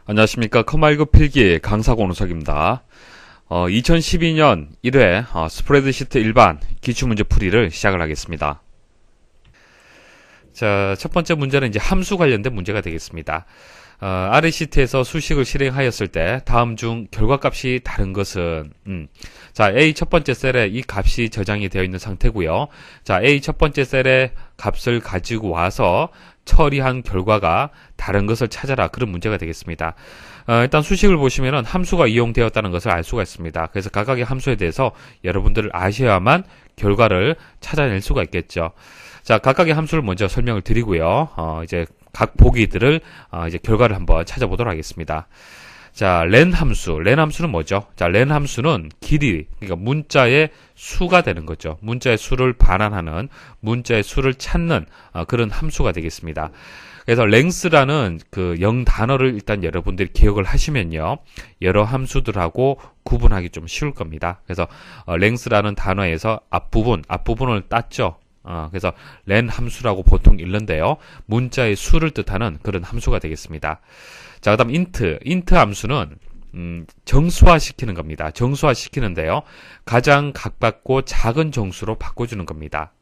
안녕하십니까. 컴마일급 필기 강사고노석입니다. 2012년 1회 스프레드시트 일반 기출문제 풀이를 시작을 하겠습니다. 자, 첫 번째 문제는 이제 함수 관련된 문제가 되겠습니다. 아래 시트에서 수식을 실행하였을 때 다음 중 결과값이 다른 것은 자, A 첫 번째 셀에 이 값이 저장이 되어 있는 상태고요. 자, A 첫 번째 셀의 값을 가지고 와서 처리한 결과가 다른 것을 찾아라. 그런 문제가 되겠습니다. 일단 수식을 보시면은 함수가 이용되었다는 것을 알 수가 있습니다. 그래서 각각의 함수에 대해서 여러분들을 아셔야만 결과를 찾아낼 수가 있겠죠. 자, 각각의 함수를 먼저 설명을 드리고요. 이제 각 보기들을 이제 결과를 한번 찾아보도록 하겠습니다. 자, len 함수는 뭐죠? 자, len 함수는 길이, 그러니까 문자의 수가 되는 거죠. 문자의 수를 반환하는, 문자의 수를 찾는 그런 함수가 되겠습니다. 그래서 length라는 그 0단어를 일단 여러분들이 기억을 하시면요, 여러 함수들하고 구분하기 좀 쉬울 겁니다. 그래서 length라는 단어에서 앞부분을 땄죠. 그래서 len 함수라고 보통 읽는데요, 문자의 수를 뜻하는 그런 함수가 되겠습니다. 자, 그 다음 int 함수는 정수화시키는 겁니다. 정수화시키는데요, 가장 가깝고 작은 정수로 바꿔주는 겁니다.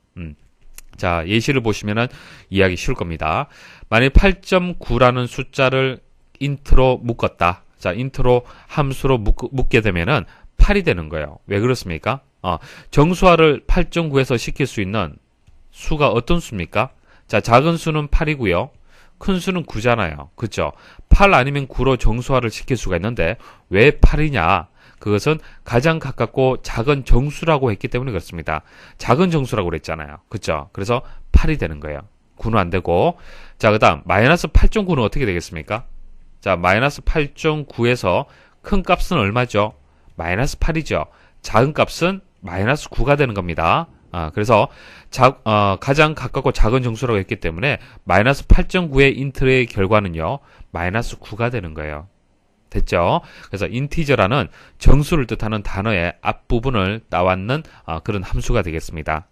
자, 예시를 보시면은 이해하기 쉬울 겁니다. 만약 8.9라는 숫자를 int로 묶었다. 자, int로 함수로 묶게 되면은 8이 되는 거예요. 왜 그렇습니까? 정수화를 8.9에서 시킬 수 있는 수가 어떤 수입니까? 자, 작은 수는 8이고요. 큰 수는 9잖아요. 그쵸? 8 아니면 9로 정수화를 시킬 수가 있는데 왜 8이냐? 그것은 가장 가깝고 작은 정수라고 했기 때문에 그렇습니다. 작은 정수라고 그랬잖아요. 그쵸? 그래서 8이 되는 거예요. 9는 안 되고. 자, 그 다음 마이너스 8.9는 어떻게 되겠습니까? 자, 마이너스 8.9에서 큰 값은 얼마죠? 마이너스 8이죠. 작은 값은 마이너스 9가 되는 겁니다. 그래서 가장 가깝고 작은 정수라고 했기 때문에 마이너스 8.9의 인트의 결과는요, 마이너스 9가 되는 거예요. 됐죠? 그래서 인티저라는 정수를 뜻하는 단어의 앞부분을 따왔는 그런 함수가 되겠습니다.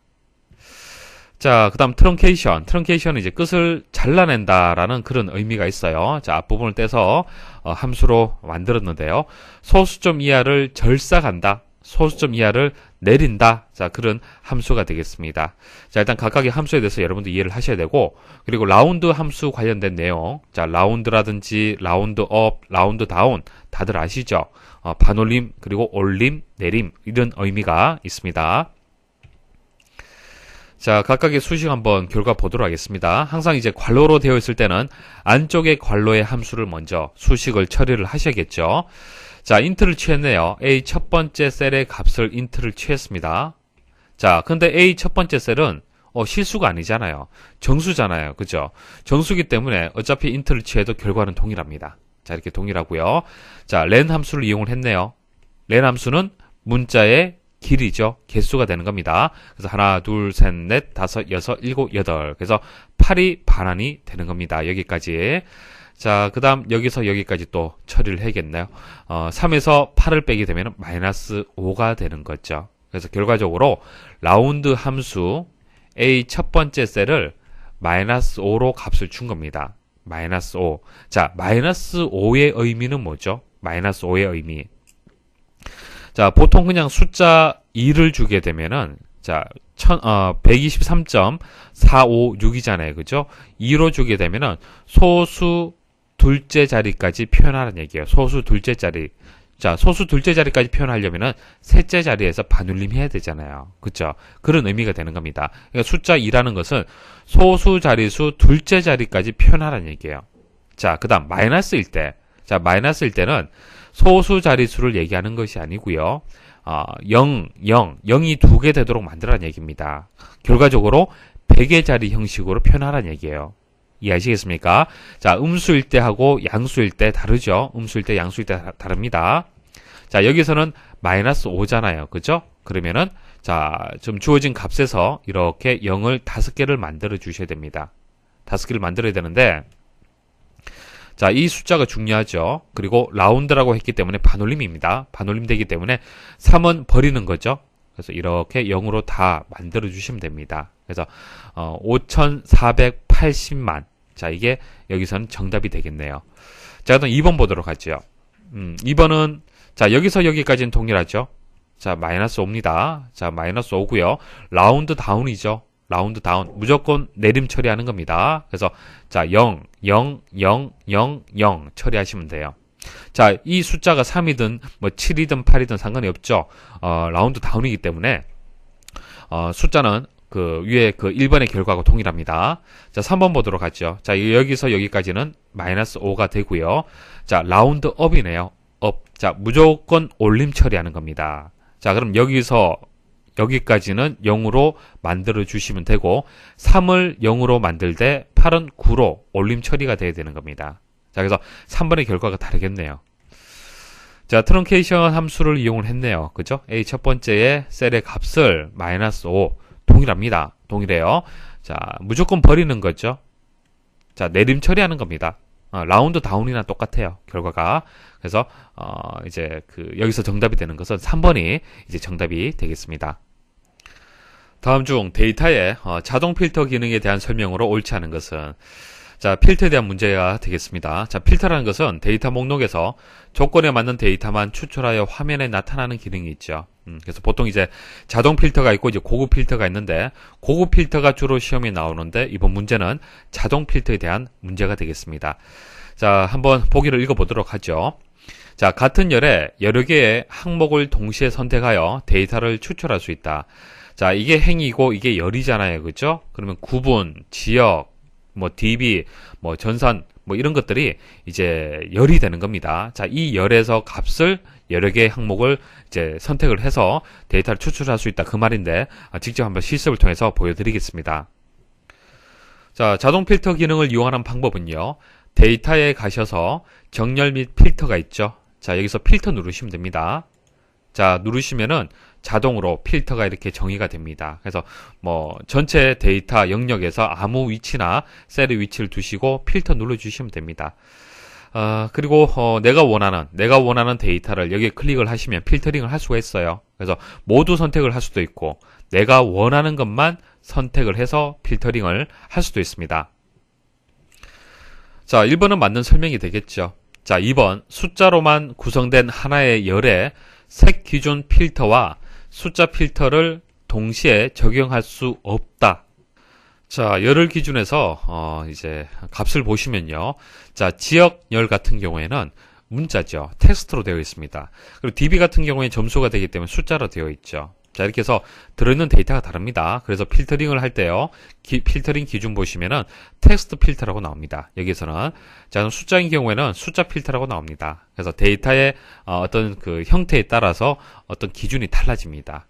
자, 그 다음 트렁케이션은 이제 끝을 잘라낸다라는 그런 의미가 있어요. 자, 앞부분을 떼서 함수로 만들었는데요, 소수점 이하를 절삭한다, 소수점 이하를 내린다. 자, 그런 함수가 되겠습니다. 자, 일단 각각의 함수에 대해서 여러분들 이해를 하셔야 되고, 그리고 라운드 함수 관련된 내용, 자, 라운드라든지 라운드업, 라운드다운 다들 아시죠? 반올림, 그리고 올림, 내림, 이런 의미가 있습니다. 자, 각각의 수식 한번 결과 보도록 하겠습니다. 항상 이제 괄호로 되어 있을 때는 안쪽의 괄호의 함수를 먼저 수식을 처리를 하셔야겠죠. 자, int를 취했네요. A 첫 번째 셀의 값을 int를 취했습니다. 자, 근데 A 첫 번째 셀은 실수가 아니잖아요. 정수잖아요. 그죠? 정수기 때문에 어차피 int를 취해도 결과는 동일합니다. 자, 이렇게 동일하고요. 자, len 함수를 이용을 했네요. len 함수는 문자의 길이죠. 개수가 되는 겁니다. 그래서 하나, 둘, 셋, 넷, 다섯, 여섯, 일곱, 여덟. 그래서 8이 반환이 되는 겁니다. 여기까지. 자, 그 다음 여기서 여기까지 또 처리를 해야겠네요. 3에서 8을 빼게 되면 마이너스 5가 되는 거죠. 그래서 결과적으로 라운드 함수 A 첫 번째 셀을 마이너스 5로 값을 준 겁니다. 마이너스 5. 자, 마이너스 5의 의미는 뭐죠? 마이너스 5의 의미. 자, 보통 그냥 숫자 2를 주게 되면은, 자, 123.456이잖아요. 그죠? 2로 주게 되면은 소수 둘째 자리까지 표현하라는 얘기예요. 소수 둘째 자리. 자, 소수 둘째 자리까지 표현하려면은 셋째 자리에서 반올림 해야 되잖아요. 그쵸? 그런 의미가 되는 겁니다. 그러니까 숫자 2라는 것은 소수 자리수 둘째 자리까지 표현하라는 얘기예요. 자, 그 다음 마이너스일 때. 자, 마이너스일 때는 소수 자리수를 얘기하는 것이 아니고요. 0이 두 개 되도록 만들라는 얘기입니다. 결과적으로 100의 자리 형식으로 표현하라는 얘기예요. 이해하시겠습니까? 자, 음수일 때하고 양수일 때 다르죠? 음수일 때, 양수일 때 다릅니다. 자, 여기서는 마이너스 5잖아요. 그죠? 그러면은, 자, 좀 주어진 값에서 이렇게 0을 5개를 만들어 주셔야 됩니다. 5개를 만들어야 되는데, 자, 이 숫자가 중요하죠. 그리고 라운드라고 했기 때문에 반올림입니다. 반올림 되기 때문에 3은 버리는 거죠. 그래서 이렇게 0으로 다 만들어 주시면 됩니다. 그래서 5,480만 자, 이게 여기서는 정답이 되겠네요. 자, 그럼 2번 보도록 하죠. 2번은, 자, 여기서 여기까지는 동일하죠. 자, 마이너스 5입니다. 자, 마이너스 5고요. 라운드 다운이죠. 라운드 다운. 무조건 내림 처리하는 겁니다. 그래서, 자, 0, 0, 0, 0, 0 처리하시면 돼요. 자, 이 숫자가 3이든, 뭐, 7이든 8이든 상관이 없죠. 라운드 다운이기 때문에, 숫자는 그 위에 그 1번의 결과하고 동일합니다. 자, 3번 보도록 하죠. 자, 여기서 여기까지는 마이너스 5가 되고요. 자, 라운드 업이네요. 업. 자, 무조건 올림 처리하는 겁니다. 자, 그럼 여기서 여기까지는 0으로 만들어 주시면 되고 3을 0으로 만들 때 8은 9로 올림 처리가 돼야 되는 겁니다. 자, 그래서 3번의 결과가 다르겠네요. 자, 트렁케이션 함수를 이용을 했네요. 그죠? A 첫 번째의 셀의 값을 마이너스 5 동일합니다. 동일해요. 자, 무조건 버리는 거죠. 자, 내림 처리하는 겁니다. 라운드 다운이나 똑같아요. 결과가. 그래서 이제 여기서 정답이 되는 것은 3번이 이제 정답이 되겠습니다. 다음 중 데이터의 자동 필터 기능에 대한 설명으로 옳지 않은 것은, 자, 필터에 대한 문제가 되겠습니다. 자, 필터라는 것은 데이터 목록에서 조건에 맞는 데이터만 추출하여 화면에 나타나는 기능이 있죠. 그래서 보통 이제 자동 필터가 있고 이제 고급 필터가 있는데, 고급 필터가 주로 시험에 나오는데 이번 문제는 자동 필터에 대한 문제가 되겠습니다. 자, 한번 보기를 읽어보도록 하죠. 자, 같은 열에 여러 개의 항목을 동시에 선택하여 데이터를 추출할 수 있다. 자, 이게 행이고 이게 열이잖아요. 그죠? 그러면 구분, 지역, 뭐 DB, 뭐 전산, 뭐 이런 것들이 이제 열이 되는 겁니다. 자, 이 열에서 값을 여러 개의 항목을 이제 선택을 해서 데이터를 추출할 수 있다. 그 말인데, 직접 한번 실습을 통해서 보여드리겠습니다. 자, 자동 필터 기능을 이용하는 방법은요. 데이터에 가셔서 정렬 및 필터가 있죠. 자, 여기서 필터 누르시면 됩니다. 자, 누르시면은 자동으로 필터가 이렇게 정의가 됩니다. 그래서 뭐 전체 데이터 영역에서 아무 위치나 셀의 위치를 두시고 필터 눌러주시면 됩니다. 그리고 내가 원하는 데이터를 여기에 클릭을 하시면 필터링을 할 수가 있어요. 그래서 모두 선택을 할 수도 있고 내가 원하는 것만 선택을 해서 필터링을 할 수도 있습니다. 자, 1번은 맞는 설명이 되겠죠. 자, 2번 숫자로만 구성된 하나의 열에 색 기준 필터와 숫자 필터를 동시에 적용할 수 없다. 자, 열을 기준해서 이제 값을 보시면요. 자, 지역 열 같은 경우에는 문자죠. 텍스트로 되어 있습니다. 그리고 DB 같은 경우에 점수가 되기 때문에 숫자로 되어 있죠. 자, 이렇게 해서 들어있는 데이터가 다릅니다. 그래서 필터링을 할 때요. 필터링 기준 보시면은 텍스트 필터라고 나옵니다. 여기서는. 자, 그럼 숫자인 경우에는 숫자 필터라고 나옵니다. 그래서 데이터의 어떤 그 형태에 따라서 어떤 기준이 달라집니다.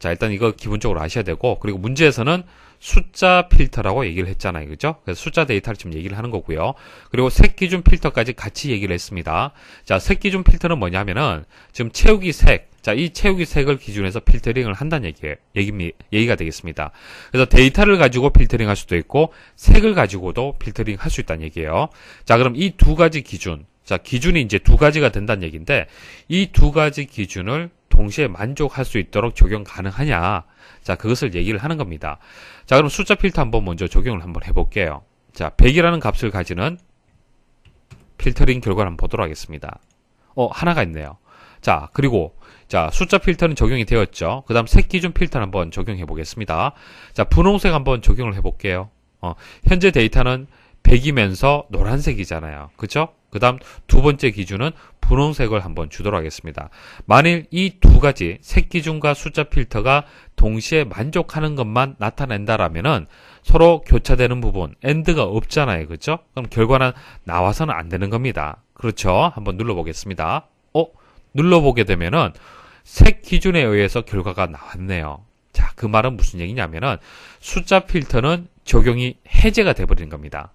자, 일단 이거 기본적으로 아셔야 되고, 그리고 문제에서는 숫자 필터라고 얘기를 했잖아요. 그죠? 그래서 숫자 데이터를 지금 얘기를 하는 거고요. 그리고 색 기준 필터까지 같이 얘기를 했습니다. 자, 색 기준 필터는 뭐냐면은 지금 채우기 색, 자, 이 채우기 색을 기준해서 필터링을 한다는 얘기가 되겠습니다. 그래서 데이터를 가지고 필터링 할 수도 있고 색을 가지고도 필터링 할 수 있다는 얘기예요. 자, 그럼 이 두 가지 기준, 자, 기준이 이제 두 가지가 된다는 얘기인데 이 두 가지 기준을 동시에 만족할 수 있도록 적용 가능하냐? 자, 그것을 얘기를 하는 겁니다. 자, 그럼 숫자 필터 한번 먼저 적용을 한번 해볼게요. 자, 100이라는 값을 가지는 필터링 결과를 한번 보도록 하겠습니다. 하나가 있네요. 자, 그리고 자, 숫자 필터는 적용이 되었죠. 그 다음 색 기준 필터를 한번 적용해 보겠습니다. 자, 분홍색 한번 적용을 해볼게요. 현재 데이터는 100이면서 노란색이잖아요. 그쵸? 그 다음 두 번째 기준은 분홍색을 한번 주도록 하겠습니다. 만일 이 두 가지 색 기준과 숫자 필터가 동시에 만족하는 것만 나타낸다라면은 서로 교차되는 부분, AND가 없잖아요. 그죠? 그럼 결과는 나와서는 안 되는 겁니다. 그렇죠? 한번 눌러보겠습니다. 눌러보게 되면은 색 기준에 의해서 결과가 나왔네요. 자, 그 말은 무슨 얘기냐면은 숫자 필터는 적용이 해제가 돼버리는 겁니다.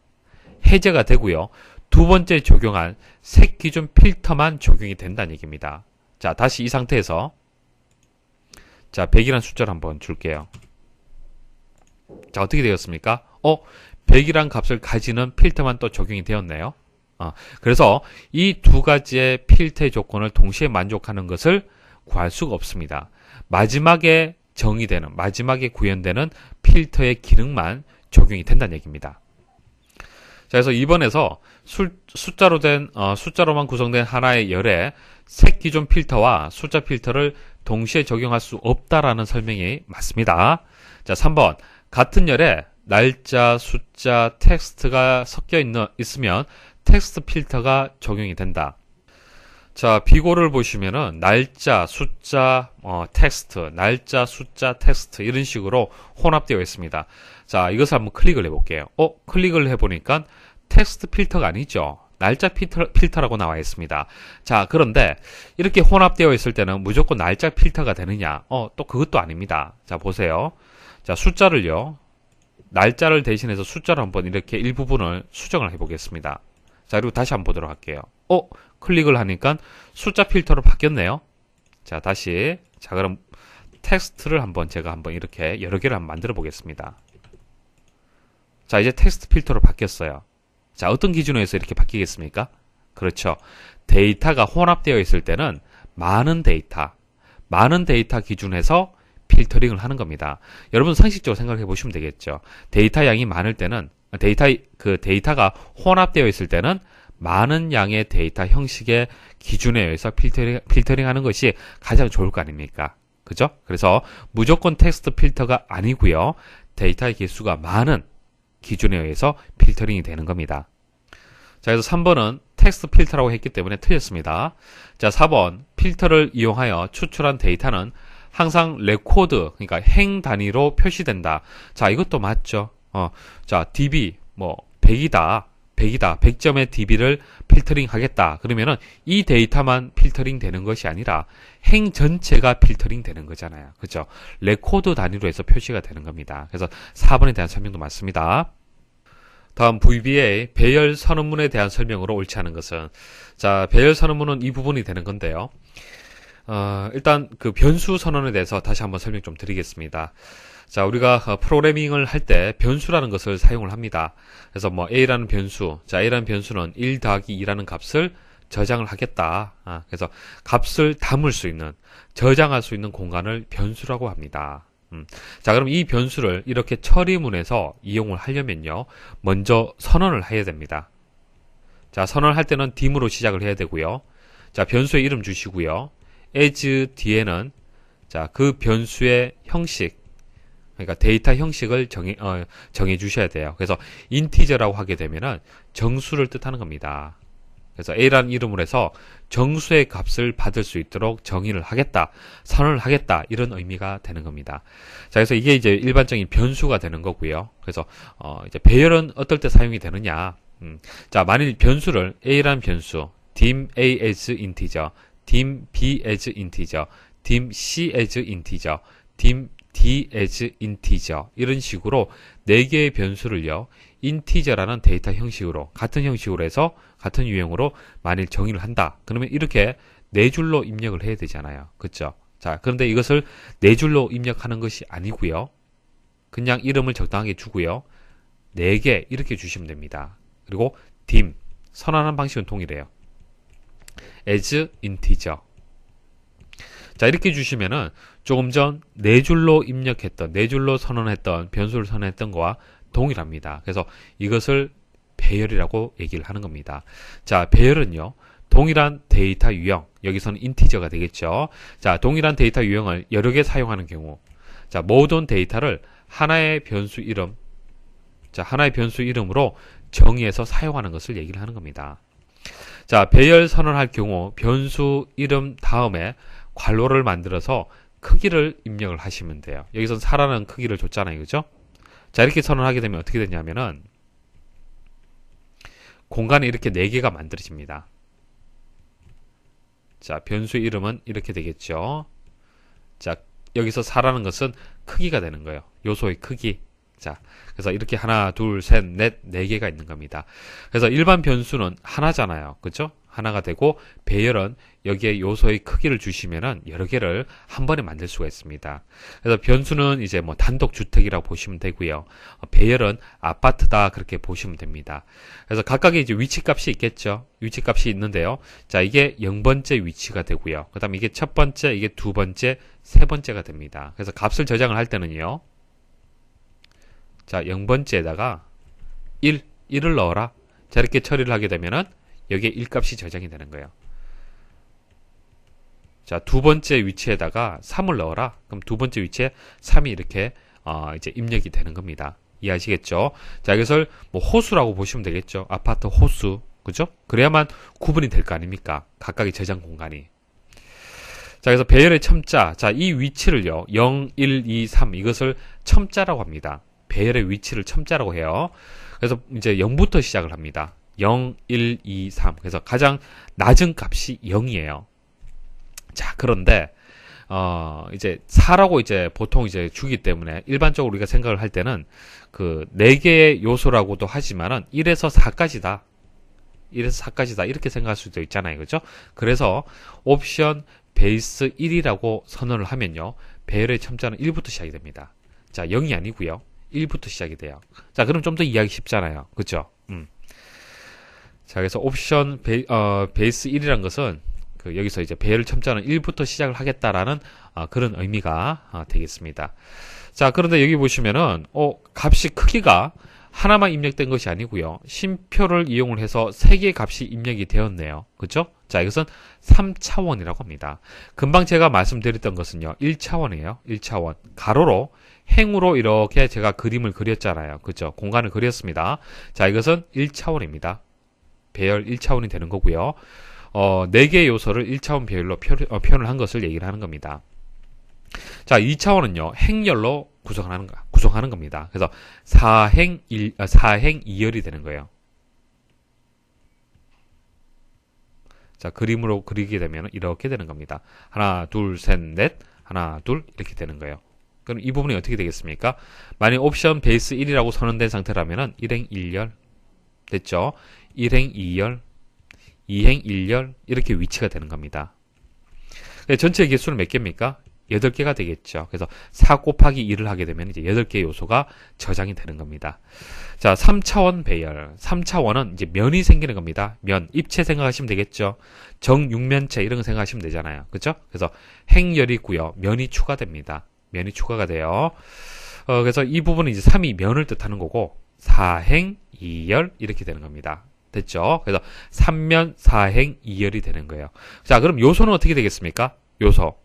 해제가 되고요. 두 번째 적용한 색 기준 필터만 적용이 된다는 얘기입니다. 자, 다시 이 상태에서 자, 100이라는 숫자를 한번 줄게요. 자, 어떻게 되었습니까? 100이란 값을 가지는 필터만 또 적용이 되었네요. 그래서 이 두 가지의 필터의 조건을 동시에 만족하는 것을 구할 수가 없습니다. 마지막에 정의되는, 마지막에 구현되는 필터의 기능만 적용이 된다는 얘기입니다. 자, 그래서 2번에서 숫자로만 구성된 하나의 열에 색 기존 필터와 숫자 필터를 동시에 적용할 수 없다라는 설명이 맞습니다. 자, 3번. 같은 열에 날짜, 숫자, 텍스트가 섞여 있으면 텍스트 필터가 적용이 된다. 자, 비고를 보시면은 날짜, 숫자, 텍스트, 날짜, 숫자, 텍스트 이런 식으로 혼합되어 있습니다. 자, 이것을 한번 클릭을 해볼게요. 클릭을 해보니까 텍스트 필터가 아니죠. 날짜 필터라고 나와 있습니다. 자, 그런데 이렇게 혼합되어 있을 때는 무조건 날짜 필터가 되느냐? 또 그것도 아닙니다. 자, 보세요. 자, 숫자를요. 날짜를 대신해서 숫자를 한번 이렇게 일부분을 수정을 해보겠습니다. 자, 그리고 다시 한번 보도록 할게요. 클릭을 하니까 숫자 필터로 바뀌었네요. 자, 다시. 자, 그럼 텍스트를 제가 한번 이렇게 여러 개를 한번 만들어 보겠습니다. 자, 이제 텍스트 필터로 바뀌었어요. 자, 어떤 기준에서 이렇게 바뀌겠습니까? 그렇죠. 데이터가 혼합되어 있을 때는 많은 데이터 기준에서 필터링을 하는 겁니다. 여러분 상식적으로 생각해 보시면 되겠죠. 데이터 양이 많을 때는 데이터가 혼합되어 있을 때는 많은 양의 데이터 형식의 기준에 의해서 필터링 하는 것이 가장 좋을 거 아닙니까? 그죠? 그래서 무조건 텍스트 필터가 아니고요. 데이터의 개수가 많은 기준에 의해서 필터링이 되는 겁니다. 자, 그래서 3번은 텍스트 필터라고 했기 때문에 틀렸습니다. 자, 4번 필터를 이용하여 추출한 데이터는 항상 레코드, 그러니까 행 단위로 표시된다. 자, 이것도 맞죠. 자, db 100이다. 100점의 db를 필터링 하겠다. 그러면은 이 데이터만 필터링 되는 것이 아니라 행 전체가 필터링 되는 거잖아요. 그죠? 레코드 단위로 해서 표시가 되는 겁니다. 그래서 4번에 대한 설명도 맞습니다. 다음 VBA 배열 선언문에 대한 설명으로 옳지 않은 것은, 자, 배열 선언문은 이 부분이 되는 건데요. 일단 그 변수 선언에 대해서 다시 한번 설명 좀 드리겠습니다. 자, 우리가 프로그래밍을 할 때 변수라는 것을 사용을 합니다. 그래서 A라는 변수, 자, A라는 변수는 1 더하기 2라는 값을 저장을 하겠다. 그래서 값을 담을 수 있는, 저장할 수 있는 공간을 변수라고 합니다. 자, 그럼 이 변수를 이렇게 처리문에서 이용을 하려면요, 먼저 선언을 해야 됩니다. 자, 선언을 할 때는 dim으로 시작을 해야 되고요. 자, 변수의 이름 주시고요. as 뒤에는 자, 그 변수의 형식, 그러니까 데이터 형식을 정해 주셔야 돼요. 그래서 인티저라고 하게 되면은 정수를 뜻하는 겁니다. 그래서 A라는 이름으로 해서 정수의 값을 받을 수 있도록 정의를 하겠다, 선언을 하겠다, 이런 의미가 되는 겁니다. 자, 그래서 이게 이제 일반적인 변수가 되는 거고요. 그래서 이제 배열은 어떨 때 사용이 되느냐? 자, 만일 변수를 A라는 변수, dim A as integer, dim B as integer, dim C as integer, dim D as integer 이런 식으로 4개의 변수를요, 인티저라는 데이터 형식으로, 같은 형식으로 해서 같은 유형으로 만일 정의를 한다. 그러면 이렇게 4줄로 입력을 해야 되잖아요. 그렇죠? 자, 그런데 이것을 4줄로 입력하는 것이 아니고요. 그냥 이름을 적당하게 주고요. 4개 이렇게 주시면 됩니다. 그리고 dim, 선언하는 방식은 동일해요. as integer. 자, 이렇게 주시면은 조금 전 4줄로 입력했던, 4줄로 선언했던, 변수를 선언했던 거와 동일합니다. 그래서 이것을 배열이라고 얘기를 하는 겁니다. 자, 배열은요, 동일한 데이터 유형, 여기서는 인티저가 되겠죠. 자, 동일한 데이터 유형을 여러 개 사용하는 경우, 자, 모든 데이터를 하나의 변수 이름, 자, 하나의 변수 이름으로 정의해서 사용하는 것을 얘기를 하는 겁니다. 자, 배열 선언할 경우 변수 이름 다음에 괄호를 만들어서 크기를 입력을 하시면 돼요. 여기서 4라는 크기를 줬잖아요. 그죠? 자, 이렇게 선언하게 되면 어떻게 되냐면은 공간에 이렇게 4개가 만들어집니다. 자, 변수 이름은 이렇게 되겠죠. 자, 여기서 4라는 것은 크기가 되는 거예요. 요소의 크기. 자, 그래서 이렇게 하나, 둘, 셋, 넷, 4개가 있는 겁니다. 그래서 일반 변수는 하나잖아요. 그죠? 하나가 되고, 배열은 여기에 요소의 크기를 주시면은 여러 개를 한 번에 만들 수가 있습니다. 그래서 변수는 이제 단독 주택이라고 보시면 되고요. 배열은 아파트다, 그렇게 보시면 됩니다. 그래서 각각의 이제 위치 값이 있겠죠. 위치 값이 있는데요. 자, 이게 0번째 위치가 되고요. 그 다음에 이게 첫 번째, 이게 두 번째, 세 번째가 됩니다. 그래서 값을 저장을 할 때는요. 자, 0번째에다가 1, 1을 넣어라. 자, 이렇게 처리를 하게 되면은 여기에 1값이 저장이 되는 거예요. 자, 두 번째 위치에다가 3을 넣어라. 그럼 두 번째 위치에 3이 이렇게 이제 입력이 되는 겁니다. 이해하시겠죠? 자, 이것을 뭐 호수라고 보시면 되겠죠. 아파트 호수. 그죠? 그래야만 구분이 될 거 아닙니까? 각각의 저장 공간이. 자, 그래서 배열의 첨자. 자, 이 위치를요. 0, 1, 2, 3 이것을 첨자라고 합니다. 배열의 위치를 첨자라고 해요. 그래서 이제 0부터 시작을 합니다. 0, 1, 2, 3. 그래서 가장 낮은 값이 0이에요. 자, 그런데 이제 4라고 이제 보통 이제 주기 때문에 일반적으로 우리가 생각을 할 때는 그 4개의 요소라고도 하지만은 1에서 4까지다. 1에서 4까지다. 이렇게 생각할 수도 있잖아요. 그죠? 그래서 옵션 베이스 1이라고 선언을 하면요. 배열의 첨자는 1부터 시작이 됩니다. 자, 0이 아니고요. 1부터 시작이 돼요. 자, 그럼 좀 더 이해하기 쉽잖아요. 그죠? 자, 그래서 옵션 베이스 1이라는 것은 여기서 이제 배열 첨자는 1부터 시작을 하겠다라는 그런 의미가 되겠습니다. 자, 그런데 여기 보시면은 값이 크기가 하나만 입력된 것이 아니고요. 쉼표를 이용을 해서 3개의 값이 입력이 되었네요. 그죠? 자, 이것은 3차원이라고 합니다. 금방 제가 말씀드렸던 것은요. 1차원이에요. 1차원. 가로로 행으로 이렇게 제가 그림을 그렸잖아요. 그죠? 공간을 그렸습니다. 자, 이것은 1차원입니다. 배열 1차원이 되는 거고요. 4개의 요소를 1차원 배열로 표현을 한 것을 얘기를 하는 겁니다. 자, 2차원은요, 행열로 구성하는 겁니다. 그래서 4행 2열이 되는 거예요. 자, 그림으로 그리게 되면 이렇게 되는 겁니다. 하나, 둘, 셋, 넷, 하나, 둘, 이렇게 되는 거예요. 그럼 이 부분이 어떻게 되겠습니까? 만약 옵션 베이스 1이라고 선언된 상태라면은 1행 1열. 됐죠? 1행 2열. 2행 1열 이렇게 위치가 되는 겁니다. 전체 개수는 몇 개입니까? 8개가 되겠죠. 그래서 4 곱하기 2를 하게 되면 이제 8개의 요소가 저장이 되는 겁니다. 자, 3차원 배열. 3차원은 이제 면이 생기는 겁니다. 면, 입체 생각하시면 되겠죠. 정육면체 이런 거 생각하시면 되잖아요. 그죠? 그래서 행열이 있고요. 면이 추가됩니다. 면이 추가가 돼요. 그래서 이 부분은 이제 3이 면을 뜻하는 거고 4행 2열 이렇게 되는 겁니다. 됐죠? 그래서 3면 4행 2열이 되는 거예요. 자, 그럼 요소는 어떻게 되겠습니까? 요소.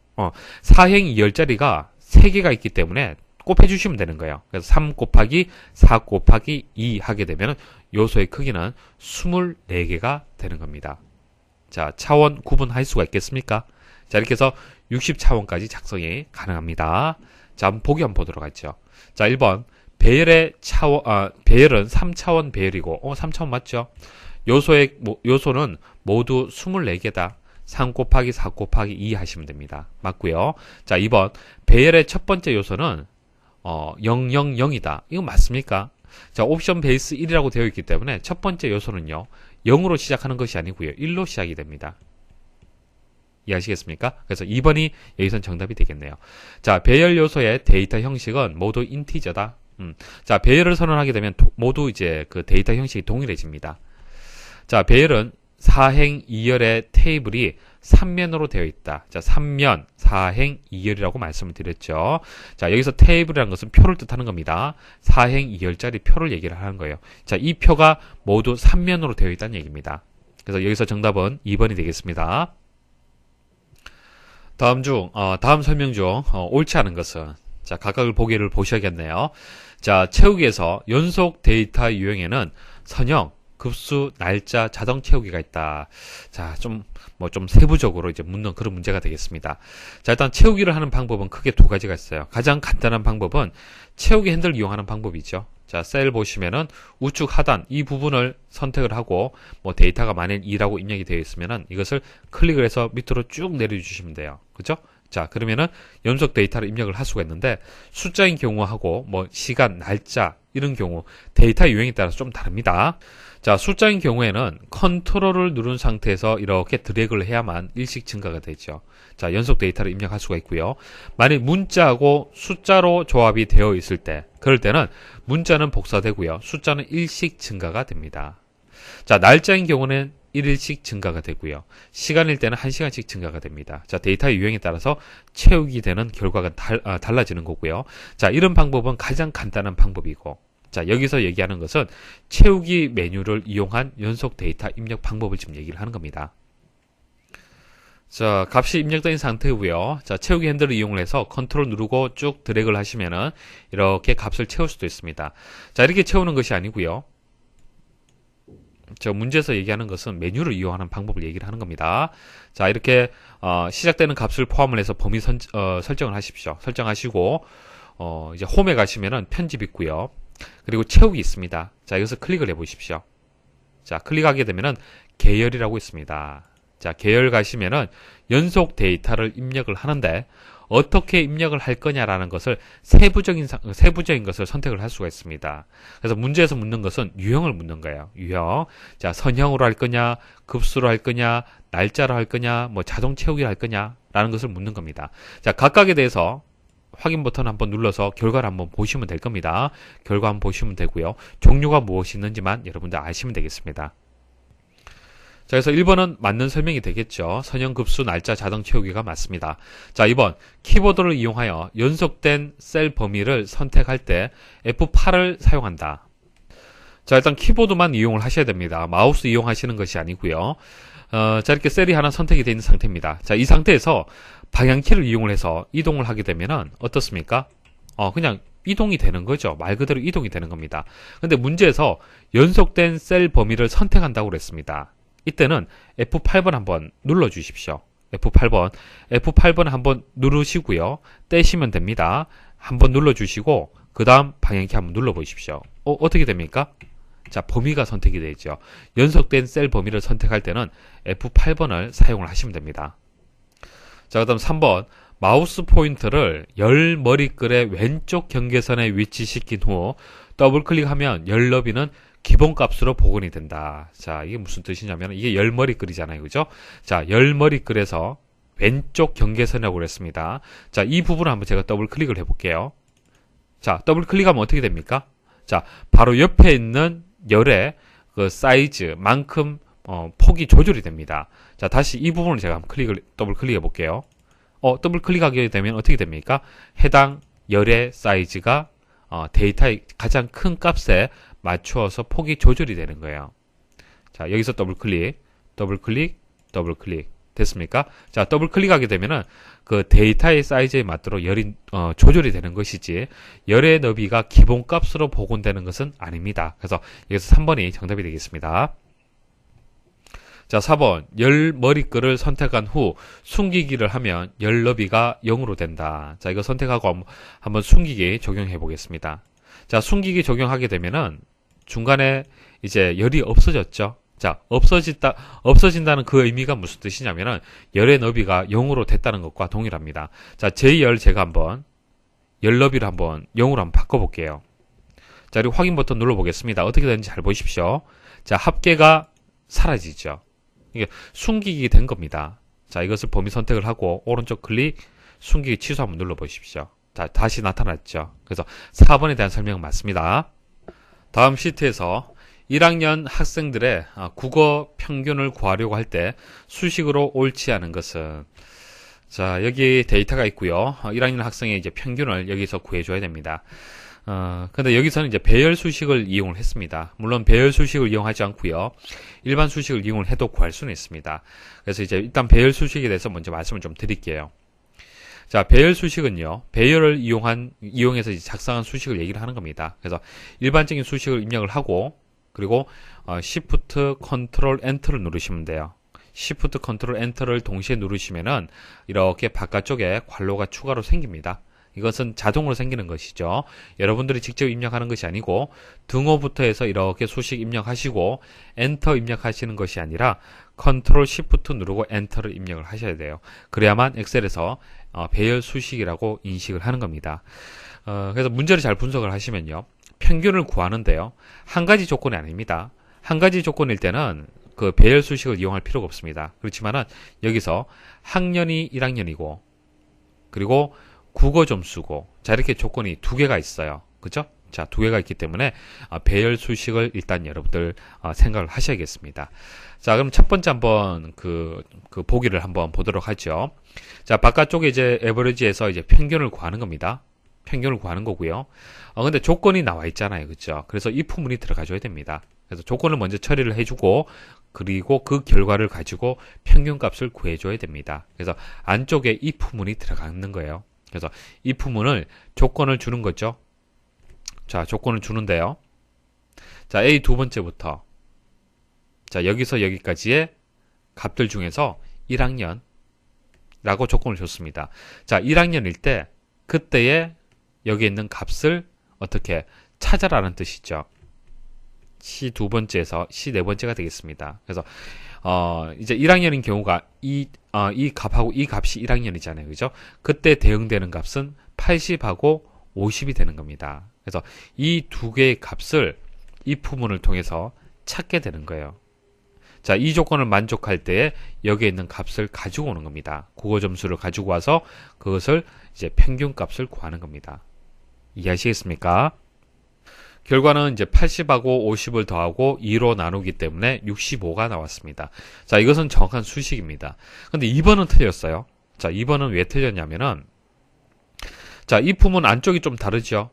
4행 2열짜리가 3개가 있기 때문에 곱해주시면 되는 거예요. 그래서 3 곱하기 4 곱하기 2 하게 되면 요소의 크기는 24개가 되는 겁니다. 자, 차원 구분할 수가 있겠습니까? 자, 이렇게 해서 60차원까지 작성이 가능합니다. 자, 한번 보기 한번 보도록 하죠. 자, 1번. 배열은 3차원 배열이고, 3차원 맞죠? 요소는 모두 24개다. 3 곱하기 4 곱하기 2 하시면 됩니다. 맞고요. 자, 2번. 배열의 첫 번째 요소는 000이다. 이거 맞습니까? 자, 옵션 베이스 1이라고 되어 있기 때문에 첫 번째 요소는요. 0으로 시작하는 것이 아니고요. 1로 시작이 됩니다. 이해하시겠습니까? 그래서 2번이 여기선 정답이 되겠네요. 자, 배열 요소의 데이터 형식은 모두 인티저다. 자, 배열을 선언하게 되면 모두 이제 그 데이터 형식이 동일해집니다. 자, 배열은 4행 2열의 테이블이 3면으로 되어 있다. 자, 3면 4행 2열이라고 말씀을 드렸죠. 자, 여기서 테이블이라는 것은 표를 뜻하는 겁니다. 4행 2열짜리 표를 얘기를 하는 거예요. 자, 이 표가 모두 3면으로 되어 있다는 얘기입니다. 그래서 여기서 정답은 2번이 되겠습니다. 다음 설명 중 옳지 않은 것은, 자, 각각을 보기를 보셔야겠네요. 자, 채우기에서 연속 데이터 유형에는 선형, 급수, 날짜, 자동 채우기가 있다. 자, 좀 세부적으로 이제 묻는 그런 문제가 되겠습니다. 자, 일단 채우기를 하는 방법은 크게 두 가지가 있어요. 가장 간단한 방법은 채우기 핸들을 이용하는 방법이죠. 자, 셀 보시면은 우측 하단 이 부분을 선택을 하고 데이터가 만일 2라고 입력이 되어 있으면은 이것을 클릭을 해서 밑으로 쭉 내려주시면 돼요. 그죠? 자, 그러면은 연속 데이터를 입력을 할 수가 있는데 숫자인 경우하고 시간, 날짜 이런 경우 데이터 유형에 따라서 좀 다릅니다. 자, 숫자인 경우에는 컨트롤을 누른 상태에서 이렇게 드래그를 해야만 일씩 증가가 되죠. 자, 연속 데이터를 입력할 수가 있고요. 만일 문자하고 숫자로 조합이 되어 있을 때, 그럴 때는 문자는 복사되고요. 숫자는 일씩 증가가 됩니다. 자, 날짜인 경우는 1일씩 증가가 되고요. 시간일 때는 1시간씩 증가가 됩니다. 자, 데이터의 유형에 따라서 채우기 되는 결과가 달라지는 거고요. 자, 이런 방법은 가장 간단한 방법이고, 자, 여기서 얘기하는 것은 채우기 메뉴를 이용한 연속 데이터 입력 방법을 지금 얘기를 하는 겁니다. 자, 값이 입력된 상태고요. 자, 채우기 핸들을 이용을 해서 컨트롤 누르고 쭉 드래그를 하시면은 이렇게 값을 채울 수도 있습니다. 자, 이렇게 채우는 것이 아니고요. 저 문제에서 얘기하는 것은 메뉴를 이용하는 방법을 얘기를 하는 겁니다. 자, 이렇게 시작되는 값을 포함을 해서 범위 설정을 하십시오. 설정하시고 이제 홈에 가시면은 편집 있고요. 그리고 채우기 있습니다. 자, 여기서 클릭을 해 보십시오. 자, 클릭하게 되면은 계열이라고 있습니다. 자, 계열 가시면은 연속 데이터를 입력을 하는데 어떻게 입력을 할 거냐라는 것을 세부적인 것을 선택을 할 수가 있습니다. 그래서 문제에서 묻는 것은 유형을 묻는 거예요. 유형. 자, 선형으로 할 거냐, 급수로 할 거냐, 날짜로 할 거냐, 뭐 자동 채우기로 할 거냐라는 것을 묻는 겁니다. 자, 각각에 대해서 확인 버튼 한번 눌러서 결과를 한번 보시면 될 겁니다. 결과 한번 보시면 되고요. 종류가 무엇이 있는지만 여러분들 아시면 되겠습니다. 자, 그래서 1번은 맞는 설명이 되겠죠. 선형, 급수, 날짜, 자동 채우기가 맞습니다. 자, 2번 키보드를 이용하여 연속된 셀 범위를 선택할 때 F8을 사용한다. 자, 일단 키보드만 이용을 하셔야 됩니다. 마우스 이용하시는 것이 아니고요. 자, 이렇게 셀이 하나 선택이 되어 있는 상태입니다. 자, 이 상태에서 방향키를 이용을 해서 이동을 하게 되면은 어떻습니까? 그냥 이동이 되는 거죠. 말 그대로 이동이 되는 겁니다. 근데 문제에서 연속된 셀 범위를 선택한다고 그랬습니다. 이때는 F8번 한번 눌러 주십시오. F8번 한번 누르시고요. 떼시면 됩니다. 한번 눌러 주시고 그 다음 방향키 한번 눌러 보십시오. 어떻게 됩니까? 자, 범위가 선택이 되죠. 연속된 셀 범위를 선택할 때는 F8번을 사용을 하시면 됩니다. 자, 그 다음 3번 마우스 포인터를 열 머리글의 왼쪽 경계선에 위치시킨 후 더블 클릭하면 열 너비는 기본값으로 복원이 된다. 자, 이게 무슨 뜻이냐면 이게 열 머리글이잖아요. 그죠? 자, 열 머리글에서 왼쪽 경계선이라고 그랬습니다. 자, 이 부분을 한번 제가 더블 클릭을 해볼게요. 자, 더블 클릭하면 어떻게 됩니까? 자, 바로 옆에 있는 열의 그 사이즈만큼 폭이 조절이 됩니다. 자, 다시 이 부분을 제가 한번 더블 클릭해 볼게요. 더블 클릭하게 되면 어떻게 됩니까? 해당 열의 사이즈가 데이터의 가장 큰 값에 맞추어서 폭이 조절이 되는 거예요. 자, 여기서 더블 클릭 됐습니까? 자, 더블 클릭하게 되면은 그 데이터의 사이즈에 맞도록 열이 조절이 되는 것이지 열의 너비가 기본값으로 복원되는 것은 아닙니다. 그래서 여기서 3번이 정답이 되겠습니다. 자, 4번 열 머리글을 선택한 후 숨기기를 하면 열 너비가 0으로 된다. 자, 이거 선택하고 한번 숨기기 적용해 보겠습니다. 자, 숨기기 적용하게 되면은 중간에 이제 열이 없어졌죠. 자, 없어진다는 그 의미가 무슨 뜻이냐면은 열의 너비가 0으로 됐다는 것과 동일합니다. 자, 제2열 제가 한번 열 너비를 한번 0으로 한번 바꿔볼게요. 자, 그리고 확인 버튼 눌러보겠습니다. 어떻게 되는지 잘 보십시오. 자, 합계가 사라지죠. 이게 숨기기 된 겁니다. 자, 이것을 범위 선택을 하고 오른쪽 클릭 숨기기 취소 한번 눌러보십시오. 자, 다시 나타났죠. 그래서 4번에 대한 설명은 맞습니다. 다음 시트에서 1학년 학생들의 국어 평균을 구하려고 할 때 수식으로 옳지 않은 것은, 자, 여기 데이터가 있고요. 1학년 학생의 이제 평균을 여기서 구해줘야 됩니다. 근데 여기서는 이제 배열 수식을 이용을 했습니다. 물론 배열 수식을 이용하지 않고요. 일반 수식을 이용을 해도 구할 수는 있습니다. 그래서 이제 일단 배열 수식에 대해서 먼저 말씀을 좀 드릴게요. 자, 배열 수식은요, 배열을 이용해서 이제 작성한 수식을 얘기를 하는 겁니다. 그래서 일반적인 수식을 입력을 하고, 그리고 Shift, Ctrl, Enter를 누르시면 돼요. Shift, Ctrl, Enter를 동시에 누르시면은 이렇게 바깥쪽에 괄호가 추가로 생깁니다. 이것은 자동으로 생기는 것이죠. 여러분들이 직접 입력하는 것이 아니고 등호부터 해서 이렇게 수식 입력하시고 엔터 입력하시는 것이 아니라 컨트롤 시프트 누르고 엔터를 입력을 하셔야 돼요. 그래야만 엑셀에서 배열 수식이라고 인식을 하는 겁니다. 그래서 문제를 잘 분석을 하시면요. 평균을 구하는데요. 한 가지 조건이 아닙니다. 한 가지 조건일 때는 그 배열 수식을 이용할 필요가 없습니다. 그렇지만은 여기서 학년이 1학년이고 그리고 국어 점수고, 자, 이렇게 조건이 두 개가 있어요. 그죠? 자, 두 개가 있기 때문에 배열 수식을 일단 여러분들 생각을 하셔야겠습니다. 자, 그럼 첫 번째 한번 그 보기를 한번 보도록 하죠. 자, 바깥쪽에 이제 에버리지에서 이제 평균을 구하는 겁니다. 평균을 구하는 거고요. 근데 조건이 나와 있잖아요. 그죠? 그래서 if문이 들어가줘야 됩니다. 그래서 조건을 먼저 처리를 해주고, 그리고 그 결과를 가지고 평균값을 구해줘야 됩니다. 그래서 안쪽에 if문이 들어가는 거예요. 그래서 if문을 조건을 주는 거죠. 자, 조건을 주는데요. 자, A 두 번째부터. 자, 여기서 여기까지의 값들 중에서 1학년 라고 조건을 줬습니다. 자, 1학년일 때 그때의 여기 있는 값을 어떻게 찾아라는 뜻이죠. C 두 번째에서 C 네 번째가 되겠습니다. 그래서 이제 1학년인 경우가 이 값하고 이 값이 1학년이잖아요. 그죠? 그때 대응되는 값은 80하고 50이 되는 겁니다. 그래서 이 두 개의 값을 if문을 통해서 찾게 되는 거예요. 자, 이 조건을 만족할 때에 여기에 있는 값을 가지고 오는 겁니다. 국어 점수를 가지고 와서 그것을 이제 평균값을 구하는 겁니다. 이해하시겠습니까? 결과는 이제 80하고 50을 더하고 2로 나누기 때문에 65가 나왔습니다. 자, 이것은 정확한 수식입니다. 근데 2번은 틀렸어요. 자, 2번은 왜 틀렸냐면은, 자, if문 안쪽이 좀 다르죠?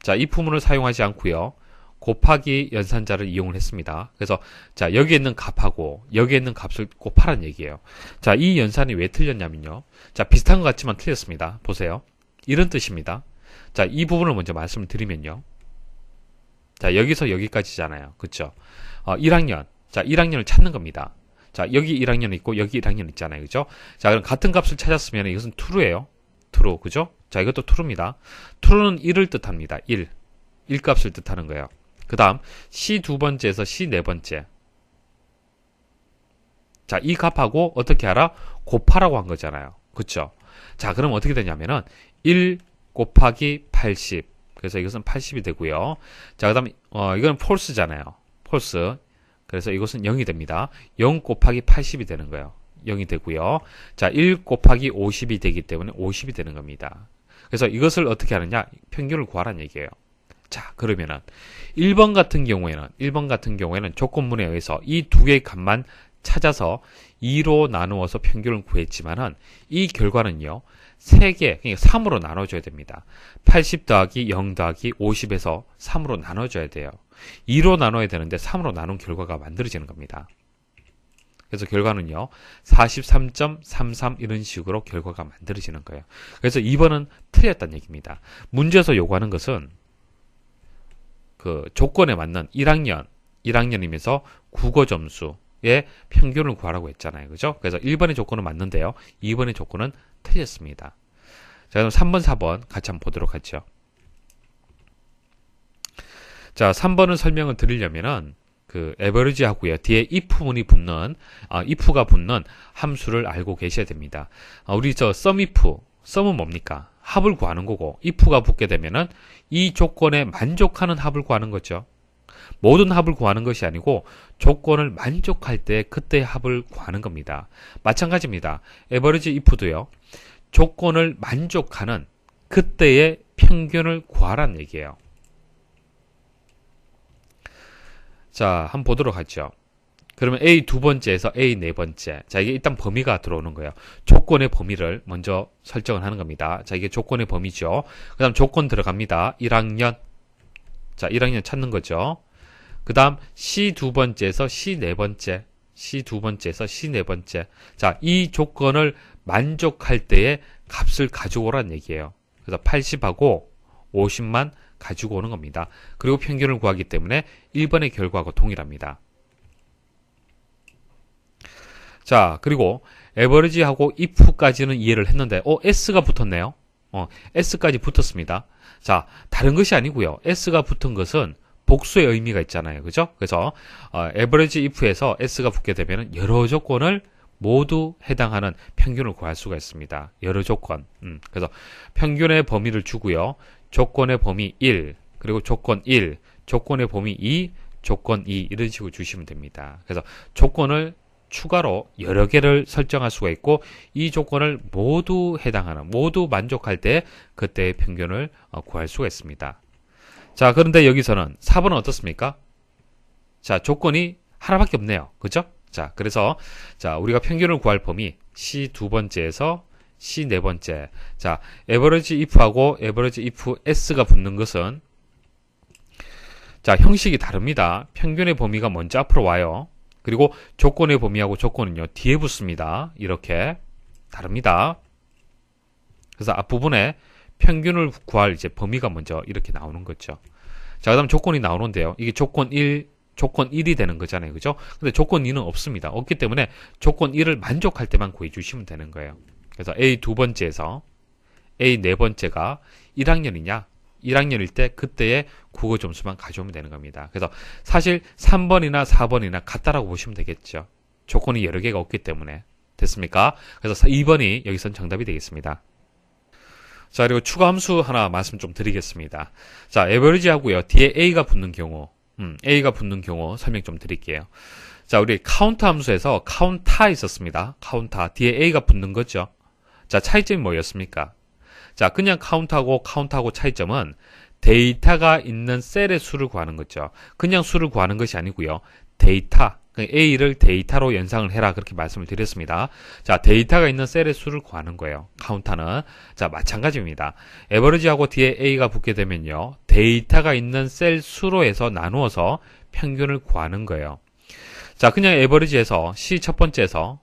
자, if문을 사용하지 않고요. 곱하기 연산자를 이용을 했습니다. 그래서 자, 여기에 있는 값하고 여기에 있는 값을 곱하라는 얘기예요. 자, 이 연산이 왜 틀렸냐면요. 자, 비슷한 것 같지만 틀렸습니다. 보세요. 이런 뜻입니다. 자, 이 부분을 먼저 말씀을 드리면요. 자, 여기서 여기까지잖아요. 그쵸? 1학년. 자, 1학년을 찾는 겁니다. 자, 여기 1학년 있고 여기 1학년 있잖아요. 그죠? 자, 그럼 같은 값을 찾았으면 이것은 true예요. true. 그죠? 자, 이것도 true입니다. true는 1을 뜻합니다. 1 값을 뜻하는 거예요. 그 다음 C 두 번째에서 C 네 번째. 자, 이 값하고 어떻게 하라? 곱하라고 한 거잖아요. 그쵸? 자, 그럼 어떻게 되냐면은 1 곱하기 80. 그래서 이것은 80이 되고요. 자, 그 다음 이건 false잖아요. false. 그래서 이것은 0이 됩니다. 0 곱하기 80이 되는 거예요. 0이 되고요. 자, 1 곱하기 50이 되기 때문에 50이 되는 겁니다. 그래서 이것을 어떻게 하느냐? 평균을 구하라는 얘기예요. 자, 그러면은 1번 같은 경우에는 조건문에 의해서 이 두 개의 값만 찾아서 2로 나누어서 평균을 구했지만은 이 결과는요. 3개, 그러니까 3으로 나눠줘야 됩니다. 80 더하기 0 더하기 50에서 3으로 나눠줘야 돼요. 2로 나눠야 되는데 3으로 나눈 결과가 만들어지는 겁니다. 그래서 결과는요. 43.33 이런 식으로 결과가 만들어지는 거예요. 그래서 2번은 틀렸다는 얘기입니다. 문제에서 요구하는 것은 그 조건에 맞는 1학년이면서 국어 점수의 평균을 구하라고 했잖아요. 그죠? 그래서 1번의 조건은 맞는데요. 2번의 조건은 틀렸습니다. 자, 그럼 3번, 4번 같이 한번 보도록 하죠. 자, 3번을 설명을 드리려면은 그 average 하고요. 뒤에 if문이 붙는 if가 붙는 함수를 알고 계셔야 됩니다. 우리 저 sum은 뭡니까? 합을 구하는 거고 if가 붙게 되면은 이 조건에 만족하는 합을 구하는 거죠. 모든 합을 구하는 것이 아니고 조건을 만족할 때 그때의 합을 구하는 겁니다. 마찬가지입니다. average if도요. 조건을 만족하는 그때의 평균을 구하라는 얘기예요. 자, 한번 보도록 하죠. 그러면 A 두 번째에서 A 네 번째. 자, 이게 일단 범위가 들어오는 거예요. 조건의 범위를 먼저 설정을 하는 겁니다. 자, 이게 조건의 범위죠. 그 다음 조건 들어갑니다. 1학년. 자, 1학년 찾는 거죠. 그 다음 C 두 번째에서 C 네 번째. C 두 번째에서 C 네 번째. 자, 이 조건을 만족할 때의 값을 가지고 오라는 얘기예요. 그래서 80하고 50만 가지고 오는 겁니다. 그리고 평균을 구하기 때문에 1번의 결과하고 동일합니다. 자, 그리고 average하고 if까지는 이해를 했는데 s가 붙었네요. s까지 붙었습니다. 자, 다른 것이 아니고요. s가 붙은 것은 복수의 의미가 있잖아요. 그죠? 그래서 average if에서 s가 붙게 되면 여러 조건을 모두 해당하는 평균을 구할 수가 있습니다. 여러 조건. 그래서 평균의 범위를 주고요. 조건의 범위 1, 그리고 조건 1, 조건의 범위 2, 조건 2 이런 식으로 주시면 됩니다. 그래서 조건을 추가로 여러 개를 설정할 수가 있고 이 조건을 모두 해당하는, 모두 만족할 때 그때의 평균을 구할 수가 있습니다. 자, 그런데 여기서는 4번은 어떻습니까? 자, 조건이 하나밖에 없네요. 그죠? 자, 그래서 자, 우리가 평균을 구할 범위 C 두 번째에서 C 네 번째. 자, average if하고 average if s가 붙는 것은 자, 형식이 다릅니다. 평균의 범위가 먼저 앞으로 와요. 그리고 조건의 범위하고 조건은요, 뒤에 붙습니다. 이렇게 다릅니다. 그래서 앞부분에 평균을 구할 이제 범위가 먼저 이렇게 나오는 거죠. 자, 그 다음 조건이 나오는데요. 이게 조건 1이 되는 거잖아요. 그죠? 근데 조건 2는 없습니다. 없기 때문에 조건 1을 만족할 때만 구해주시면 되는 거예요. 그래서 A 두 번째에서 A 네 번째가 1학년이냐? 1학년일 때 그때의 국어 점수만 가져오면 되는 겁니다. 그래서 사실 3번이나 4번이나 같다라고 보시면 되겠죠. 조건이 여러 개가 없기 때문에. 됐습니까? 그래서 2번이 여기선 정답이 되겠습니다. 자, 그리고 추가 함수 하나 말씀 좀 드리겠습니다. 자, 에버리지 하고요. 뒤에 A가 붙는 경우, 설명 좀 드릴게요. 자, 우리 카운터 함수에서 카운타 있었습니다. 카운타. 뒤에 A가 붙는 거죠. 자, 차이점이 뭐였습니까? 자, 그냥 카운트하고 차이점은 데이터가 있는 셀의 수를 구하는 거죠. 그냥 수를 구하는 것이 아니고요. 데이터, A를 데이터로 연상을 해라 그렇게 말씀을 드렸습니다. 자, 데이터가 있는 셀의 수를 구하는 거예요. 카운터는. 자, 마찬가지입니다. 에버리지하고 뒤에 A가 붙게 되면요. 데이터가 있는 셀 수로 해서 나누어서 평균을 구하는 거예요. 자, 그냥 에버리지에서 C 첫 번째에서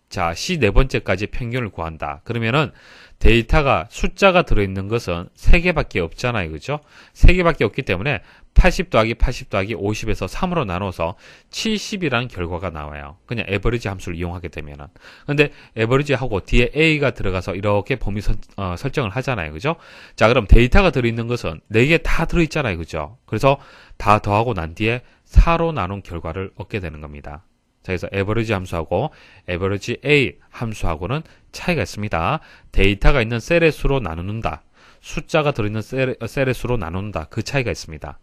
자, C 네 번째까지 평균을 구한다. 그러면은 데이터가 숫자가 들어있는 것은 3개밖에 없잖아요. 그죠? 3개밖에 없기 때문에 80 더하기 80 더하기 50에서 3으로 나눠서 70이라는 결과가 나와요. 그냥 에버리지 함수를 이용하게 되면은. 근데 에버리지 하고 뒤에 A가 들어가서 이렇게 범위 설정을 하잖아요. 그죠? 자, 그럼 데이터가 들어있는 것은 4개 다 들어있잖아요. 그죠? 그래서 다 더하고 난 뒤에 4로 나눈 결과를 얻게 되는 겁니다. 자, 그래서 에버리지 함수하고 에버리지 A 함수하고는 차이가 있습니다. 데이터가 있는 셀의 수로 나누는다. 숫자가 들어있는 셀의 수로 나눈다. 그 차이가 있습니다.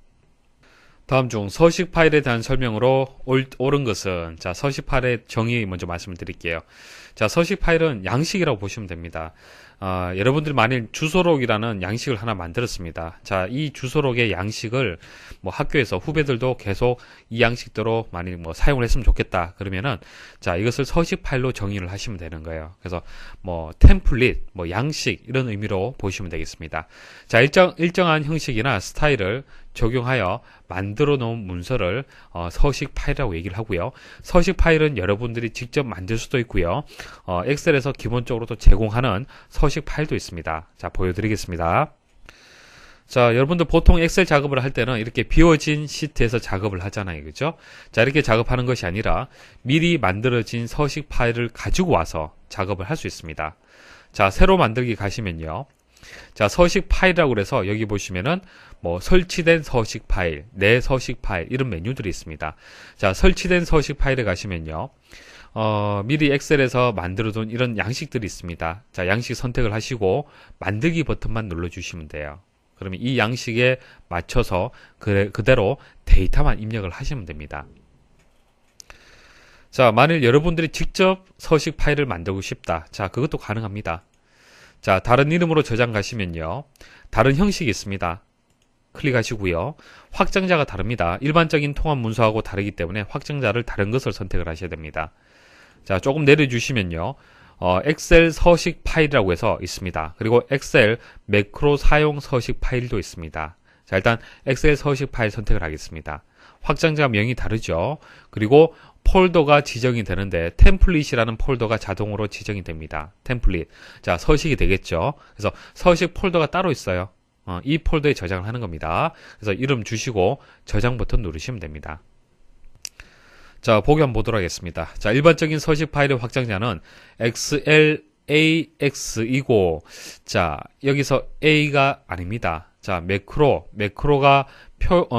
다음 중 서식 파일에 대한 설명으로 옳은 것은 자, 서식 파일의 정의 먼저 말씀을 드릴게요. 자, 서식 파일은 양식이라고 보시면 됩니다. 여러분들이 만일 주소록이라는 양식을 하나 만들었습니다. 자, 이 주소록의 양식을 뭐 학교에서 후배들도 계속 이 양식대로 만일 뭐 사용을 했으면 좋겠다. 그러면은 자, 이것을 서식 파일로 정의를 하시면 되는 거예요. 그래서 뭐 템플릿, 뭐 양식 이런 의미로 보시면 되겠습니다. 자, 일정한 형식이나 스타일을 적용하여 만들어 놓은 문서를 서식 파일이라고 얘기를 하고요. 서식 파일은 여러분들이 직접 만들 수도 있고요. 엑셀에서 기본적으로 또 제공하는 서식 파일도 있습니다. 자, 보여드리겠습니다. 자, 여러분들 보통 엑셀 작업을 할 때는 이렇게 비워진 시트에서 작업을 하잖아요. 그죠? 자, 이렇게 작업하는 것이 아니라 미리 만들어진 서식 파일을 가지고 와서 작업을 할 수 있습니다. 자, 새로 만들기 가시면요. 자, 서식 파일이라고 그래서 여기 보시면은 뭐 설치된 서식 파일, 내 서식 파일 이런 메뉴들이 있습니다. 자, 설치된 서식 파일에 가시면요. 미리 엑셀에서 만들어둔 이런 양식들이 있습니다. 자, 양식 선택을 하시고 만들기 버튼만 눌러주시면 돼요. 그러면 이 양식에 맞춰서 그대로 데이터만 입력을 하시면 됩니다. 자, 만일 여러분들이 직접 서식 파일을 만들고 싶다. 자, 그것도 가능합니다. 자, 다른 이름으로 저장 가시면요. 다른 형식이 있습니다. 클릭하시고요. 확장자가 다릅니다. 일반적인 통합 문서하고 다르기 때문에 확장자를 다른 것을 선택을 하셔야 됩니다. 자, 조금 내려주시면요. 엑셀 서식 파일이라고 해서 있습니다. 그리고 엑셀 매크로 사용 서식 파일도 있습니다. 자, 일단 엑셀 서식 파일 선택을 하겠습니다. 확장자 명이 다르죠. 그리고 폴더가 지정이 되는데 템플릿이라는 폴더가 자동으로 지정이 됩니다. 템플릿. 자, 서식이 되겠죠. 그래서 서식 폴더가 따로 있어요. 이 폴더에 저장을 하는 겁니다. 그래서 이름 주시고 저장 버튼 누르시면 됩니다. 자, 보기 한번 보도록 하겠습니다. 자, 일반적인 서식 파일의 확장자는 XLAX이고, 자, 여기서 A가 아닙니다. 자, 매크로가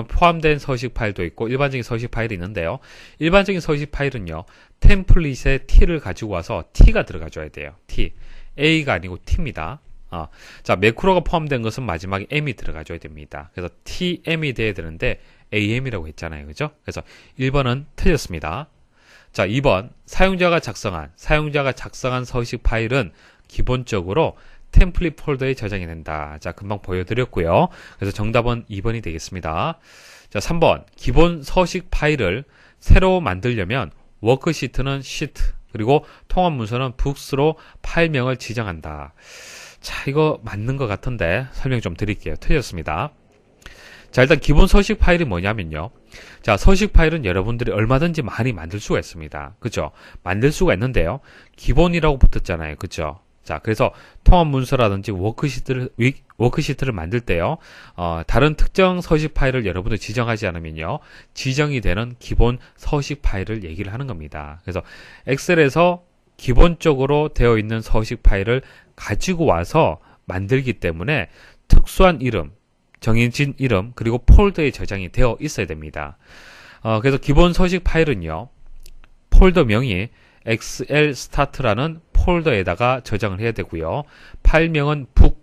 포함된 서식 파일도 있고, 일반적인 서식 파일이 있는데요. 일반적인 서식 파일은요, 템플릿에 T를 가지고 와서 T가 들어가줘야 돼요. T. A가 아니고 T입니다. 자, 매크로가 포함된 것은 마지막에 M이 들어가줘야 됩니다. 그래서 TM이 돼야 되는데, AM이라고 했잖아요. 그죠? 그래서 1번은 틀렸습니다. 자, 2번. 사용자가 작성한 서식 파일은 기본적으로 템플릿 폴더에 저장이 된다. 자, 금방 보여드렸고요. 그래서 정답은 2번이 되겠습니다. 자, 3번. 기본 서식 파일을 새로 만들려면 워크시트는 시트, 그리고 통합 문서는 books로 파일명을 지정한다. 자, 이거 맞는 것 같은데 설명 좀 드릴게요. 틀렸습니다. 자, 일단 기본 서식 파일이 뭐냐면요. 자, 서식 파일은 여러분들이 얼마든지 많이 만들 수가 있습니다. 그죠? 만들 수가 있는데요. 기본이라고 붙었잖아요. 그죠? 자, 그래서 통합 문서라든지 워크시트를 만들 때요. 다른 특정 서식 파일을 여러분들이 지정하지 않으면요. 지정이 되는 기본 서식 파일을 얘기를 하는 겁니다. 그래서 엑셀에서 기본적으로 되어 있는 서식 파일을 가지고 와서 만들기 때문에 특수한 이름, 정해진 이름, 그리고 폴더에 저장이 되어 있어야 됩니다. 그래서 기본 서식 파일은요, 폴더명이 XL 스타트라는 폴더에다가 저장을 해야 되고요. 파일명은 book,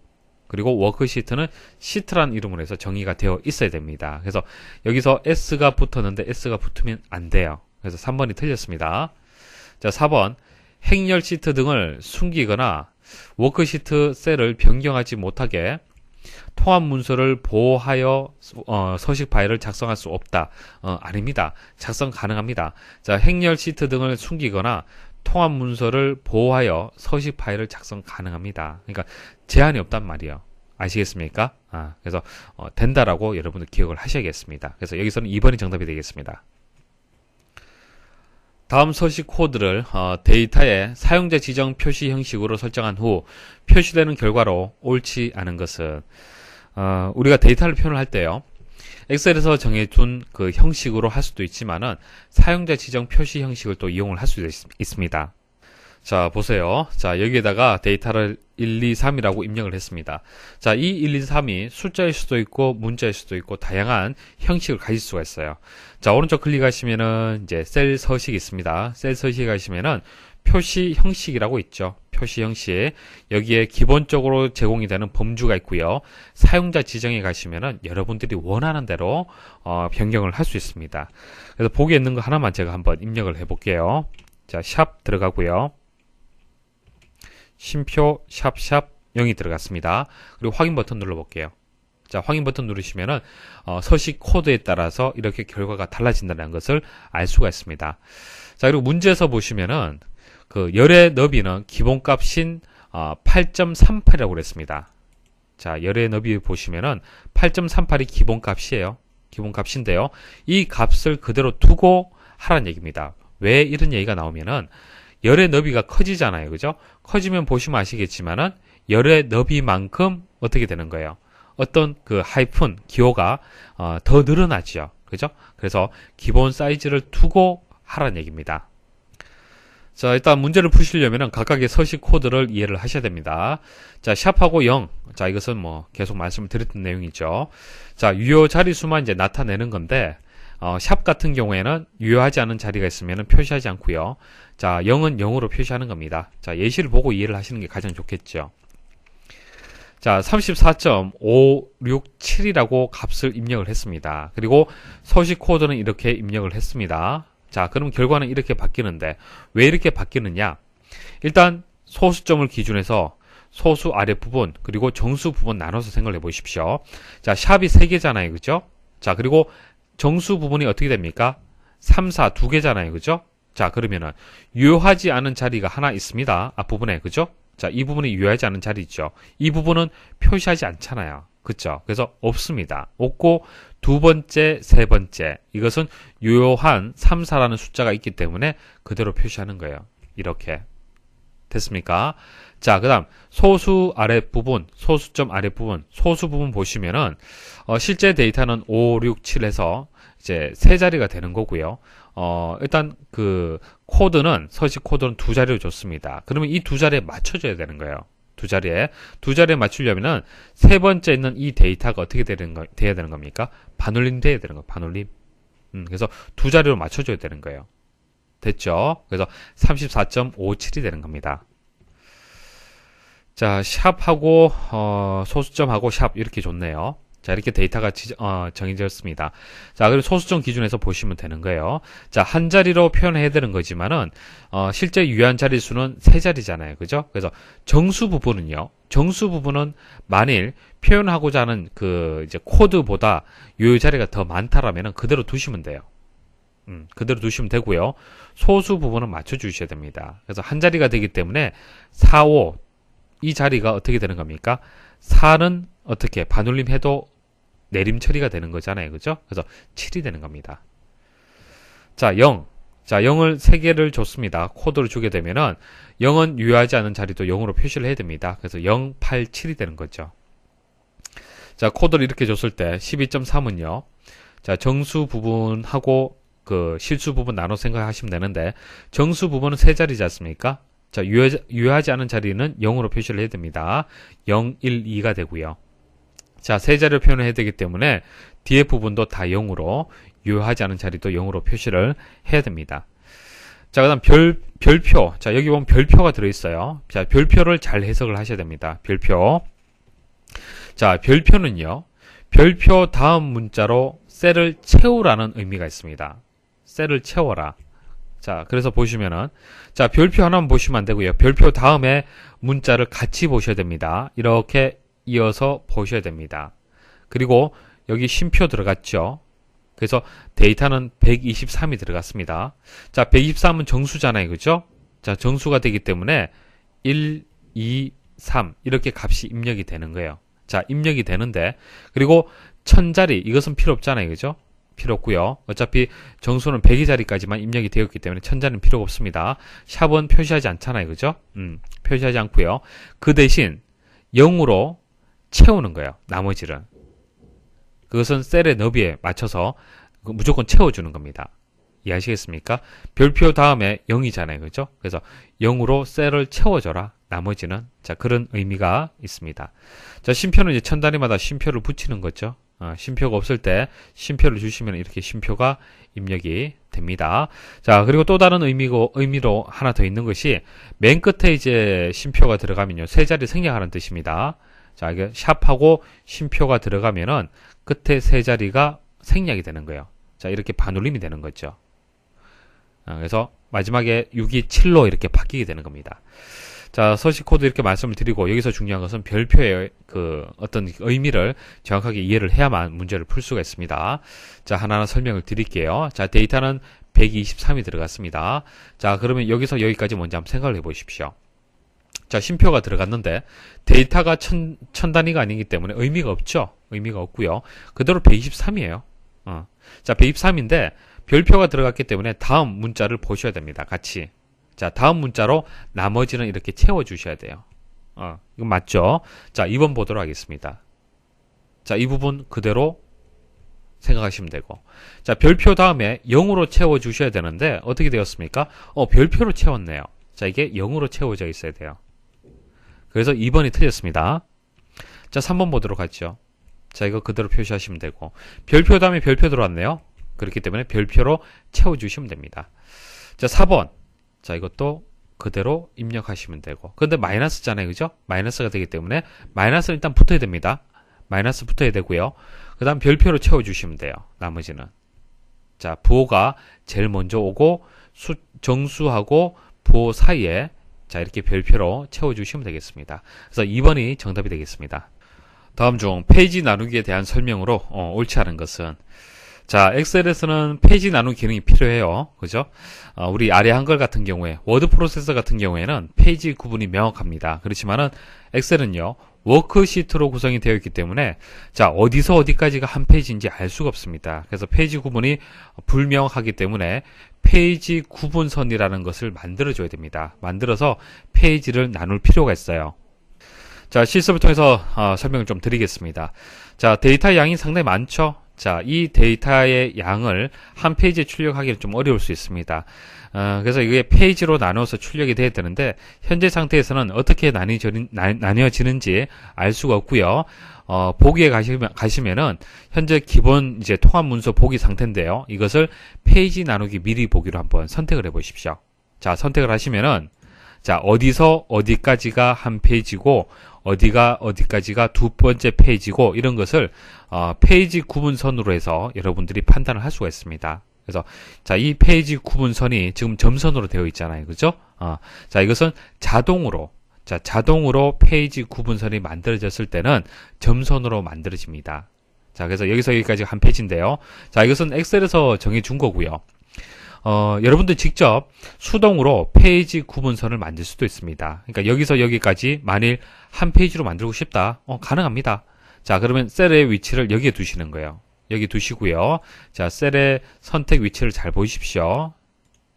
그리고 워크시트는 시트라는 이름으로 해서 정의가 되어 있어야 됩니다. 그래서 여기서 S가 붙었는데 S가 붙으면 안 돼요. 그래서 3번이 틀렸습니다. 자, 4번. 행렬 시트 등을 숨기거나 워크시트 셀을 변경하지 못하게 통합 문서를 보호하여 서식 파일을 작성할 수 없다. 아닙니다. 작성 가능합니다. 자, 행렬 시트 등을 숨기거나 통합 문서를 보호하여 서식 파일을 작성 가능합니다. 그러니까 제한이 없단 말이에요. 아시겠습니까? 그래서 된다라고 여러분들 기억을 하셔야겠습니다. 그래서 여기서는 2번이 정답이 되겠습니다. 다음 서식 코드를 데이터에 사용자 지정 표시 형식으로 설정한 후 표시되는 결과로 옳지 않은 것은 우리가 데이터를 표현을 할 때요. 엑셀에서 정해둔 그 형식으로 할 수도 있지만은 사용자 지정 표시 형식을 또 이용을 할 수도 있습니다. 자, 보세요. 자, 여기에다가 데이터를 1, 2, 3이라고 입력을 했습니다. 자, 이 1, 2, 3이 숫자일 수도 있고 문자일 수도 있고 다양한 형식을 가질 수가 있어요. 자, 오른쪽 클릭하시면은 이제 셀 서식이 있습니다. 셀 서식에 가시면은 표시 형식이라고 있죠. 표시 형식. 여기에 기본적으로 제공이 되는 범주가 있고요. 사용자 지정에 가시면은 여러분들이 원하는 대로 변경을 할 수 있습니다. 그래서 보기에 있는 거 하나만 제가 한번 입력을 해 볼게요. 자, 샵 들어가고요. 쉼표 샵샵 0이 들어갔습니다. 그리고 확인 버튼 눌러볼게요. 자, 확인 버튼 누르시면은 서식 코드에 따라서 이렇게 결과가 달라진다는 것을 알 수가 있습니다. 자, 그리고 문제에서 보시면은 그 열의 너비는 기본값인 8.38이라고 그랬습니다. 자, 열의 너비 보시면은 8.38이 기본값이에요. 기본값인데요. 이 값을 그대로 두고 하라는 얘기입니다. 왜 이런 얘기가 나오면은 열의 너비가 커지잖아요. 그죠? 커지면 보시면 아시겠지만은 열의 너비만큼 어떻게 되는 거예요? 어떤 그 하이픈, 기호가 더 늘어나죠. 그죠? 그래서 기본 사이즈를 두고 하라는 얘기입니다. 자, 일단 문제를 푸시려면은 각각의 서식 코드를 이해를 하셔야 됩니다. 자, 샵하고 0. 자, 이것은 뭐 계속 말씀을 드렸던 내용이죠. 자, 유효 자리수만 이제 나타내는 건데 샵 같은 경우에는 유효하지 않은 자리가 있으면 표시하지 않고요. 자, 0은 0으로 표시하는 겁니다. 자, 예시를 보고 이해를 하시는 게 가장 좋겠죠. 자, 34.567이라고 값을 입력을 했습니다. 그리고 서식 코드는 이렇게 입력을 했습니다. 자, 그럼 결과는 이렇게 바뀌는데 왜 이렇게 바뀌느냐? 일단 소수점을 기준해서 소수 아랫부분 그리고 정수 부분 나눠서 생각을 해보십시오. 자, 샵이 3개잖아요. 그죠? 자, 그리고 정수 부분이 어떻게 됩니까? 3, 4, 2개잖아요. 그죠? 자, 그러면은 유효하지 않은 자리가 하나 있습니다. 앞부분에. 그죠? 자, 이 부분이 유효하지 않은 자리 있죠. 이 부분은 표시하지 않잖아요. 그쵸? 그래서 없습니다. 없고 두 번째, 세 번째 이것은 유효한 3, 4라는 숫자가 있기 때문에 그대로 표시하는 거예요. 이렇게. 됐습니까? 자, 그 다음 소수 아랫부분, 소수점 아랫부분, 소수 부분 보시면은 실제 데이터는 5, 6, 7에서 이제 세 자리가 되는 거고요. 일단 그 코드는 서식 코드는 두 자리로 줬습니다. 그러면 이 두 자리에 맞춰줘야 되는 거예요. 두 자리에 맞추려면은 세 번째 있는 이 데이터가 어떻게 돼야 되는 겁니까? 반올림 돼야 되는 거예요. 반올림. 그래서 두 자리로 맞춰줘야 되는 거예요. 됐죠? 그래서 34.57이 되는 겁니다. 자, 샵하고 소수점하고 샵 이렇게 줬네요. 자, 이렇게 데이터가 정해졌습니다. 자, 그리고 소수점 기준에서 보시면 되는 거예요. 자, 한 자리로 표현해야 되는 거지만은 실제 유효한 자리 수는 세 자리잖아요. 그죠? 그래서 정수 부분은요. 정수 부분은 만일 표현하고자 하는 그 이제 코드보다 유효 자리가 더 많다라면은 그대로 두시면 돼요. 그대로 두시면 되고요. 소수 부분은 맞춰주셔야 됩니다. 그래서 한 자리가 되기 때문에 4, 5 이 자리가 어떻게 되는 겁니까? 4는 어떻게 반올림 해도 내림 처리가 되는 거잖아요. 그죠? 그래서 7이 되는 겁니다. 자, 0. 자, 0을 3개를 줬습니다. 코드를 주게 되면은 0은 유효하지 않은 자리도 0으로 표시를 해야 됩니다. 그래서 0, 8, 7이 되는 거죠. 자, 코드를 이렇게 줬을 때 12.3은요. 자, 정수 부분하고 그 실수 부분 나눠 생각하시면 되는데 정수 부분은 3자리지 않습니까? 자, 유효하지 않은 자리는 0으로 표시를 해야 됩니다. 0, 1, 2가 되고요. 자, 3자리를 표현해야 되기 때문에 뒤에 부분도 다 0으로 유효하지 않은 자리도 0으로 표시를 해야 됩니다. 자, 그 다음 별표. 자, 여기 보면 별표가 들어있어요. 자, 별표를 잘 해석을 하셔야 됩니다. 별표. 자, 별표는요. 별표 다음 문자로 셀을 채우라는 의미가 있습니다. 셀을 채워라. 자, 그래서 보시면은, 자, 별표 하나만 보시면 안 되고요. 별표 다음에 문자를 같이 보셔야 됩니다. 이렇게 이어서 보셔야 됩니다. 그리고 여기 쉼표 들어갔죠. 그래서 데이터는 123이 들어갔습니다. 자, 123은 정수잖아요. 그죠? 자, 정수가 되기 때문에 1, 2, 3 이렇게 값이 입력이 되는 거예요. 자, 입력이 되는데 그리고 1000자리 이것은 필요 없잖아요. 그죠? 필요 없고요. 어차피 정수는 100자리까지만 입력이 되었기 때문에 1000자리는 필요가 없습니다. 샵은 표시하지 않잖아요. 그죠? 표시하지 않고요. 그 대신 0으로 채우는 거예요. 나머지를. 그것은 셀의 너비에 맞춰서 무조건 채워주는 겁니다. 이해하시겠습니까? 별표 다음에 0이잖아요. 그죠? 그래서 0으로 셀을 채워줘라. 나머지는. 자, 그런 의미가 있습니다. 자, 쉼표는 이제 1000단위마다 쉼표를 붙이는 거죠. 쉼표가 없을 때 쉼표를 주시면 이렇게 쉼표가 입력이 됩니다. 자, 그리고 또 다른 의미로 하나 더 있는 것이 맨 끝에 이제 쉼표가 들어가면요. 3자리 생략하는 뜻입니다. 자, 이게 샵하고 쉼표가 들어가면은 끝에 3자리가 생략이 되는 거예요. 자, 이렇게 반올림이 되는 거죠. 그래서 마지막에 6이 7로 이렇게 바뀌게 되는 겁니다. 자, 서식 코드 이렇게 말씀을 드리고 여기서 중요한 것은 별표의 그 어떤 의미를 정확하게 이해를 해야만 문제를 풀 수가 있습니다. 자, 하나하나 설명을 드릴게요. 자, 데이터는 123이 들어갔습니다. 자, 그러면 여기서 여기까지 먼저 한번 생각을 해 보십시오. 자, 쉼표가 들어갔는데 데이터가 1000단위가 아니기 때문에 의미가 없죠. 의미가 없고요. 그대로 123이에요. 자, 123인데 별표가 들어갔기 때문에 다음 문자를 보셔야 됩니다. 같이. 자, 다음 문자로 나머지는 이렇게 채워주셔야 돼요. 이건 맞죠? 자, 2번 보도록 하겠습니다. 자, 이 부분 그대로 생각하시면 되고. 자, 별표 다음에 0으로 채워주셔야 되는데 어떻게 되었습니까? 별표로 채웠네요. 자, 이게 0으로 채워져 있어야 돼요. 그래서 2번이 틀렸습니다. 자, 3번 보도록 하죠. 자, 이거 그대로 표시하시면 되고. 별표 다음에 별표 들어왔네요. 그렇기 때문에 별표로 채워주시면 됩니다. 자, 4번. 자, 이것도 그대로 입력하시면 되고. 근데 마이너스잖아요. 그죠? 마이너스가 되기 때문에 마이너스는 일단 붙어야 됩니다. 마이너스 붙어야 되고요. 그 다음 별표로 채워주시면 돼요. 나머지는. 자, 부호가 제일 먼저 오고 정수하고 부호 사이에 자, 이렇게 별표로 채워주시면 되겠습니다. 그래서 2번이 정답이 되겠습니다. 다음 중 페이지 나누기에 대한 설명으로 옳지 않은 것은 자, 엑셀에서는 페이지 나누기 기능이 필요해요. 그죠? 우리 아래 한글 같은 경우에 워드 프로세서 같은 경우에는 페이지 구분이 명확합니다. 그렇지만은 엑셀은요. 워크시트로 구성이 되어 있기 때문에 자, 어디서 어디까지가 한 페이지인지 알 수가 없습니다. 그래서 페이지 구분이 불명확하기 때문에 페이지 구분선이라는 것을 만들어 줘야 됩니다. 만들어서 페이지를 나눌 필요가 있어요. 자, 실습을 통해서 설명을 좀 드리겠습니다. 자, 데이터 양이 상당히 많죠? 자, 이 데이터의 양을 한 페이지에 출력하기는 좀 어려울 수 있습니다. 그래서 이게 페이지로 나눠서 출력이 돼야 되는데 현재 상태에서는 어떻게 나뉘어지는지 알 수가 없고요. 보기에 가시면은 현재 기본 이제 통합 문서 보기 상태인데요. 이것을 페이지 나누기 미리 보기로 한번 선택을 해 보십시오. 자, 선택을 하시면은 자, 어디서 어디까지가 한 페이지고 어디가 어디까지가 두 번째 페이지고 이런 것을 페이지 구분선으로 해서 여러분들이 판단을 할 수가 있습니다. 그래서 자, 이 페이지 구분선이 지금 점선으로 되어 있잖아요. 그죠? 자, 이것은 자동으로 페이지 구분선이 만들어졌을 때는 점선으로 만들어집니다. 자, 그래서 여기서 여기까지 한 페이지인데요. 자, 이것은 엑셀에서 정해 준 거고요. 여러분들 직접 수동으로 페이지 구분선을 만들 수도 있습니다. 그러니까 여기서 여기까지 만일 한 페이지로 만들고 싶다. 가능합니다. 자, 그러면 셀의 위치를 여기에 두시는 거예요. 여기 두시고요. 자, 셀의 선택 위치를 잘 보십시오.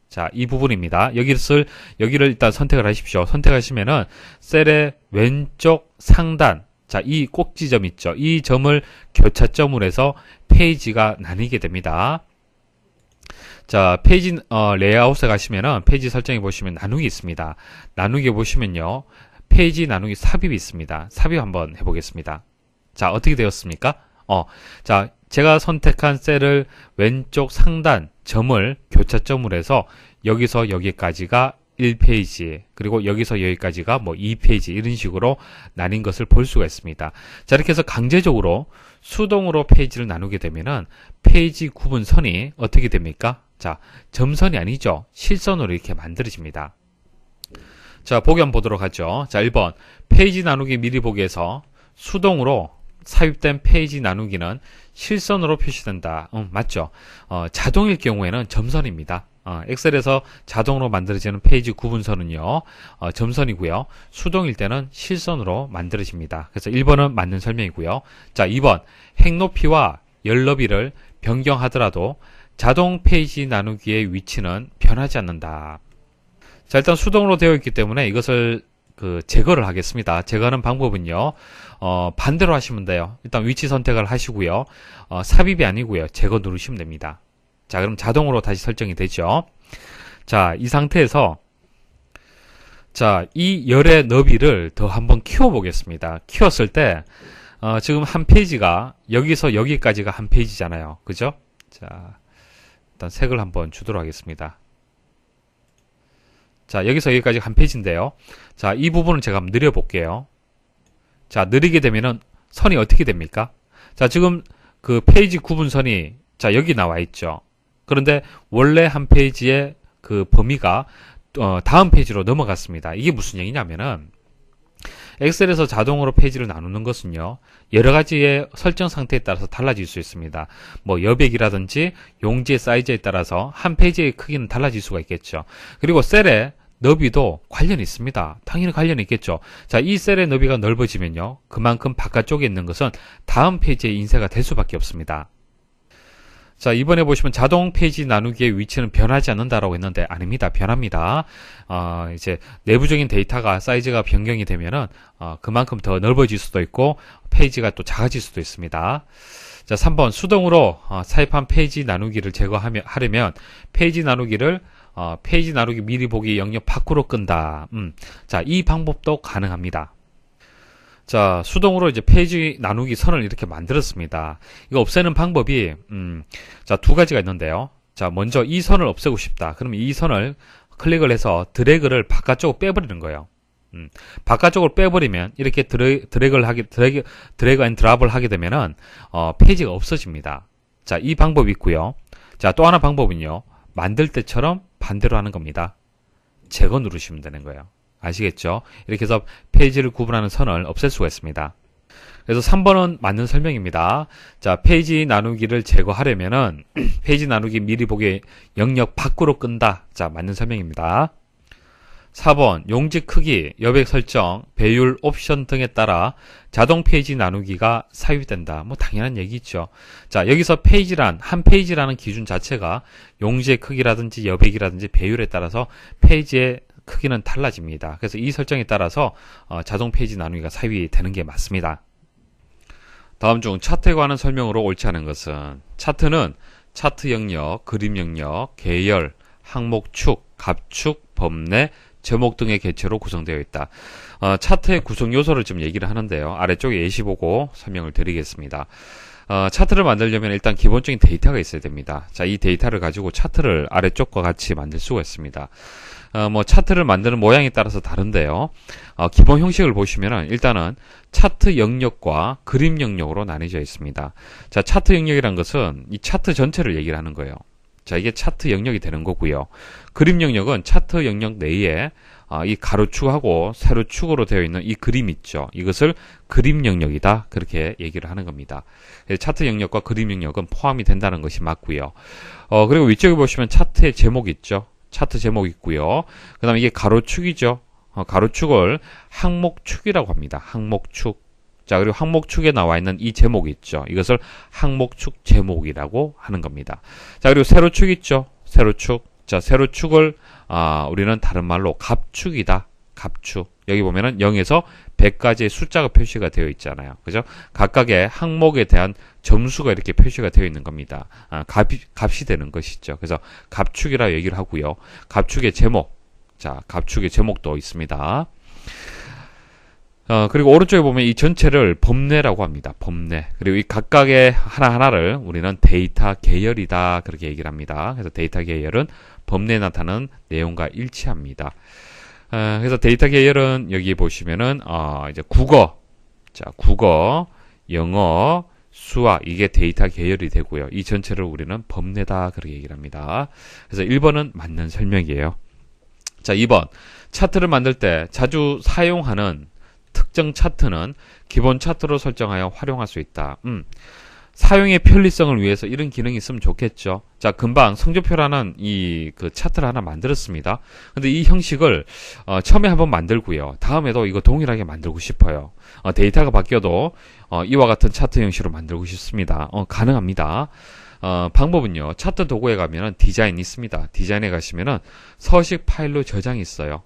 자, 이 부분입니다. 여기를 일단 선택을 하십시오. 선택하시면은 셀의 왼쪽 상단, 자, 이 꼭지점 있죠. 이 점을 교차점으로 해서 페이지가 나뉘게 됩니다. 자, 페이지 레이아웃에 가시면은 페이지 설정에 보시면 나누기 있습니다. 나누기 보시면요. 페이지 나누기 삽입이 있습니다. 삽입 한번 해보겠습니다. 자, 어떻게 되었습니까? 자, 제가 선택한 셀을 왼쪽 상단 점을 교차점으로 해서 여기서 여기까지가 1페이지, 그리고 여기서 여기까지가 뭐 2페이지, 이런 식으로 나뉜 것을 볼 수가 있습니다. 자, 이렇게 해서 강제적으로 수동으로 페이지를 나누게 되면은 페이지 구분선이 어떻게 됩니까? 자, 점선이 아니죠. 실선으로 이렇게 만들어집니다. 자, 보기 한번 보도록 하죠. 자, 1번. 페이지 나누기 미리 보기에서 수동으로 삽입된 페이지 나누기는 실선으로 표시된다. 맞죠? 자동일 경우에는 점선입니다. 엑셀에서 자동으로 만들어지는 페이지 구분선은요, 점선이고요. 수동일 때는 실선으로 만들어집니다. 그래서 1번은 맞는 설명이고요. 자, 2번. 행 높이와 열 너비를 변경하더라도 자동 페이지 나누기의 위치는 변하지 않는다. 자, 일단 수동으로 되어 있기 때문에 이것을 제거를 하겠습니다. 제거하는 방법은요, 반대로 하시면 돼요. 일단 위치 선택을 하시고요. 삽입이 아니고요. 제거 누르시면 됩니다. 자, 그럼 자동으로 다시 설정이 되죠. 자, 이 상태에서 자, 이 열의 너비를 더 한번 키워 보겠습니다. 키웠을 때 지금 한 페이지가 여기서 여기까지가 한 페이지잖아요. 그죠? 자, 일단 색을 한번 주도록 하겠습니다. 자, 여기서 여기까지 한 페이지인데요. 자, 이 부분을 제가 한번 느려볼게요. 자, 느리게 되면은 선이 어떻게 됩니까? 자, 지금 그 페이지 구분선이 자, 여기 나와 있죠. 그런데 원래 한 페이지의 그 범위가 다음 페이지로 넘어갔습니다. 이게 무슨 얘기냐면은 엑셀에서 자동으로 페이지를 나누는 것은요, 여러 가지의 설정 상태에 따라서 달라질 수 있습니다. 뭐 여백이라든지 용지의 사이즈에 따라서 한 페이지의 크기는 달라질 수가 있겠죠. 그리고 셀의 너비도 관련이 있습니다. 당연히 관련이 있겠죠. 자, 이 셀의 너비가 넓어지면요, 그만큼 바깥쪽에 있는 것은 다음 페이지에 인쇄가 될 수밖에 없습니다. 자, 이번에 보시면 자동 페이지 나누기의 위치는 변하지 않는다라고 했는데 아닙니다. 변합니다. 이제 내부적인 데이터가 사이즈가 변경이 되면은 그만큼 더 넓어질 수도 있고 페이지가 또 작아질 수도 있습니다. 자, 3번 수동으로 삽입한 페이지 나누기를 제거하려면 페이지 나누기를 페이지 나누기 미리 보기 영역 밖으로 끈다. 자, 이 방법도 가능합니다. 자, 수동으로 이제 페이지 나누기 선을 이렇게 만들었습니다. 이거 없애는 방법이, 자, 두 가지가 있는데요. 자, 먼저 이 선을 없애고 싶다. 그러면 이 선을 클릭을 해서 드래그를 바깥쪽으로 빼버리는 거예요. 바깥쪽으로 빼버리면 이렇게 드래그 앤 드랍을 하게 되면은, 페이지가 없어집니다. 자, 이 방법이 있고요. 자, 또 하나 방법은요. 만들 때처럼 반대로 하는 겁니다. 제거 누르시면 되는 거예요. 아시겠죠? 이렇게 해서 페이지를 구분하는 선을 없앨 수가 있습니다. 그래서 3번은 맞는 설명입니다. 자, 페이지 나누기를 제거하려면은 페이지 나누기 미리 보기 영역 밖으로 끈다. 자, 맞는 설명입니다. 4번 용지 크기, 여백 설정, 배율, 옵션 등에 따라 자동 페이지 나누기가 삽입된다. 뭐 당연한 얘기죠. 자, 여기서 한 페이지라는 기준 자체가 용지의 크기라든지 여백이라든지 배율에 따라서 페이지의 크기는 달라집니다. 그래서 이 설정에 따라서 자동 페이지 나누기가 삽입이 되는 게 맞습니다. 다음 중 차트에 관한 설명으로 옳지 않은 것은, 차트는 차트 영역, 그림 영역, 계열, 항목 축, 갑축, 범례, 제목 등의 개체로 구성되어 있다. 차트의 구성 요소를 좀 얘기를 하는데요. 아래쪽에 예시 보고 설명을 드리겠습니다. 차트를 만들려면 일단 기본적인 데이터가 있어야 됩니다. 자, 이 데이터를 가지고 차트를 아래쪽과 같이 만들 수가 있습니다. 뭐 차트를 만드는 모양에 따라서 다른데요. 기본 형식을 보시면은 일단은 차트 영역과 그림 영역으로 나뉘어져 있습니다. 자, 차트 영역이란 것은 이 차트 전체를 얘기를 하는 거예요. 자, 이게 차트 영역이 되는 거고요. 그림 영역은 차트 영역 내에 이 가로축하고 세로축으로 되어 있는 이 그림 있죠. 이것을 그림 영역이다. 그렇게 얘기를 하는 겁니다. 차트 영역과 그림 영역은 포함이 된다는 것이 맞고요. 그리고 위쪽에 보시면 차트의 제목 있죠. 차트 제목 있고요. 그 다음에 이게 가로축이죠. 가로축을 항목축이라고 합니다. 항목축. 자, 그리고 항목축에 나와 있는 이 제목이 있죠. 이것을 항목축 제목이라고 하는 겁니다. 자, 그리고 세로축 있죠. 세로축. 자, 세로축을 우리는 다른 말로 갑축이다. 갑축. 여기 보면은 0에서 100까지의 숫자가 표시가 되어 있잖아요. 그죠? 각각의 항목에 대한 점수가 이렇게 표시가 되어 있는 겁니다. 값이 되는 것이죠. 그래서 갑축이라 얘기를 하고요. 갑축의 제목. 자, 갑축의 제목도 있습니다. 그리고 오른쪽에 보면 이 전체를 범례라고 합니다. 범례. 그리고 이 각각의 하나하나를 우리는 데이터 계열이다. 그렇게 얘기를 합니다. 그래서 데이터 계열은 범례에 나타나는 내용과 일치합니다. 그래서 데이터 계열은 여기 보시면은, 이제 국어. 자, 국어, 영어, 수학. 이게 데이터 계열이 되고요. 이 전체를 우리는 범례다. 그렇게 얘기를 합니다. 그래서 1번은 맞는 설명이에요. 자, 2번. 차트를 만들 때 자주 사용하는 특정 차트는 기본 차트로 설정하여 활용할 수 있다. 사용의 편리성을 위해서 이런 기능이 있으면 좋겠죠. 자, 금방 성적표라는 그 차트를 하나 만들었습니다. 근데 이 형식을 처음에 한번 만들고요. 다음에도 이거 동일하게 만들고 싶어요. 데이터가 바뀌어도 이와 같은 차트 형식으로 만들고 싶습니다. 가능합니다. 방법은요. 차트 도구에 가면은 디자인이 있습니다. 디자인에 가시면은 서식 파일로 저장이 있어요.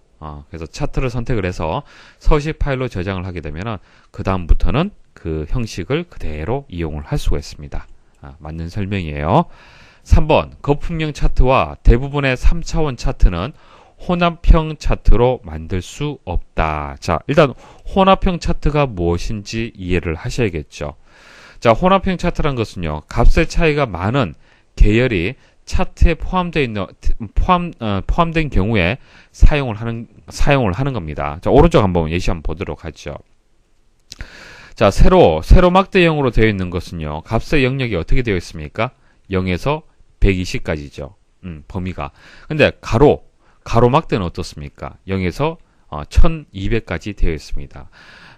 그래서 차트를 선택을 해서 서식 파일로 저장을 하게 되면은 그 다음부터는 그 형식을 그대로 이용을 할 수가 있습니다. 맞는 설명이에요. 3번 거품형 차트와 대부분의 3차원 차트는 혼합형 차트로 만들 수 없다. 자, 일단 혼합형 차트가 무엇인지 이해를 하셔야겠죠. 자, 혼합형 차트란 것은요. 값의 차이가 많은 계열이 차트에 포함된 경우에 사용을 하는 겁니다. 자, 오른쪽 한번 예시 한번 보도록 하죠. 자, 세로 막대형으로 되어 있는 것은요. 값의 영역이 어떻게 되어 있습니까? 0에서 120까지죠. 범위가. 근데 가로 막대는 어떻습니까? 0에서 1200까지 되어 있습니다.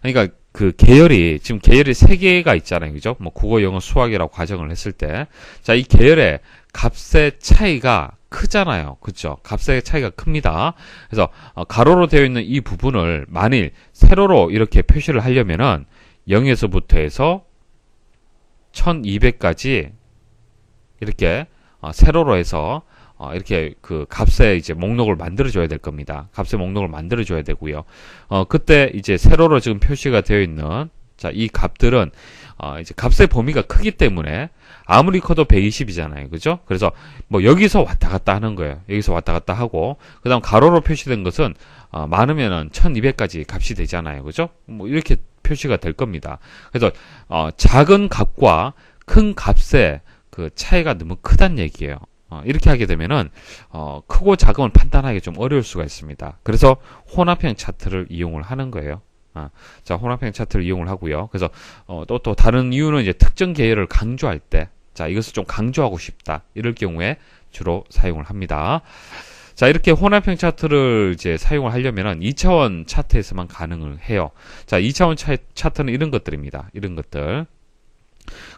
그러니까 지금 계열이 3개가 있잖아요. 그죠? 뭐 국어, 영어, 수학이라고 가정을 했을 때. 자, 이 계열의 값의 차이가 크잖아요. 그죠? 값의 차이가 큽니다. 그래서 가로로 되어 있는 이 부분을 만일 세로로 이렇게 표시를 하려면은 0에서부터 해서 1200까지 이렇게 세로로 해서 이렇게 그 값의 이제 목록을 만들어줘야 될 겁니다. 값의 목록을 만들어줘야 되고요. 그때 이제 세로로 지금 표시가 되어 있는 자, 이 값들은 이제 값의 범위가 크기 때문에 아무리 커도 120이잖아요. 그죠? 그래서 뭐 여기서 왔다 갔다 하는 거예요. 여기서 왔다 갔다 하고 그다음 가로로 표시된 것은 많으면은 1200까지 값이 되잖아요. 그죠? 뭐 이렇게 표시가 될 겁니다. 그래서 작은 값과 큰 값의 그 차이가 너무 크다는 얘기예요. 이렇게 하게 되면은 크고 작음을 판단하기 좀 어려울 수가 있습니다. 그래서 혼합형 차트를 이용을 하는 거예요. 자, 혼합형 차트를 이용을 하고요. 그래서 또 다른 이유는 이제 특정 계열을 강조할 때, 자, 이것을 좀 강조하고 싶다. 이럴 경우에 주로 사용을 합니다. 자, 이렇게 혼합형 차트를 이제 사용을 하려면은 2차원 차트에서만 가능을 해요. 자, 2차원 차트는 이런 것들입니다. 이런 것들.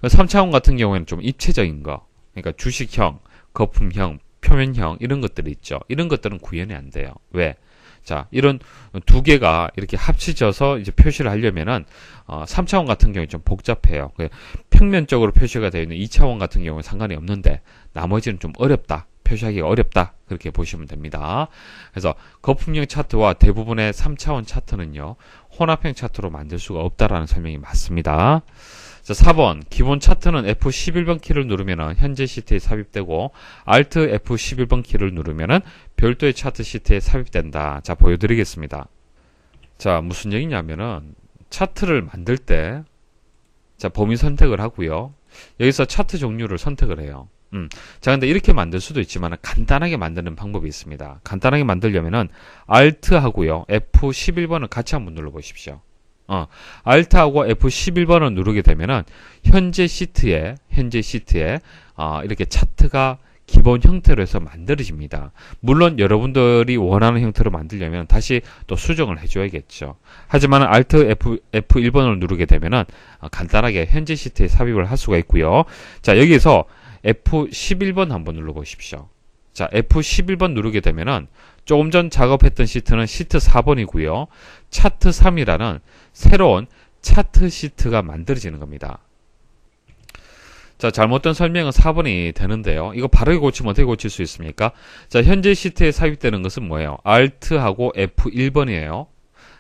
3차원 같은 경우에는 좀 입체적인 거. 그러니까 주식형, 거품형, 표면형 이런 것들이 있죠. 이런 것들은 구현이 안 돼요. 왜? 자, 이런 두 개가 이렇게 합쳐져서 이제 표시를 하려면은 3차원 같은 경우에 좀 복잡해요. 평면적으로 표시가 되어 있는 2차원 같은 경우는 상관이 없는데 나머지는 좀 어렵다. 표시하기가 어렵다. 그렇게 보시면 됩니다. 그래서 거품형 차트와 대부분의 3차원 차트는요. 혼합형 차트로 만들 수가 없다라는 설명이 맞습니다. 자, 4번 기본 차트는 F11번 키를 누르면 현재 시트에 삽입되고 Alt F11번 키를 누르면 별도의 차트 시트에 삽입된다. 자, 보여드리겠습니다. 자, 무슨 얘기냐면은 차트를 만들 때 자, 범위 선택을 하고요. 여기서 차트 종류를 선택을 해요. 자, 근데 이렇게 만들 수도 있지만 간단하게 만드는 방법이 있습니다. 간단하게 만들려면은 Alt 하고요. F11번을 같이 한번 눌러 보십시오. Alt하고 F11번을 누르게 되면은 현재 시트에 이렇게 차트가 기본 형태로 해서 만들어집니다. 물론 여러분들이 원하는 형태로 만들려면 다시 또 수정을 해줘야겠죠. 하지만 Alt F1번을 누르게 되면은 간단하게 현재 시트에 삽입을 할 수가 있고요. 자, 여기에서 F11번 한번 눌러보십시오. 자, F11번 누르게 되면은 조금 전 작업했던 시트는 시트 4번이고요. 차트 3이라는 새로운 차트 시트가 만들어지는 겁니다. 자, 잘못된 설명은 4번이 되는데요. 이거 바르게 고치면 어떻게 고칠 수 있습니까? 자, 현재 시트에 삽입되는 것은 뭐예요? Alt하고 F1번이에요.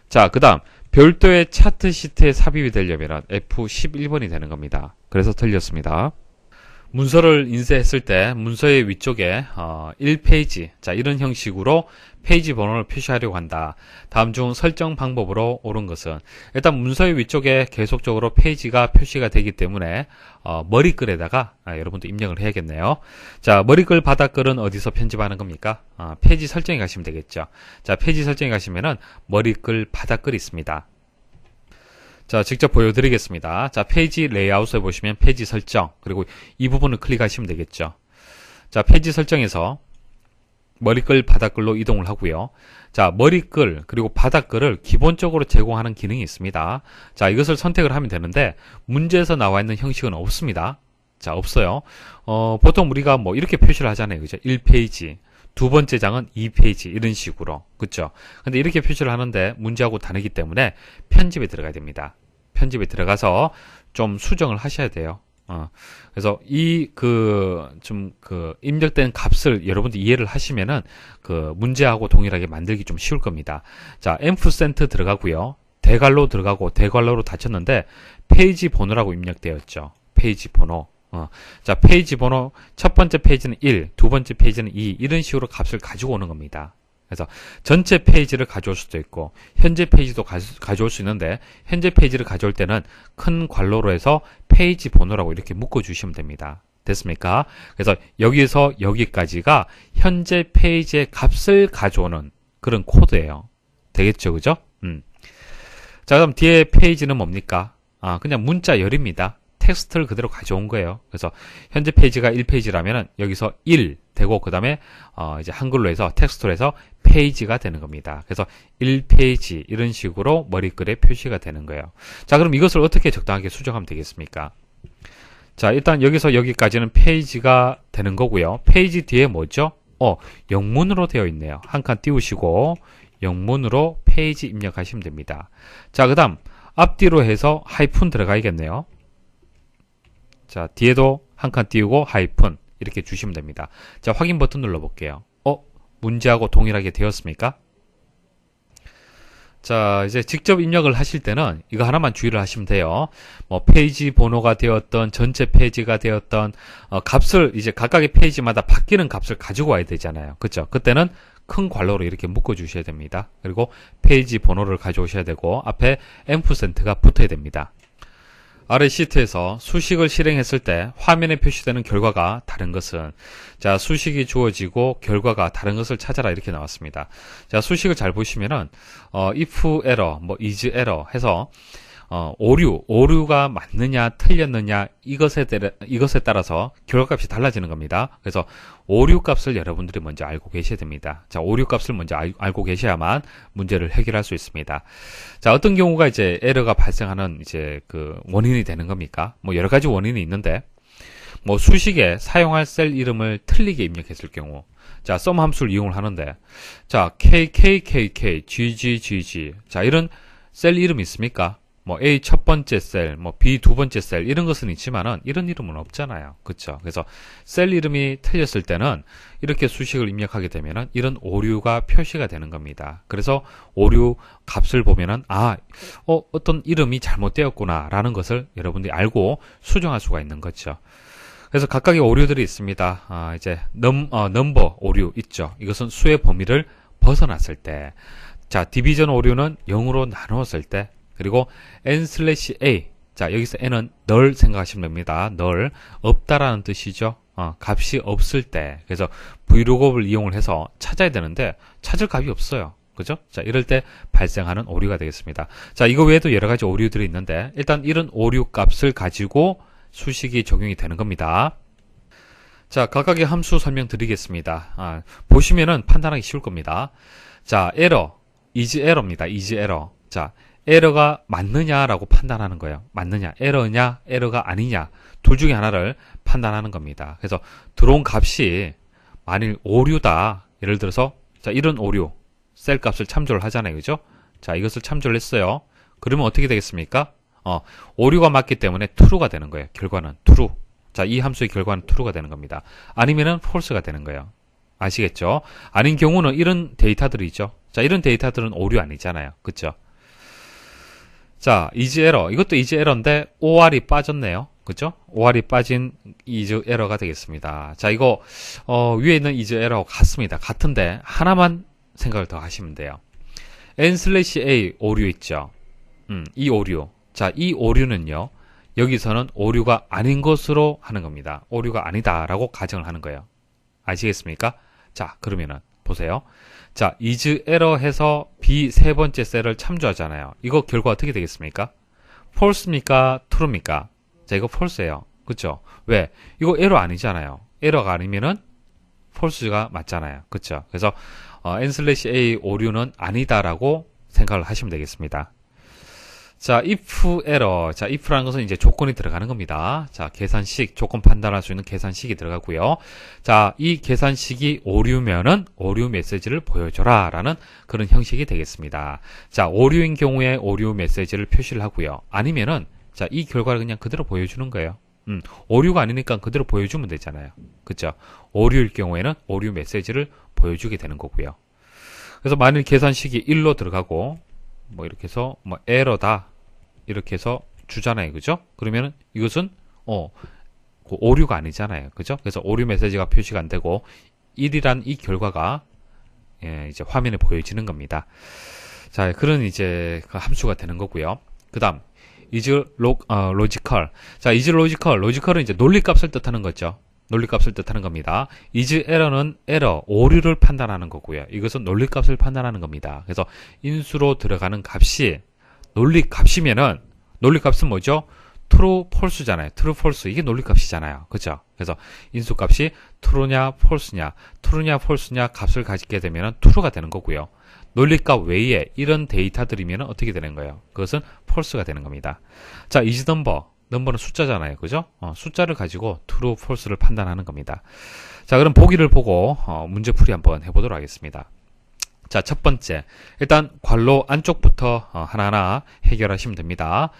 자, 그 다음 별도의 차트 시트에 삽입이 되려면 F11번이 되는 겁니다. 그래서 틀렸습니다. 문서를 인쇄했을 때 문서의 위쪽에 1페이지, 자, 이런 형식으로 페이지 번호를 표시하려고 한다. 다음 중 설정 방법으로 옳은 것은, 일단 문서의 위쪽에 계속적으로 페이지가 표시가 되기 때문에 머리글에다가 여러분도 입력을 해야겠네요. 자, 머리글 바닥글은 어디서 편집하는 겁니까? 페이지 설정에 가시면 되겠죠. 자, 페이지 설정에 가시면은 머리글 바닥글이 있습니다. 자, 직접 보여드리겠습니다. 자, 페이지 레이아웃에 보시면 페이지 설정, 그리고 이 부분을 클릭하시면 되겠죠. 자, 페이지 설정에서 머리글 바닥글로 이동을 하고요. 자, 머리글 그리고 바닥글을 기본적으로 제공하는 기능이 있습니다. 자, 이것을 선택을 하면 되는데 문제에서 나와 있는 형식은 없습니다. 자, 없어요. 보통 우리가 뭐 이렇게 표시를 하잖아요. 그죠? 1페이지, 두 번째 장은 2페이지, 이런 식으로. 그쵸? 근데 이렇게 표시를 하는데 문제하고 다르기 때문에 편집에 들어가야 됩니다. 편집에 들어가서 좀 수정을 하셔야 돼요. 그래서 입력된 값을 여러분들 이해를 하시면은 문제하고 동일하게 만들기 좀 쉬울 겁니다. 자, 앰프센트 들어가고요. 대괄호 들어가고 대괄호로 닫혔는데 페이지 번호라고 입력되었죠. 페이지 번호. 자, 페이지 번호 첫 번째 페이지는 1, 두 번째 페이지는 2, 이런 식으로 값을 가지고 오는 겁니다. 그래서 전체 페이지를 가져올 수도 있고 현재 페이지도 가져올 수 있는데 현재 페이지를 가져올 때는 큰 괄호로 해서 페이지 번호라고 이렇게 묶어주시면 됩니다. 됐습니까? 그래서 여기서 여기까지가 현재 페이지의 값을 가져오는 그런 코드예요. 되겠죠? 그죠? 자, 그럼 뒤에 페이지는 뭡니까? 그냥 문자 열입니다. 텍스트를 그대로 가져온 거예요. 그래서 현재 페이지가 1페이지라면 여기서 1 되고 그 다음에 이제 한글로 해서 텍스트로 해서 페이지가 되는 겁니다. 그래서 1페이지 이런 식으로 머리글에 표시가 되는 거예요. 자, 그럼 이것을 어떻게 적당하게 수정하면 되겠습니까? 자, 일단 여기서 여기까지는 페이지가 되는 거고요. 페이지 뒤에 뭐죠? 영문으로 되어 있네요. 한 칸 띄우시고 영문으로 페이지 입력하시면 됩니다. 자, 그 다음 앞뒤로 해서 하이픈 들어가야겠네요. 자, 뒤에도 한 칸 띄우고 하이픈 이렇게 주시면 됩니다. 자, 확인 버튼 눌러볼게요. 문제하고 동일하게 되었습니까? 자, 이제 직접 입력을 하실 때는 이거 하나만 주의를 하시면 돼요. 뭐 페이지 번호가 되었던 전체 페이지가 되었던 값을 이제 각각의 페이지마다 바뀌는 값을 가지고 와야 되잖아요. 그렇죠? 그때는 큰 괄호로 이렇게 묶어 주셔야 됩니다. 그리고 페이지 번호를 가져오셔야 되고 앞에 앰프센트가 붙어야 됩니다. 아래 시트에서 수식을 실행했을 때 화면에 표시되는 결과가 다른 것은, 자, 수식이 주어지고 결과가 다른 것을 찾아라 이렇게 나왔습니다. 자, 수식을 잘 보시면은 if error, 뭐 is error 해서 오류가 맞느냐 틀렸느냐 이것에 따라서 결과값이 달라지는 겁니다. 그래서 오류 값을 여러분들이 먼저 알고 계셔야 됩니다. 자, 오류 값을 먼저 알고 계셔야만 문제를 해결할 수 있습니다. 자, 어떤 경우가 이제 에러가 발생하는 이제 원인이 되는 겁니까? 뭐 여러 가지 원인이 있는데, 뭐 수식에 사용할 셀 이름을 틀리게 입력했을 경우, 자, sum 함수를 이용을 하는데, 자, KKKK, GGGG, 자, 이런 셀 이름이 있습니까? 뭐 A 첫 번째 셀, 뭐 B 두 번째 셀 이런 것은 있지만은 이런 이름은 없잖아요. 그렇죠? 그래서 셀 이름이 틀렸을 때는 이렇게 수식을 입력하게 되면은 이런 오류가 표시가 되는 겁니다. 그래서 오류 값을 보면은 어떤 이름이 잘못되었구나라는 것을 여러분들이 알고 수정할 수가 있는 거죠. 그래서 각각의 오류들이 있습니다. 이제 넘버 오류 있죠. 이것은 수의 범위를 벗어났을 때, 자, 디비전 오류는 0으로 나누었을 때, 그리고 n/a, 자, 여기서 n은 널 생각하시면 됩니다. 널, 없다라는 뜻이죠. 값이 없을 때, 그래서 vlookup을 이용을 해서 찾아야 되는데 찾을 값이 없어요. 그죠? 자, 이럴 때 발생하는 오류가 되겠습니다. 자, 이거 외에도 여러 가지 오류들이 있는데 일단 이런 오류 값을 가지고 수식이 적용이 되는 겁니다. 자, 각각의 함수 설명드리겠습니다. 보시면은 판단하기 쉬울 겁니다. 자, 에러, is 에러입니다. is 에러. 자, 에러가 맞느냐라고 판단하는 거예요. 맞느냐, 에러냐, 에러가 아니냐. 둘 중에 하나를 판단하는 겁니다. 그래서 들어온 값이 만일 오류다. 예를 들어서, 자, 이런 오류, 셀 값을 참조를 하잖아요. 그죠? 자, 이것을 참조를 했어요. 그러면 어떻게 되겠습니까? 오류가 맞기 때문에 true가 되는 거예요. 결과는 true. 자, 이 함수의 결과는 true가 되는 겁니다. 아니면은 false가 되는 거예요. 아시겠죠? 아닌 경우는 이런 데이터들이 있죠. 자, 이런 데이터들은 오류 아니잖아요. 그쵸? 자, is error. 이것도 is error인데 or이 빠졌네요. 그죠? or이 빠진 is error가 되겠습니다. 자, 이거 위에 있는 is error하고 같습니다. 같은데 하나만 생각을 더 하시면 돼요. n/a 오류 있죠? 이 오류. 자, 이 오류는요. 여기서는 오류가 아닌 것으로 하는 겁니다. 오류가 아니다라고 가정을 하는 거예요. 아시겠습니까? 자, 그러면은 보세요. 자, is error 해서 B 세 번째 셀을 참조하잖아요. 이거 결과 어떻게 되겠습니까? false입니까? true입니까? 자, 이거 false예요. 그쵸? 왜? 이거 에러 아니잖아요. 에러가 아니면은 false가 맞잖아요. 그쵸? 그래서 n/a 오류는 아니다라고 생각을 하시면 되겠습니다. 자, if error. 자, if라는 것은 이제 조건이 들어가는 겁니다. 자, 계산식, 조건 판단할 수 있는 계산식이 들어가고요. 자, 이 계산식이 오류면은 오류 메시지를 보여줘라 라는 그런 형식이 되겠습니다. 자, 오류인 경우에 오류 메시지를 표시를 하고요. 아니면은, 자, 이 결과를 그냥 그대로 보여주는 거예요. 오류가 아니니까 그대로 보여주면 되잖아요. 그쵸? 오류일 경우에는 오류 메시지를 보여주게 되는 거고요. 그래서 만일 계산식이 1로 들어가고, 뭐 이렇게 해서 뭐 에러다 이렇게 해서 주잖아요. 그죠? 그러면은 이것은 그 오류가 아니잖아요. 그죠? 그래서 오류 메시지가 표시가 안 되고 1이란 이 결과가 이제 화면에 보여지는 겁니다. 자, 그런 이제 그 함수가 되는 거고요. 그다음 is logical. 자, is logical은 이제 논리값을 뜻하는 거죠. 논리값을 뜻하는 겁니다. is error는 에러, 오류를 판단하는 거고요. 이것은 논리값을 판단하는 겁니다. 그래서 인수로 들어가는 값이 논리값이면은 논리값은 뭐죠? true, false잖아요. true, false. 이게 논리값이잖아요. 그죠? 그래서 인수값이 true냐, false냐, true냐, false냐 값을 가지게 되면은 true가 되는 거고요. 논리값 외에 이런 데이터들이면 어떻게 되는 거예요? 그것은 false가 되는 겁니다. 자, is 넘버는 숫자잖아요. 그죠? 숫자를 가지고 true, false를 판단하는 겁니다. 자, 그럼 보기를 보고 문제풀이 한번 해보도록 하겠습니다. 자, 첫 번째. 일단 괄호 안쪽부터 하나하나 해결하시면 됩니다.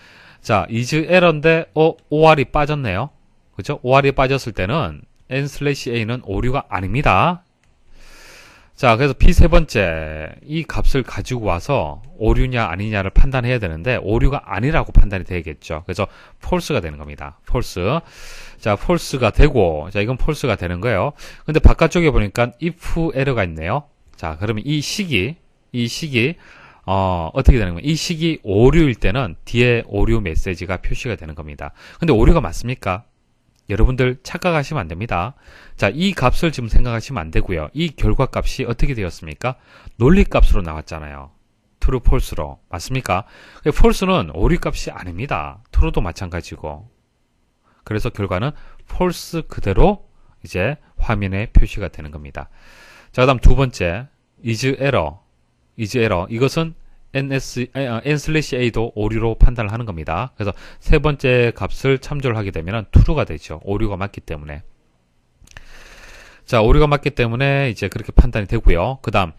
자, is error인데 or이 빠졌네요. 그죠? or이 빠졌을 때는 n/a는 오류가 아닙니다. 자, 그래서 B 세 번째, 이 값을 가지고 와서 오류냐 아니냐를 판단해야 되는데 오류가 아니라고 판단이 되겠죠. 그래서 false가 되는 겁니다. false. 자, false가 되고, 자, 이건 false가 되는 거예요. 근데 바깥쪽에 보니까 if error가 있네요. 자, 그러면 이 식이 어떻게 되는 거예요? 이 식이 오류일 때는 뒤에 오류 메시지가 표시가 되는 겁니다. 근데 오류가 맞습니까? 여러분들 착각하시면 안 됩니다. 자, 이 값을 지금 생각하시면 안 되고요. 이 결과값이 어떻게 되었습니까? 논리값으로 나왔잖아요. true, false로. 맞습니까? false는 오류값이 아닙니다. true도 마찬가지고. 그래서 결과는 false 그대로 이제 화면에 표시가 되는 겁니다. 자, 그다음 두 번째, is error. 이것은 n/a도 오류로 판단을 하는 겁니다. 그래서 세 번째 값을 참조를 하게 되면 true가 되죠. 오류가 맞기 때문에. 자, 오류가 맞기 때문에 이제 그렇게 판단이 되고요. 그 다음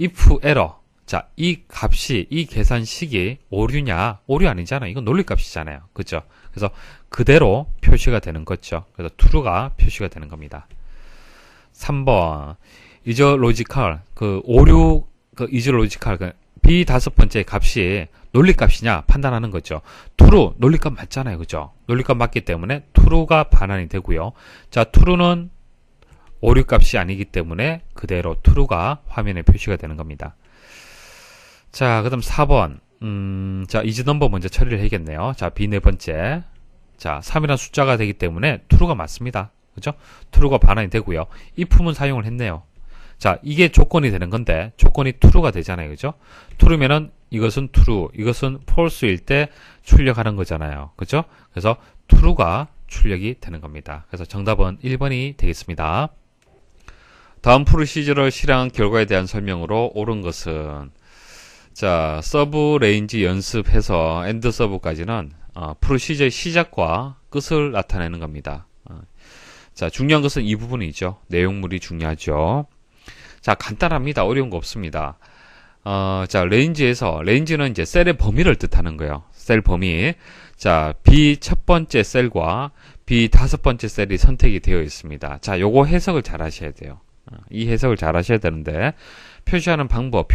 if error. 자, 이 값이, 이 계산식이 오류냐? 오류 아니잖아요. 이건 논리값이잖아요. 그죠? 그래서 그대로 표시가 되는 거죠. 그래서 true가 표시가 되는 겁니다. 3번 is logical. is logical. B 다섯 번째 값이 논리값이냐 판단하는 거죠. true, 논리값 맞잖아요. 그죠? 논리값 맞기 때문에 true가 반환이 되고요. 자, true는 오류값이 아니기 때문에 그대로 true가 화면에 표시가 되는 겁니다. 자, 그 다음 4번. 자, is number 먼저 처리를 해야겠네요. 자, B 네 번째. 자, 3이라는 숫자가 되기 때문에 true가 맞습니다. 그죠? true가 반환이 되고요. if는 사용을 했네요. 자, 이게 조건이 되는 건데 조건이 true가 되잖아요. 그죠? true면은 이것은 true, 이것은 false일 때 출력하는 거잖아요. 그죠? 그래서 true가 출력이 되는 겁니다. 그래서 정답은 1번이 되겠습니다. 다음 프로시저를 실행한 결과에 대한 설명으로 옳은 것은 자, 서브 레인지 연습해서 엔드 서브까지는 프로시저의 시작과 끝을 나타내는 겁니다. 자, 중요한 것은 이 부분이죠. 내용물이 중요하죠. 자, 간단합니다. 어려운 거 없습니다. 자, 레인지는 이제 셀의 범위를 뜻하는 거예요. 셀 범위. 자, B 첫 번째 셀과 B 다섯 번째 셀이 선택이 되어 있습니다. 자, 요거 해석을 잘 하셔야 돼요. 이 해석을 잘 하셔야 되는데, 표현하는 방법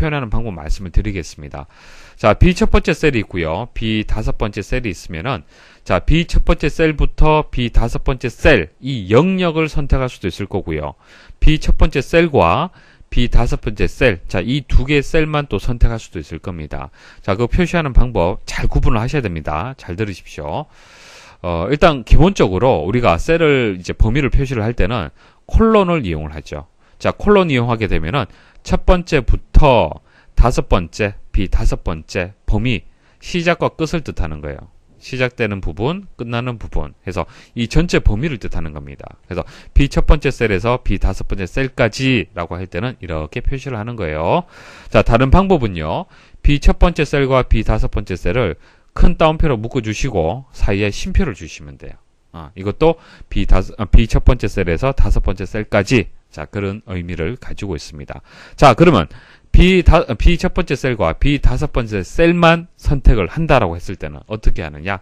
말씀을 드리겠습니다. 자, B 첫 번째 셀이 있고요. B 다섯 번째 셀이 있으면은, 자, B 첫 번째 셀부터 B 다섯 번째 셀, 이 영역을 선택할 수도 있을 거고요. B 첫 번째 셀과 B 다섯 번째 셀, 자, 이 두 개의 셀만 또 선택할 수도 있을 겁니다. 자, 그 표시하는 방법 잘 구분을 하셔야 됩니다. 잘 들으십시오. 일단 기본적으로 우리가 셀을 이제 범위를 표시를 할 때는 콜론을 이용을 하죠. 자, 콜론 이용하게 되면은 첫 번째부터 다섯 번째, B 다섯 번째 범위, 시작과 끝을 뜻하는 거예요. 시작되는 부분, 끝나는 부분 해서 이 전체 범위를 뜻하는 겁니다. 그래서 B 첫 번째 셀에서 B 다섯 번째 셀까지 라고 할 때는 이렇게 표시를 하는 거예요. 자, 다른 방법은요. B 첫 번째 셀과 B 다섯 번째 셀을 큰 따옴표로 묶어주시고 사이에 쉼표를 주시면 돼요. 이것도 B 첫 번째 셀에서 다섯 번째 셀까지, 자, 그런 의미를 가지고 있습니다. 자, 그러면 B 첫 번째 셀과 B 다섯 번째 셀만 선택을 한다라고 했을 때는 어떻게 하느냐?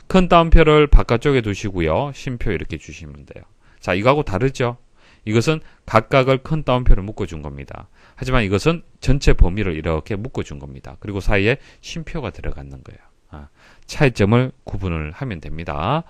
큰 따옴표를 바깥쪽에 두시고요. 쉼표 이렇게 주시면 돼요. 자, 이거하고 다르죠? 이것은 각각을 큰 따옴표를 묶어준 겁니다. 하지만 이것은 전체 범위를 이렇게 묶어준 겁니다. 그리고 사이에 쉼표가 들어가는 거예요. 차이점을 구분을 하면 됩니다.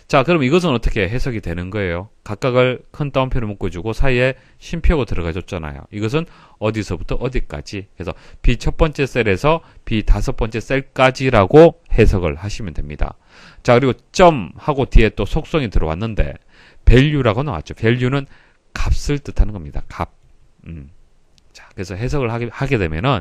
자, 그럼 이것은 어떻게 해석이 되는 거예요? 각각을 큰 따옴표를 묶어주고 사이에 쉼표가 들어가줬잖아요. 이것은 어디서부터 어디까지. 그래서 B 첫 번째 셀에서 B 다섯 번째 셀까지라고 해석을 하시면 됩니다. 자, 그리고 점 하고 뒤에 또 속성이 들어왔는데 value라고 나왔죠. value는 값을 뜻하는 겁니다. 값. 자, 그래서 해석을 하게 되면은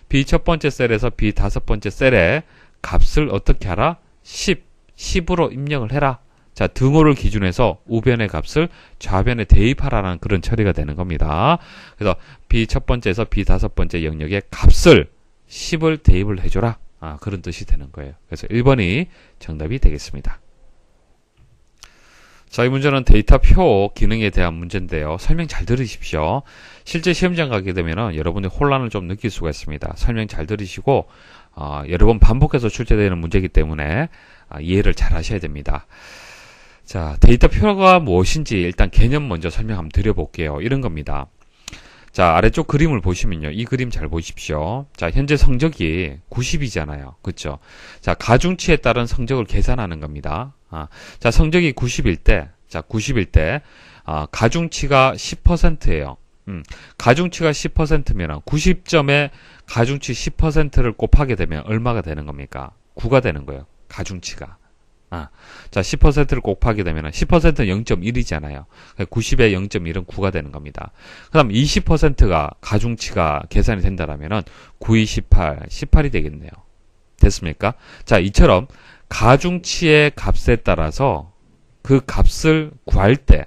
B 첫 번째 셀에서 B 다섯 번째 셀에 값을 어떻게 하라? 10으로 입력을 해라. 자, 등호를 기준해서 우변의 값을 좌변에 대입하라는 그런 처리가 되는 겁니다. 그래서 B 첫 번째에서 B 다섯 번째 영역에 값을 10을 대입을 해줘라. 그런 뜻이 되는 거예요. 그래서 1번이 정답이 되겠습니다. 자, 이 문제는 데이터표 기능에 대한 문제인데요. 설명 잘 들으십시오. 실제 시험장 가게 되면 여러분이 혼란을 좀 느낄 수가 있습니다. 설명 잘 들으시고 여러 번 반복해서 출제되는 문제이기 때문에 이해를 잘 하셔야 됩니다. 자, 데이터표가 무엇인지 일단 개념 먼저 설명 한번 드려볼게요. 이런 겁니다. 자, 아래쪽 그림을 보시면요. 이 그림 잘 보십시오. 자, 현재 성적이 90이잖아요. 그쵸? 자, 가중치에 따른 성적을 계산하는 겁니다. 자, 성적이 90일 때, 가중치가 10%예요. 가중치가 10%면 90점에 가중치 10%를 곱하게 되면 얼마가 되는 겁니까? 9가 되는 거예요. 가중치가. 자, 10%를 곱하게 되면 10%는 0.1이잖아요. 90에 0.1은 9가 되는 겁니다. 그 다음 20%가 가중치가 계산이 된다라면 9, 2, 18이 되겠네요. 됐습니까? 자, 이처럼 가중치의 값에 따라서 그 값을 구할 때,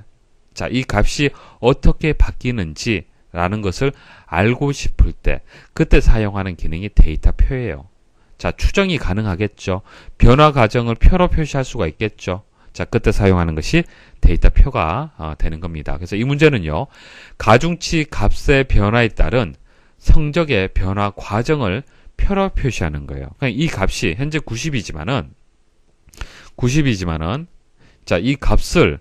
자, 이 값이 어떻게 바뀌는지 라는 것을 알고 싶을 때, 그때 사용하는 기능이 데이터표예요. 자, 추정이 가능하겠죠. 변화 과정을 표로 표시할 수가 있겠죠. 자, 그때 사용하는 것이 데이터표가 되는 겁니다. 그래서 이 문제는요, 가중치 값의 변화에 따른 성적의 변화 과정을 표로 표시하는 거예요. 그러니까 이 값이 현재 90이지만은, 자, 이 값을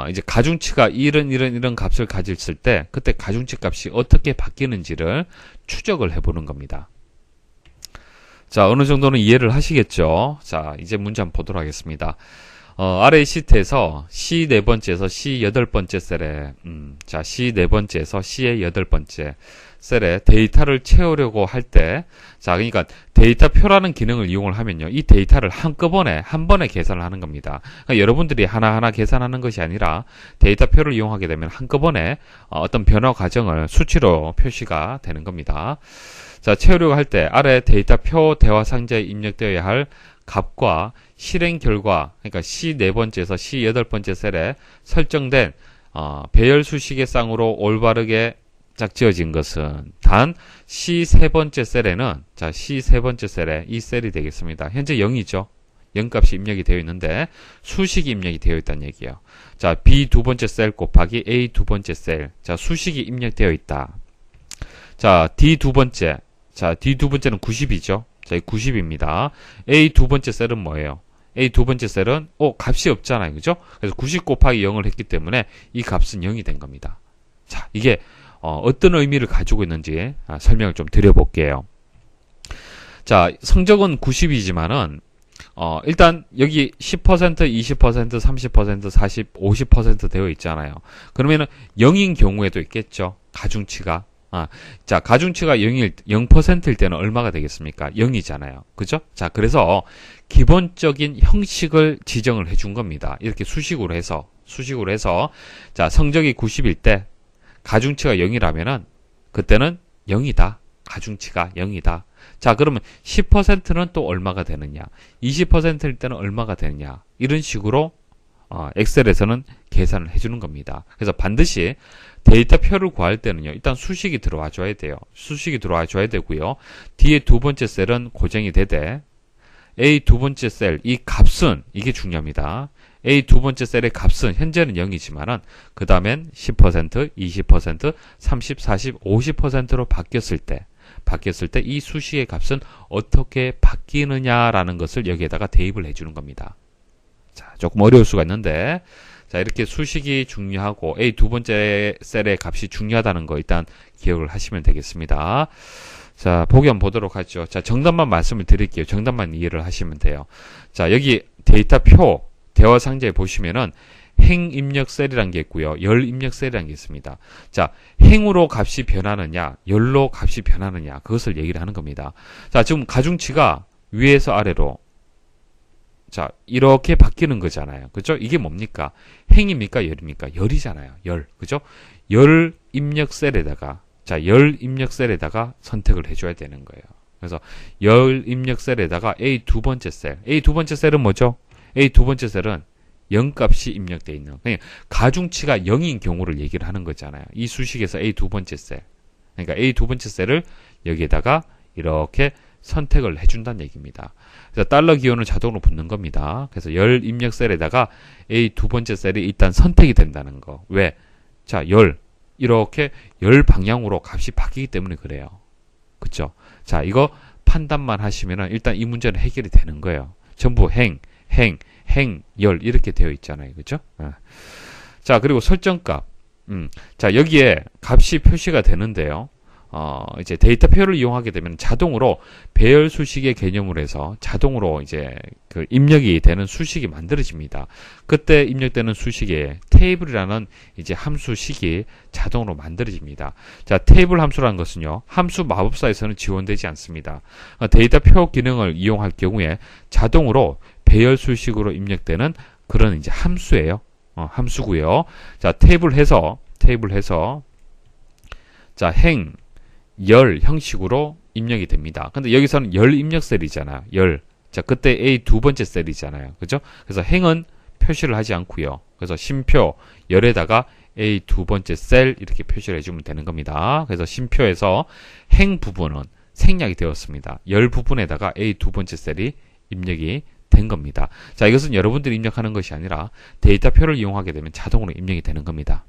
이제 가중치가 이런 값을 가졌을 때, 그때 가중치 값이 어떻게 바뀌는지를 추적을 해보는 겁니다. 자, 어느 정도는 이해를 하시겠죠? 자, 이제 문제 한번 보도록 하겠습니다. 아래 시트에서 C 네 번째에서 C 여덟 번째 셀에, 자, C 네 번째에서 C의 여덟 번째 셀에 데이터를 채우려고 할 때, 자, 그러니까 데이터표라는 기능을 이용을 하면요, 이 데이터를 한 번에 계산을 하는 겁니다. 그러니까 여러분들이 하나하나 계산하는 것이 아니라 데이터표를 이용하게 되면 한꺼번에 어떤 변화 과정을 수치로 표시가 되는 겁니다. 자, 채우려고 할 때 아래 데이터표 대화 상자에 입력되어야 할 값과 실행 결과, 그러니까 C 네 번째에서 C 여덟 번째 셀에 설정된 배열 수식의 쌍으로 올바르게 짝지어진 것은 단 C 세 번째 셀에는, 자, C 세 번째 셀에 이 셀이 되겠습니다. 현재 0이죠. 0값이 입력이 되어 있는데 수식이 입력이 되어 있다는 얘기예요. 자, B 두 번째 셀 곱하기 A 두 번째 셀. 자, 수식이 입력되어 있다. 자, D 두 번째. 자, D 두 번째는 90이죠. 자, 이 90입니다. A 두 번째 셀은 뭐예요? A 두 번째 셀은 값이 없잖아요. 그죠? 그래서 90 곱하기 0을 했기 때문에 이 값은 0이 된 겁니다. 자, 이게 어떤 의미를 가지고 있는지 설명을 좀 드려볼게요. 자, 성적은 90이지만은 일단 여기 10%, 20%, 30%, 40, 50% 되어 있잖아요. 그러면은 0인 경우에도 있겠죠. 가중치가. 자, 가중치가 0%일 때는 얼마가 되겠습니까? 0이잖아요. 그죠? 자, 그래서 기본적인 형식을 지정을 해준 겁니다. 이렇게 수식으로 해서, 자, 성적이 90일 때, 가중치가 0이라면은, 그때는 0이다. 가중치가 0이다. 자, 그러면 10%는 또 얼마가 되느냐? 20%일 때는 얼마가 되느냐? 이런 식으로 엑셀에서는 계산을 해주는 겁니다. 그래서 반드시 데이터표를 구할 때는요, 일단 수식이 들어와 줘야 돼요. 수식이 들어와 줘야 되고요. 뒤에 두 번째 셀은 고정이 되되, A 두 번째 셀, 이 값은, 이게 중요합니다. A 두 번째 셀의 값은 현재는 0이지만은, 그 다음엔 10%, 20%, 30, 40, 50%로 바뀌었을 때 이 수식의 값은 어떻게 바뀌느냐라는 것을 여기에다가 대입을 해주는 겁니다. 자, 조금 어려울 수가 있는데, 자, 이렇게 수식이 중요하고 A 두 번째 셀의 값이 중요하다는 거 일단 기억을 하시면 되겠습니다. 자, 보기 한번 보도록 하죠. 자, 정답만 말씀을 드릴게요. 정답만 이해를 하시면 돼요. 자, 여기 데이터표 대화 상자에 보시면은 행 입력 셀이라는 게 있고요. 열 입력 셀이라는 게 있습니다. 자, 행으로 값이 변하느냐, 열로 값이 변하느냐, 그것을 얘기를 하는 겁니다. 자, 지금 가중치가 위에서 아래로, 자, 이렇게 바뀌는 거잖아요. 그죠? 이게 뭡니까? 행입니까? 열입니까? 열이잖아요. 열. 그죠? 열 입력 셀에다가, 자, 열 입력 셀에다가 선택을 해줘야 되는 거예요. 그래서 열 입력 셀에다가 A 두 번째 셀. A 두 번째 셀은 뭐죠? A 두 번째 셀은 0값이 입력되어 있는, 그러니까 가중치가 0인 경우를 얘기를 하는 거잖아요. 이 수식에서 A 두 번째 셀. 그러니까 A 두 번째 셀을 여기에다가 이렇게 선택을 해준다는 얘기입니다. 그래서 달러 기호는 자동으로 붙는 겁니다. 그래서 열 입력 셀에다가 A 두 번째 셀이 일단 선택이 된다는 거. 왜? 자, 이렇게 열 방향으로 값이 바뀌기 때문에 그래요. 그쵸? 자, 이거 판단만 하시면은 일단 이 문제는 해결이 되는 거예요. 전부 행, 열 이렇게 되어 있잖아요. 그죠? 자, 그리고 설정값. 자, 여기에 값이 표시가 되는데요. 이제 데이터표를 이용하게 되면 자동으로 배열 수식의 개념으로 해서 자동으로 이제 그 입력이 되는 수식이 만들어집니다. 그때 입력되는 수식에 테이블이라는 이제 함수식이 자동으로 만들어집니다. 자, 테이블 함수라는 것은요, 함수 마법사에서는 지원되지 않습니다. 데이터표 기능을 이용할 경우에 자동으로 배열 수식으로 입력되는 그런 이제 함수예요. 함수고요. 자, 테이블 해서 자, 행, 열 형식으로 입력이 됩니다. 근데 여기서는 열 입력 셀이잖아요. 열. 자, 그때 A 두 번째 셀이잖아요. 그죠? 그래서 행은 표시를 하지 않고요. 그래서 쉼표 열에다가 A 두 번째 셀 이렇게 표시를 해주면 되는 겁니다. 그래서 쉼표에서 행 부분은 생략이 되었습니다. 열 부분에다가 A 두 번째 셀이 입력이 된 겁니다. 자, 이것은 여러분들이 입력하는 것이 아니라 데이터표를 이용하게 되면 자동으로 입력이 되는 겁니다.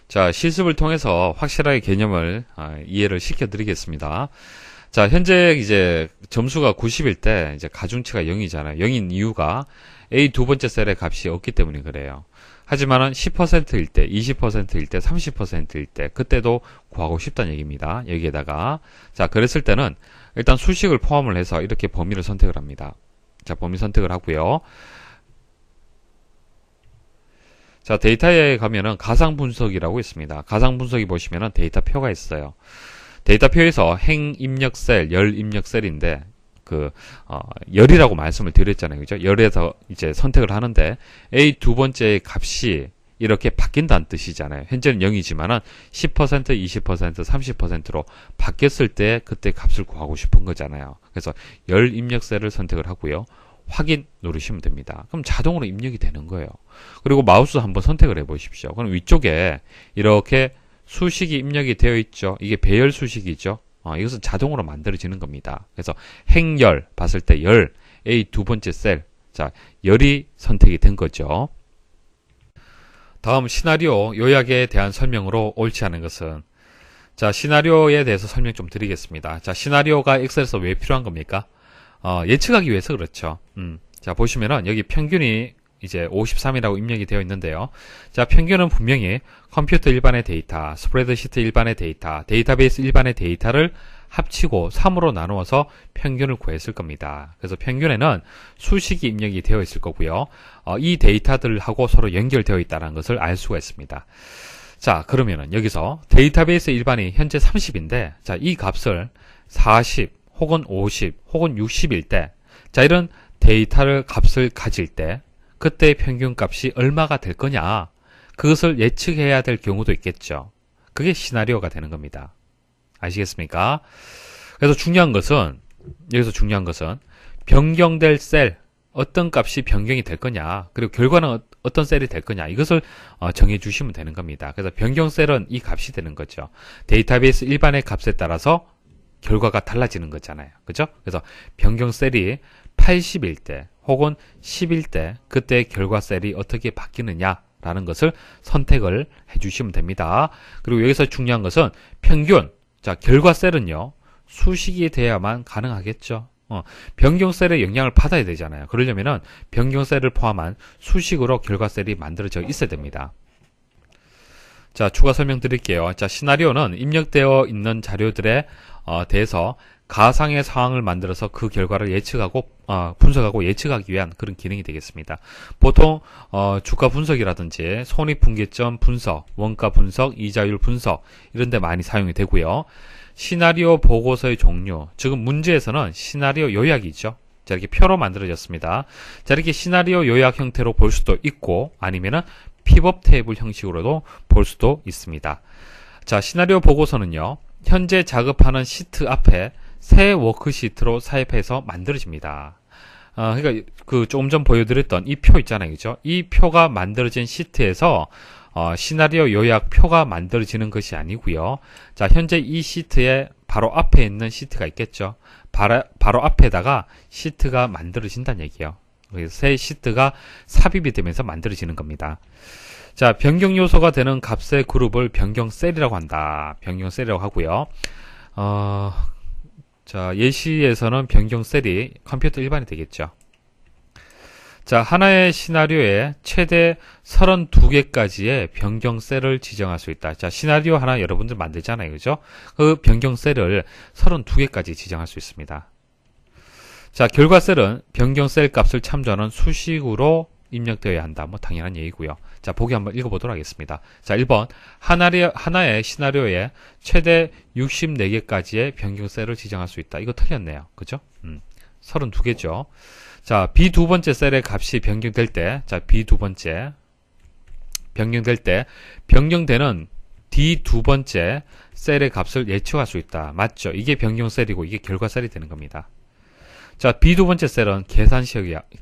자, 실습을 통해서 확실하게 개념을 이해를 시켜드리겠습니다. 자, 현재 이제 점수가 90일 때 이제 가중치가 0이잖아요. 0인 이유가 A 두 번째 셀의 값이 없기 때문에 그래요. 하지만은 10%일 때, 20%일 때, 30%일 때 그때도 구하고 싶다는 얘기입니다. 여기에다가 자, 그랬을 때는 일단 수식을 포함을 해서 이렇게 범위를 선택을 합니다. 자, 범위 선택을 하고요. 자, 데이터에 가면은 가상 분석이라고 있습니다. 가상 분석이 보시면은 데이터표가 있어요. 데이터표에서 행 입력 셀, 열 입력 셀인데 열이라고 말씀을 드렸잖아요. 그죠? 열에서 이제 선택을 하는데 A 두 번째 값이 이렇게 바뀐다는 뜻이잖아요. 현재는 0이지만은 10%, 20%, 30%로 바뀌었을 때 그때 값을 구하고 싶은 거잖아요. 그래서 열 입력 셀을 선택을 하고요. 확인 누르시면 됩니다. 그럼 자동으로 입력이 되는 거예요. 그리고 마우스 한번 선택을 해 보십시오. 그럼 위쪽에 이렇게 수식이 입력이 되어 있죠. 이게 배열 수식이죠. 이것은 자동으로 만들어지는 겁니다. 그래서 행열 봤을 때 열, A 두 번째 셀, 자 열이 선택이 된 거죠. 다음 시나리오 요약에 대한 설명으로 옳지 않은 것은, 자 시나리오에 대해서 설명 좀 드리겠습니다. 자 시나리오가 엑셀에서 왜 필요한 겁니까? 예측하기 위해서 그렇죠. 자 보시면은 여기 평균이 이제 53이라고 입력이 되어 있는데요. 자 평균은 분명히 컴퓨터 일반의 데이터, 스프레드시트 일반의 데이터, 데이터베이스 일반의 데이터를 합치고 3으로 나누어서 평균을 구했을 겁니다. 그래서 평균에는 수식이 입력이 되어 있을 거고요. 이 데이터들하고 서로 연결되어 있다는 것을 알 수가 있습니다. 자 그러면은 여기서 데이터베이스 일반이 현재 30인데 자 이 값을 40 혹은 50 혹은 60일 때, 자 이런 데이터를 값을 가질 때 그때 평균 값이 얼마가 될 거냐, 그것을 예측해야 될 경우도 있겠죠. 그게 시나리오가 되는 겁니다. 아시겠습니까? 그래서 여기서 중요한 것은 변경될 셀, 어떤 값이 변경이 될 거냐, 그리고 결과는 어떤 셀이 될 거냐, 이것을 정해 주시면 되는 겁니다. 그래서 변경 셀은 이 값이 되는 거죠. 데이터베이스 일반의 값에 따라서 결과가 달라지는 거잖아요. 그죠? 그래서 변경 셀이 80일 때 혹은 10일 때 그때 결과 셀이 어떻게 바뀌느냐라는 것을 선택을 해주시면 됩니다. 그리고 여기서 중요한 것은 평균, 자 결과 셀은요 수식이 돼야만 가능하겠죠. 변경 셀의 영향을 받아야 되잖아요. 그러려면은 변경 셀을 포함한 수식으로 결과 셀이 만들어져 있어야 됩니다. 자 추가 설명 드릴게요. 자 시나리오는 입력되어 있는 자료들에 대해서 가상의 상황을 만들어서 그 결과를 예측하고 분석하고 예측하기 위한 그런 기능이 되겠습니다. 보통 주가 분석이라든지 손익분기점 분석, 원가 분석, 이자율 분석 이런 데 많이 사용이 되고요. 시나리오 보고서의 종류, 지금 문제에서는 시나리오 요약이죠. 자 이렇게 표로 만들어졌습니다. 자 이렇게 시나리오 요약 형태로 볼 수도 있고 아니면은 피벗 테이블 형식으로도 볼 수도 있습니다. 자 시나리오 보고서는요 현재 작업하는 시트 앞에 새 워크시트로 삽입해서 만들어집니다. 그러니까 그 조금 전 보여드렸던 이 표 있잖아요, 그죠? 이 표가 만들어진 시트에서 시나리오 요약 표가 만들어지는 것이 아니고요. 자 현재 이 시트에 바로 앞에 있는 시트가 있겠죠. 바로 앞에다가 시트가 만들어진다는 얘기예요. 그래서 새 시트가 삽입이 되면서 만들어지는 겁니다. 자 변경 요소가 되는 값의 그룹을 변경 셀이라고 한다. 변경 셀이라고 하고요. 자 예시에서는 변경 셀이 컴퓨터 일반이 되겠죠. 자 하나의 시나리오에 최대 32개까지의 변경 셀을 지정할 수 있다. 자 시나리오 하나 여러분들 만들잖아요, 그죠? 그 변경 셀을 32개까지 지정할 수 있습니다. 자 결과 셀은 변경 셀 값을 참조하는 수식으로 입력되어야 한다. 뭐 당연한 얘기고요. 자 보기 한번 읽어보도록 하겠습니다. 자 1번 하나의 시나리오에 최대 64개까지의 변경 셀을 지정할 수 있다. 이거 틀렸네요. 그죠? 32개죠. 자 B 두 번째 셀의 값이 변경될 때, 자 B 두 번째 변경될 때 변경되는 D 두 번째 셀의 값을 예측할 수 있다. 맞죠? 이게 변경 셀이고 이게 결과 셀이 되는 겁니다. 자, B 두 번째 셀은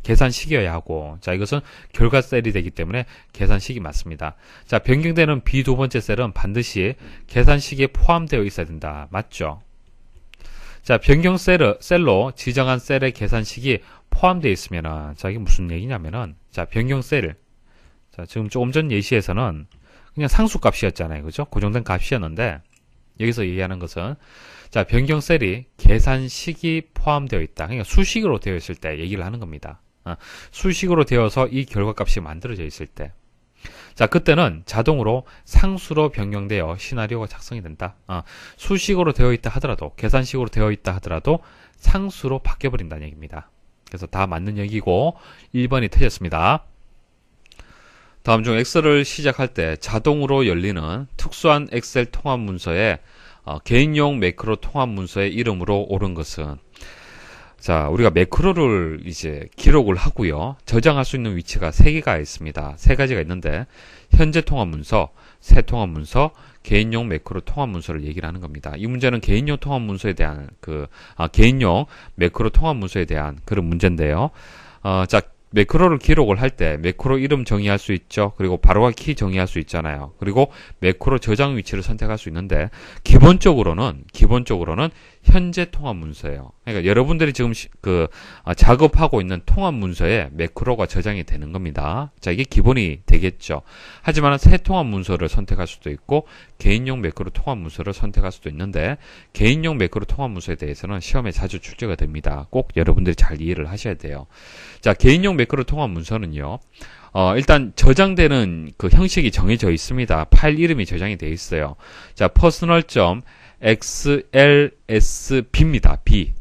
계산식이어야 하고, 자, 이것은 결과 셀이 되기 때문에 계산식이 맞습니다. 자, 변경되는 B 두 번째 셀은 반드시 계산식에 포함되어 있어야 된다. 맞죠? 자, 변경 셀로 지정한 셀의 계산식이 포함되어 있으면은, 자, 이게 무슨 얘기냐면은, 자, 변경 셀, 자, 지금 조금 전 예시에서는 그냥 상수값이었잖아요. 그죠? 고정된 값이었는데, 여기서 얘기하는 것은, 자, 변경 셀이 계산식이 포함되어 있다. 그러니까 수식으로 되어 있을 때 얘기를 하는 겁니다. 수식으로 되어서 이 결과값이 만들어져 있을 때. 자, 그때는 자동으로 상수로 변경되어 시나리오가 작성이 된다. 수식으로 되어 있다 하더라도, 계산식으로 되어 있다 하더라도 상수로 바뀌어버린다는 얘기입니다. 그래서 다 맞는 얘기고 1번이 틀렸습니다. 다음 중 엑셀을 시작할 때 자동으로 열리는 특수한 엑셀 통합 문서에 개인용 매크로 통합 문서의 이름으로 옳은 것은, 자, 우리가 매크로를 이제 기록을 하고요. 저장할 수 있는 위치가 3개가 있습니다. 3가지가 있는데, 현재 통합 문서, 새 통합 문서, 개인용 매크로 통합 문서를 얘기를 하는 겁니다. 이 문제는 개인용 통합 문서에 대한 개인용 매크로 통합 문서에 대한 그런 문제인데요. 자, 매크로를 기록을 할 때 매크로 이름 정의할 수 있죠. 그리고 바로가 키 정의할 수 있잖아요. 그리고 매크로 저장 위치를 선택할 수 있는데 기본적으로는 현재 통합 문서예요. 그러니까 여러분들이 지금 작업하고 있는 통합 문서에 매크로가 저장이 되는 겁니다. 자, 이게 기본이 되겠죠. 하지만 새 통합 문서를 선택할 수도 있고 개인용 매크로 통합 문서를 선택할 수도 있는데 개인용 매크로 통합 문서에 대해서는 시험에 자주 출제가 됩니다. 꼭 여러분들이 잘 이해를 하셔야 돼요. 자, 개인용 매크로 통합 문서는요. 일단 저장되는 그 형식이 정해져 있습니다. 파일 이름이 저장이 되어 있어요. 자, personal.xlsb입니다. B.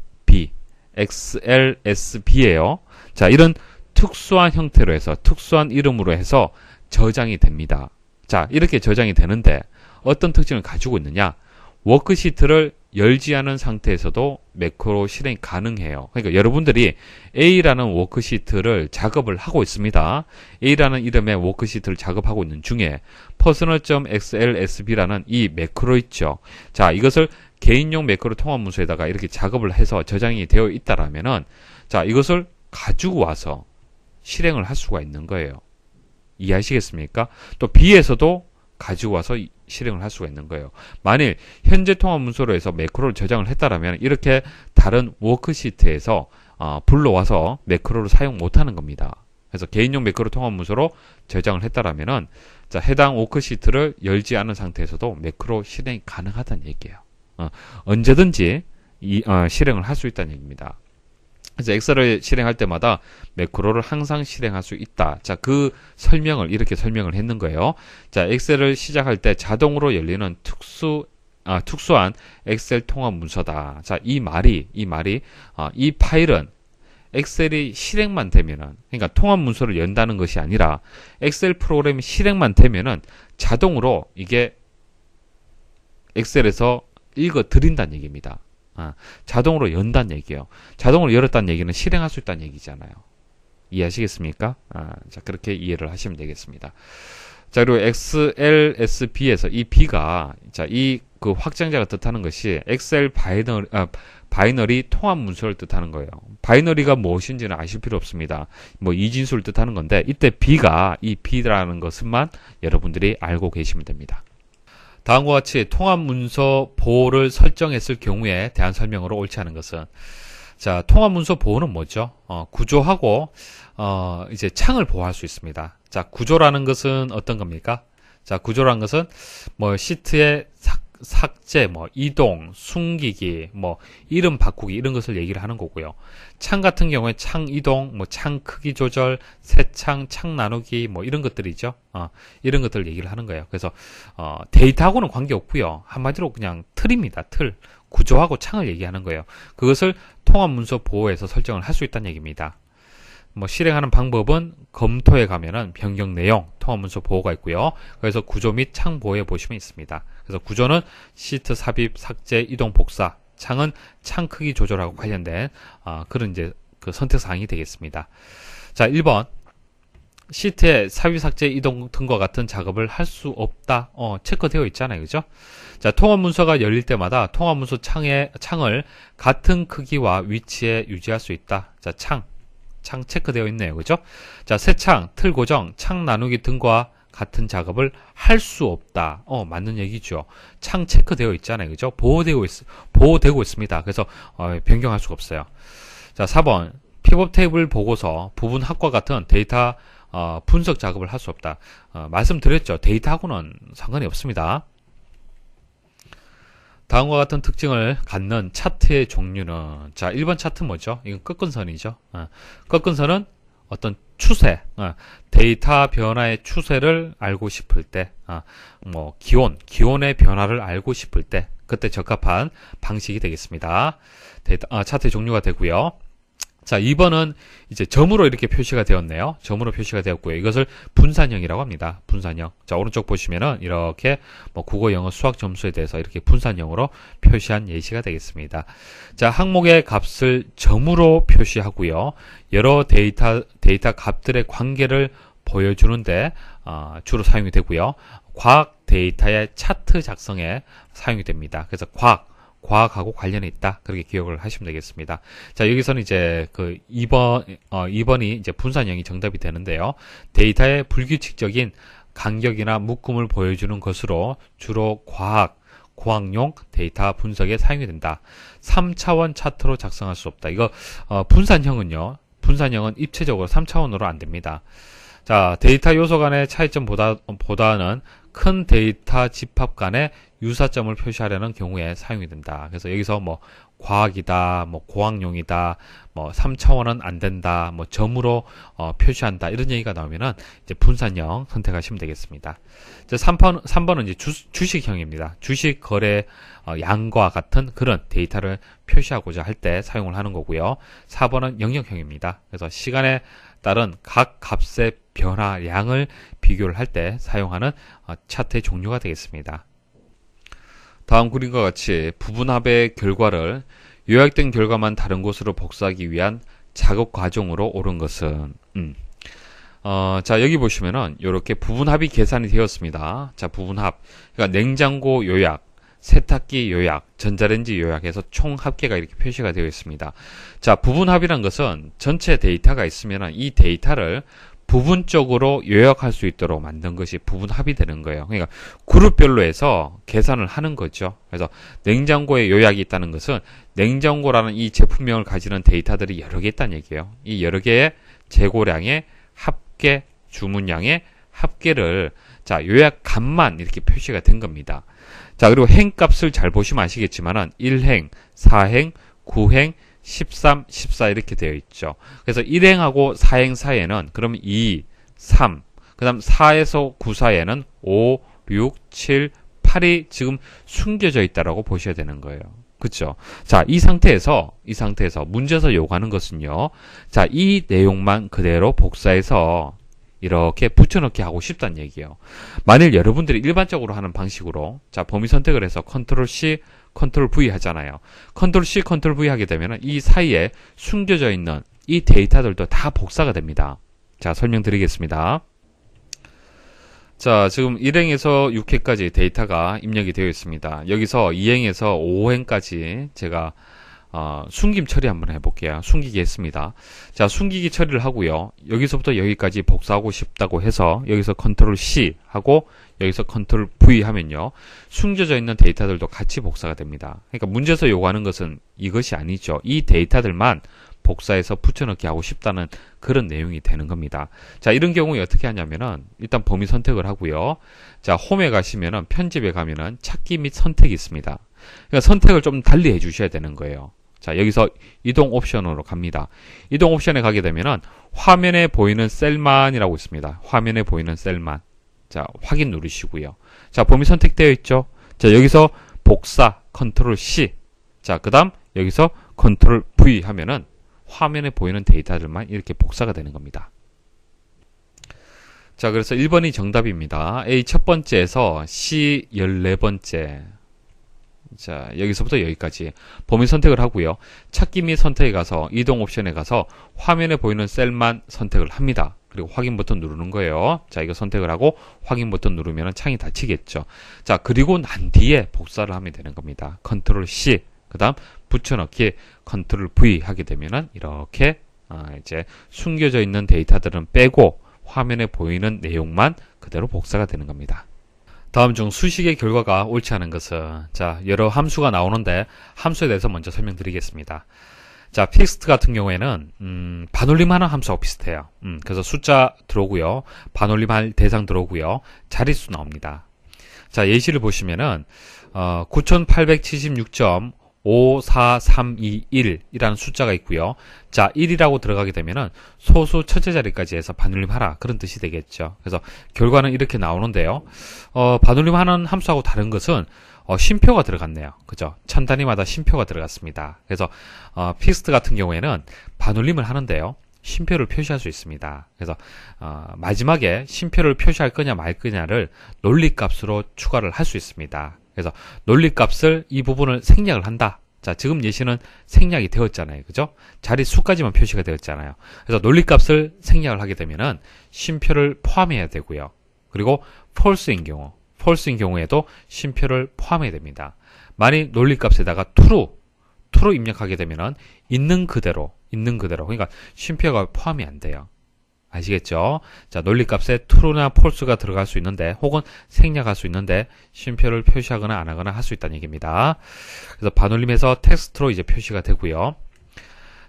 xlsb예요. 자, 이런 특수한 형태로 해서 특수한 이름으로 해서 저장이 됩니다. 자, 이렇게 저장이 되는데 어떤 특징을 가지고 있느냐? 워크시트를 열지 않은 상태에서도 매크로 실행이 가능해요. 그러니까 여러분들이 A라는 워크시트를 작업을 하고 있습니다. A라는 이름의 워크시트를 작업하고 있는 중에 personal.xlsb라는 이 매크로 있죠. 자, 이것을 개인용 매크로 통합 문서에다가 이렇게 작업을 해서 저장이 되어 있다라면은 자, 이것을 가지고 와서 실행을 할 수가 있는 거예요. 이해하시겠습니까? 또 B에서도 가지고 와서 실행을 할 수가 있는 거예요. 만일 현재 통합 문서로 해서 매크로를 저장을 했다라면 이렇게 다른 워크시트에서 불러와서 매크로를 사용 못하는 겁니다. 그래서 개인용 매크로 통합 문서로 저장을 했다라면은 자, 해당 워크시트를 열지 않은 상태에서도 매크로 실행이 가능하다는 얘기예요. 언제든지 실행을 할 수 있다는 얘기입니다. 그래서 엑셀을 실행할 때마다 매크로를 항상 실행할 수 있다. 자, 그 설명을 이렇게 설명을 했는 거예요. 자, 엑셀을 시작할 때 자동으로 열리는 특수한 엑셀 통합 문서다. 자, 이 파일은 엑셀이 실행만 되면은, 그러니까 통합 문서를 연다는 것이 아니라 엑셀 프로그램이 실행만 되면은 자동으로 이게 엑셀에서 읽어 드린다는 얘기입니다. 자동으로 연다는 얘기예요. 자동으로 열었다는 얘기는 실행할 수 있다는 얘기잖아요. 이해하시겠습니까? 자, 그렇게 이해를 하시면 되겠습니다. 자, 그리고 XLSB에서 이 B가, 자, 이 그 확장자가 뜻하는 것이 엑셀 바이너리 통합 문서를 뜻하는 거예요. 바이너리가 무엇인지는 아실 필요 없습니다. 뭐 이진수를 뜻하는 건데, 이때 이 B라는 것만 여러분들이 알고 계시면 됩니다. 다음과 같이 통합 문서 보호를 설정했을 경우에 대한 설명으로 옳지 않은 것은, 자, 통합 문서 보호는 뭐죠? 구조하고 이제 창을 보호할 수 있습니다. 자, 구조라는 것은 어떤 겁니까? 자, 구조라는 것은 뭐 시트의 삭제, 뭐 이동, 숨기기, 뭐 이름 바꾸기 이런 것을 얘기를 하는 거고요. 창 같은 경우에 창 이동, 뭐 창 크기 조절, 새 창, 창 나누기 뭐 이런 것들이죠. 이런 것들 얘기를 하는 거예요. 그래서 데이터하고는 관계 없고요. 한마디로 그냥 틀입니다. 틀. 구조하고 창을 얘기하는 거예요. 그것을 통합 문서 보호에서 설정을 할 수 있다는 얘기입니다. 뭐 실행하는 방법은 검토에 가면은 변경 내용, 통합 문서 보호가 있고요. 그래서 구조 및 창 보호에 보시면 있습니다. 그래서 구조는 시트 삽입, 삭제, 이동, 복사, 창은 창 크기 조절하고 관련된 그런 이제 그 선택 사항이 되겠습니다. 자, 1번. 시트에 삽입, 삭제, 이동 등과 같은 작업을 할 수 없다. 체크되어 있잖아요. 그죠? 자, 통합 문서가 열릴 때마다 통합 문서 창을 같은 크기와 위치에 유지할 수 있다. 자, 창 체크되어 있네요. 그죠? 자, 새 창, 틀 고정, 창 나누기 등과 같은 작업을 할 수 없다. 맞는 얘기죠. 창 체크되어 있잖아요. 그죠? 보호되고 있습니다. 그래서 변경할 수가 없어요. 자, 4번. 피벗 테이블 보고서, 부분 합과 같은 데이터 분석 작업을 할 수 없다. 말씀드렸죠. 데이터하고는 상관이 없습니다. 다음과 같은 특징을 갖는 차트의 종류는, 자, 1번 차트 뭐죠? 이건 꺾은선이죠. 꺾은선은 어떤 추세, 데이터 변화의 추세를 알고 싶을 때, 뭐 기온의 변화를 알고 싶을 때, 그때 적합한 방식이 되겠습니다. 차트의 종류가 되고요. 자, 2번은 이제 점으로 이렇게 표시가 되었네요. 점으로 표시가 되었고요. 이것을 분산형이라고 합니다. 분산형. 자, 오른쪽 보시면은 이렇게 뭐 국어, 영어, 수학 점수에 대해서 이렇게 분산형으로 표시한 예시가 되겠습니다. 자, 항목의 값을 점으로 표시하고요. 여러 데이터 값들의 관계를 보여주는데 주로 사용이 되고요. 과학 데이터의 차트 작성에 사용이 됩니다. 그래서 과학하고 관련이 있다. 그렇게 기억을 하시면 되겠습니다. 자, 여기서는 이제 그 2번이 이제 분산형이 정답이 되는데요. 데이터의 불규칙적인 간격이나 묶음을 보여주는 것으로 주로 과학용 데이터 분석에 사용이 된다. 3차원 차트로 작성할 수 없다. 이거 분산형은 입체적으로 3차원으로 안 됩니다. 자, 데이터 요소 간의 차이점보다는 큰 데이터 집합 간의 유사점을 표시하려는 경우에 사용이 된다. 그래서 여기서 뭐 과학이다, 뭐 고학용이다, 뭐 3차원은 안 된다, 뭐 점으로 표시한다, 이런 얘기가 나오면은 이제 분산형 선택하시면 되겠습니다. 이제 3번은 이제 주식형입니다. 주식 거래 양과 같은 그런 데이터를 표시하고자 할 때 사용을 하는 거고요. 4번은 영역형입니다. 그래서 시간에 따른 각 값의 변화량을 비교를 할 때 사용하는 차트의 종류가 되겠습니다. 다음 그림과 같이 부분합의 결과를 요약된 결과만 다른 곳으로 복사하기 위한 작업 과정으로 옳은 것은 자, 여기 보시면은 이렇게 부분합이 계산이 되었습니다. 자, 부분합. 그러니까 냉장고 요약, 세탁기 요약, 전자레인지 요약해서 총 합계가 이렇게 표시가 되어 있습니다. 자, 부분합이란 것은 전체 데이터가 있으면 이 데이터를 부분적으로 요약할 수 있도록 만든 것이 부분합이 되는 거예요. 그러니까 그룹별로 해서 계산을 하는 거죠. 그래서 냉장고에 요약이 있다는 것은 냉장고라는 이 제품명을 가지는 데이터들이 여러 개 있다는 얘기예요. 이 여러 개의 재고량의 합계, 주문량의 합계를 자, 요약값만 이렇게 표시가 된 겁니다. 자, 그리고 행값을 잘 보시면 아시겠지만은 1행, 4행, 9행, 13, 14 이렇게 되어 있죠. 그래서 1행하고 4행 사이에는 그러면 2, 3, 그 다음 4에서 9 사이에는 5, 6, 7, 8이 지금 숨겨져 있다라고 보셔야 되는 거예요. 그렇죠? 자, 이 상태에서 문제에서 요구하는 것은요. 자, 이 내용만 그대로 복사해서 이렇게 붙여넣기 하고 싶다는 얘기예요. 만일 여러분들이 일반적으로 하는 방식으로 자, 범위 선택을 해서 컨트롤 C, 컨트롤 V 하잖아요. 컨트롤 C, 컨트롤 V 하게 되면 이 사이에 숨겨져 있는 이 데이터들도 다 복사가 됩니다. 자, 설명드리겠습니다. 자, 지금 1행에서 6행까지 데이터가 입력이 되어 있습니다. 여기서 2행에서 5행까지 제가 숨김 처리 한번 해볼게요. 숨기기 했습니다. 자, 숨기기 처리를 하고요. 여기서부터 여기까지 복사하고 싶다고 해서 여기서 컨트롤 C 하고 여기서 컨트롤 V 하면요. 숨겨져 있는 데이터들도 같이 복사가 됩니다. 그러니까 문제에서 요구하는 것은 이것이 아니죠. 이 데이터들만 복사해서 붙여넣기 하고 싶다는 그런 내용이 되는 겁니다. 자, 이런 경우에 어떻게 하냐면은 일단 범위 선택을 하고요. 자, 홈에 가시면은 편집에 가면은 찾기 및 선택이 있습니다. 그러니까 선택을 좀 달리 해 주셔야 되는 거예요. 자, 여기서 이동 옵션으로 갑니다. 이동 옵션에 가게 되면은 화면에 보이는 셀만이라고 있습니다. 화면에 보이는 셀만. 자, 확인 누르시고요. 자, 범위 선택되어 있죠? 자, 여기서 복사 컨트롤 C. 자, 그다음 여기서 컨트롤 V 하면은 화면에 보이는 데이터들만 이렇게 복사가 되는 겁니다. 자, 그래서 1번이 정답입니다. A 첫 번째에서 C 14번째. 자, 여기서부터 여기까지 범위 선택을 하고요. 찾기 및 선택에 가서 이동 옵션에 가서 화면에 보이는 셀만 선택을 합니다. 그리고 확인 버튼 누르는 거예요. 자, 이거 선택을 하고 확인 버튼 누르면 창이 닫히겠죠. 자, 그리고 난 뒤에 복사를 하면 되는 겁니다. 컨트롤 C, 그 다음 붙여넣기 컨트롤 V 하게 되면은 이렇게 이제 숨겨져 있는 데이터들은 빼고 화면에 보이는 내용만 그대로 복사가 되는 겁니다. 다음 중 수식의 결과가 옳지 않은 것은 자, 여러 함수가 나오는데 함수에 대해서 먼저 설명드리겠습니다. 자, 픽스트 같은 경우에는 반올림하는 함수하고 비슷해요. 그래서 숫자 들어오고요, 반올림할 대상 들어오고요, 자릿수 나옵니다. 자, 예시를 보시면은 9876.54321이라는 숫자가 있고요. 자, 1이라고 들어가게 되면은 소수 첫째 자리까지 해서 반올림하라, 그런 뜻이 되겠죠. 그래서 결과는 이렇게 나오는데요. 반올림하는 함수하고 다른 것은 쉼표가 들어갔네요. 그죠? 천 단위마다 쉼표가 들어갔습니다. 그래서 픽스트 같은 경우에는 반올림을 하는데요. 쉼표를 표시할 수 있습니다. 그래서 마지막에 쉼표를 표시할 거냐 말 거냐를 논리값으로 추가를 할 수 있습니다. 그래서 논리값을 이 부분을 생략을 한다. 자, 지금 예시는 생략이 되었잖아요. 그죠? 자리 수까지만 표시가 되었잖아요. 그래서 논리값을 생략을 하게 되면은 쉼표를 포함해야 되고요. 그리고 false인 경우에도 쉼표를 포함해야 됩니다. 만약 논리값에다가 true로 입력하게 되면은 있는 그대로 그러니까 쉼표가 포함이 안 돼요. 아시겠죠? 자, 논리값에 true나 false가 들어갈 수 있는데 혹은 생략할 수 있는데 쉼표를 표시하거나 안 하거나 할 수 있다는 얘기입니다. 그래서 반올림해서 텍스트로 이제 표시가 되고요.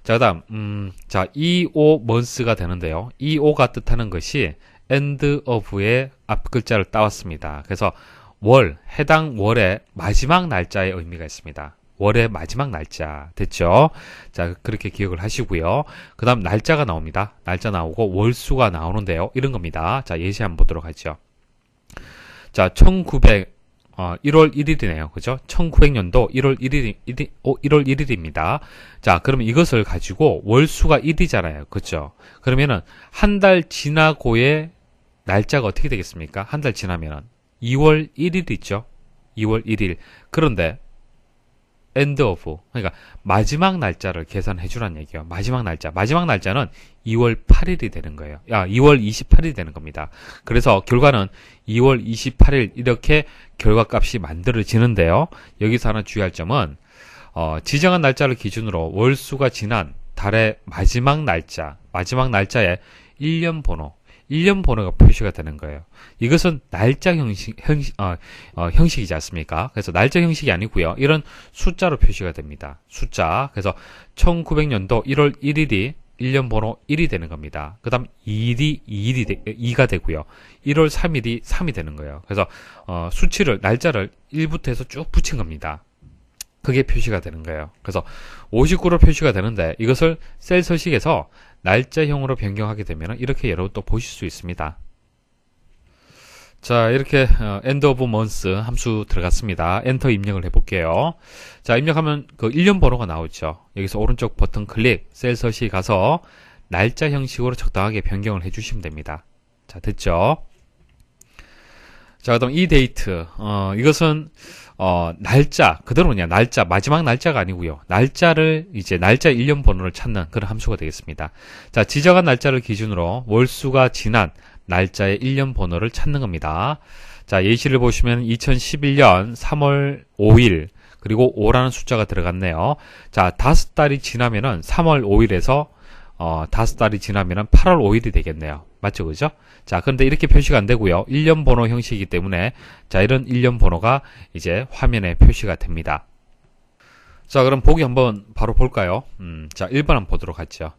자, 그다음 자, EO months가 되는데요. EO가 뜻하는 것이 end of의 앞 글자를 따왔습니다. 그래서 해당 월의 마지막 날짜의 의미가 있습니다. 월의 마지막 날짜 됐죠? 자, 그렇게 기억을 하시고요. 그 다음 날짜가 나옵니다. 날짜 나오고 월수가 나오는데요. 이런 겁니다. 자, 예시 한번 보도록 하죠. 자, 1월 1일이네요. 그죠? 1900년도 1월 1일입니다. 자, 그러면 이것을 가지고 월수가 1이잖아요. 그죠? 그러면은 한 달 지나고의 날짜가 어떻게 되겠습니까? 한 달 지나면은 2월 1일 있죠? 2월 1일. 그런데 end of, 그러니까 마지막 날짜를 계산해 주란 얘기예요. 마지막 날짜는 2월 8일이 되는 거예요. 2월 28일이 되는 겁니다. 그래서 결과는 2월 28일 이렇게 결과값이 만들어지는데요. 여기서 하나 주의할 점은 지정한 날짜를 기준으로 월수가 지난 달의 마지막 날짜에 1년 번호가 표시가 되는 거예요. 이것은 날짜 형식이지 않습니까? 그래서 날짜 형식이 아니고요. 이런 숫자로 표시가 됩니다. 숫자. 그래서 1900년도 1월 1일이 1년 번호 1이 되는 겁니다. 그 다음 2가 되고요. 1월 3일이 3이 되는 거예요. 그래서 날짜를 1부터 해서 쭉 붙인 겁니다. 그게 표시가 되는 거예요. 그래서 59로 표시가 되는데 이것을 셀 서식에서 날짜형으로 변경하게 되면 이렇게 여러분 또 보실 수 있습니다. 자, 이렇게 end of months 함수 들어갔습니다. 엔터 입력을 해볼게요. 자, 입력하면 그 1년 번호가 나오죠. 여기서 오른쪽 버튼 클릭, 셀 서식 가서 날짜 형식으로 적당하게 변경을 해주시면 됩니다. 자, 됐죠? 자, 그다음 이 데이트 이것은 날짜 그대로냐 마지막 날짜가 아니고요. 날짜 1년 번호를 찾는 그런 함수가 되겠습니다. 자, 지정한 날짜를 기준으로 월수가 지난 날짜의 1년 번호를 찾는 겁니다. 자, 예시를 보시면 2011년 3월 5일 그리고 5라는 숫자가 들어갔네요. 자, 5달이 지나면은 3월 5일에서 5달이 지나면은 8월 5일이 되겠네요. 맞죠? 그죠? 자, 그런데 이렇게 표시가 안 되고요. 1년 번호 형식이기 때문에 자, 이런 1년 번호가 이제 화면에 표시가 됩니다. 자, 그럼 보기 한번 바로 볼까요? 자, 1번 한번 보도록 하죠.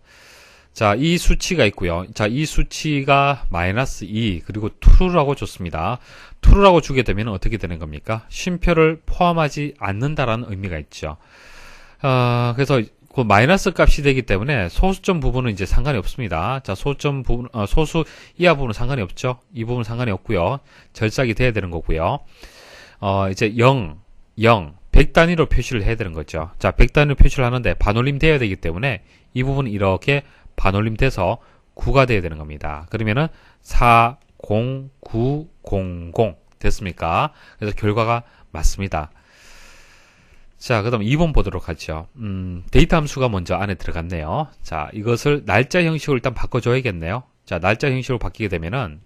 자, 이 수치가 있고요. 자, 이 수치가 -2 그리고 true라고 줬습니다. true라고 주게 되면 어떻게 되는 겁니까? 쉼표를 포함하지 않는다라는 의미가 있죠. 그래서 그 마이너스 값이 되기 때문에 소수점 부분은 이제 상관이 없습니다. 자, 소수점 부분, 소수 이하 부분은 상관이 없죠. 이 부분은 상관이 없고요. 절삭이 돼야 되는 거고요. 이제 100 단위로 표시를 해야 되는 거죠. 자, 100 단위로 표시를 하는데 반올림 돼야 되기 때문에 이 부분은 이렇게 반올림 돼서 9가 돼야 되는 겁니다. 그러면은 40900 됐습니까? 그래서 결과가 맞습니다. 자, 그 다음 2번 보도록 하죠. 데이터 함수가 먼저 안에 들어갔네요. 자, 이것을 날짜 형식으로 일단 바꿔줘야겠네요. 자, 날짜 형식으로 바뀌게 되면은,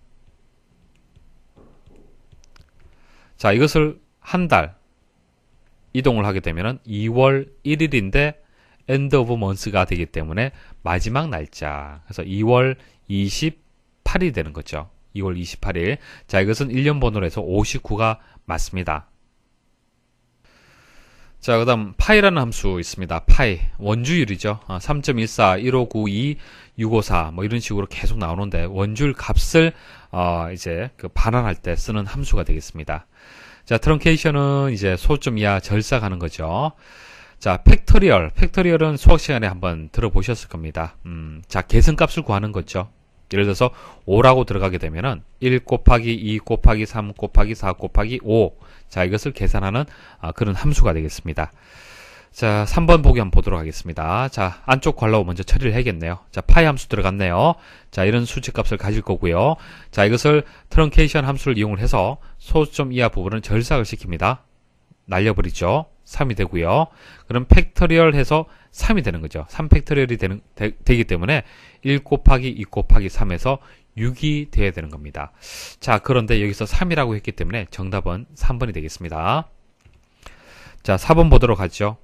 자, 이것을 한 달 이동을 하게 되면은 2월 1일인데 end of months가 되기 때문에 마지막 날짜. 그래서 2월 28일이 되는 거죠. 2월 28일. 자, 이것은 1년 번호로 해서 59가 맞습니다. 자, 그 다음 파이라는 함수 있습니다. 파이 원주율이죠. 3.14, 1592, 654 뭐 이런 식으로 계속 나오는데 원주율 값을 이제 그 반환할 때 쓰는 함수가 되겠습니다. 자, 트렁케이션은 이제 소수점 이하 절삭하는 거죠. 자, 팩터리얼은 수학 시간에 한번 들어보셨을 겁니다. 자, 계승값을 구하는 거죠. 예를 들어서 5라고 들어가게 되면은 1 곱하기 2 곱하기 3 곱하기 4 곱하기 5. 자, 이것을 계산하는 그런 함수가 되겠습니다. 자, 3번 보기 한번 보도록 하겠습니다. 자, 안쪽 괄호 먼저 처리를 해야겠네요. 자, 파이 함수 들어갔네요. 자, 이런 수치값을 가질 거고요. 자, 이것을 트렁케이션 함수를 이용을 해서 소수점 이하 부분을 절삭을 시킵니다. 날려버리죠. 3이 되고요. 그럼 팩터리얼 해서 3이 되는 거죠. 3팩터리얼이 되기 때문에 1 곱하기 2 곱하기 3에서 6이 돼야 되는 겁니다. 자, 그런데 여기서 3이라고 했기 때문에 정답은 3번이 되겠습니다. 자, 4번 보도록 하죠.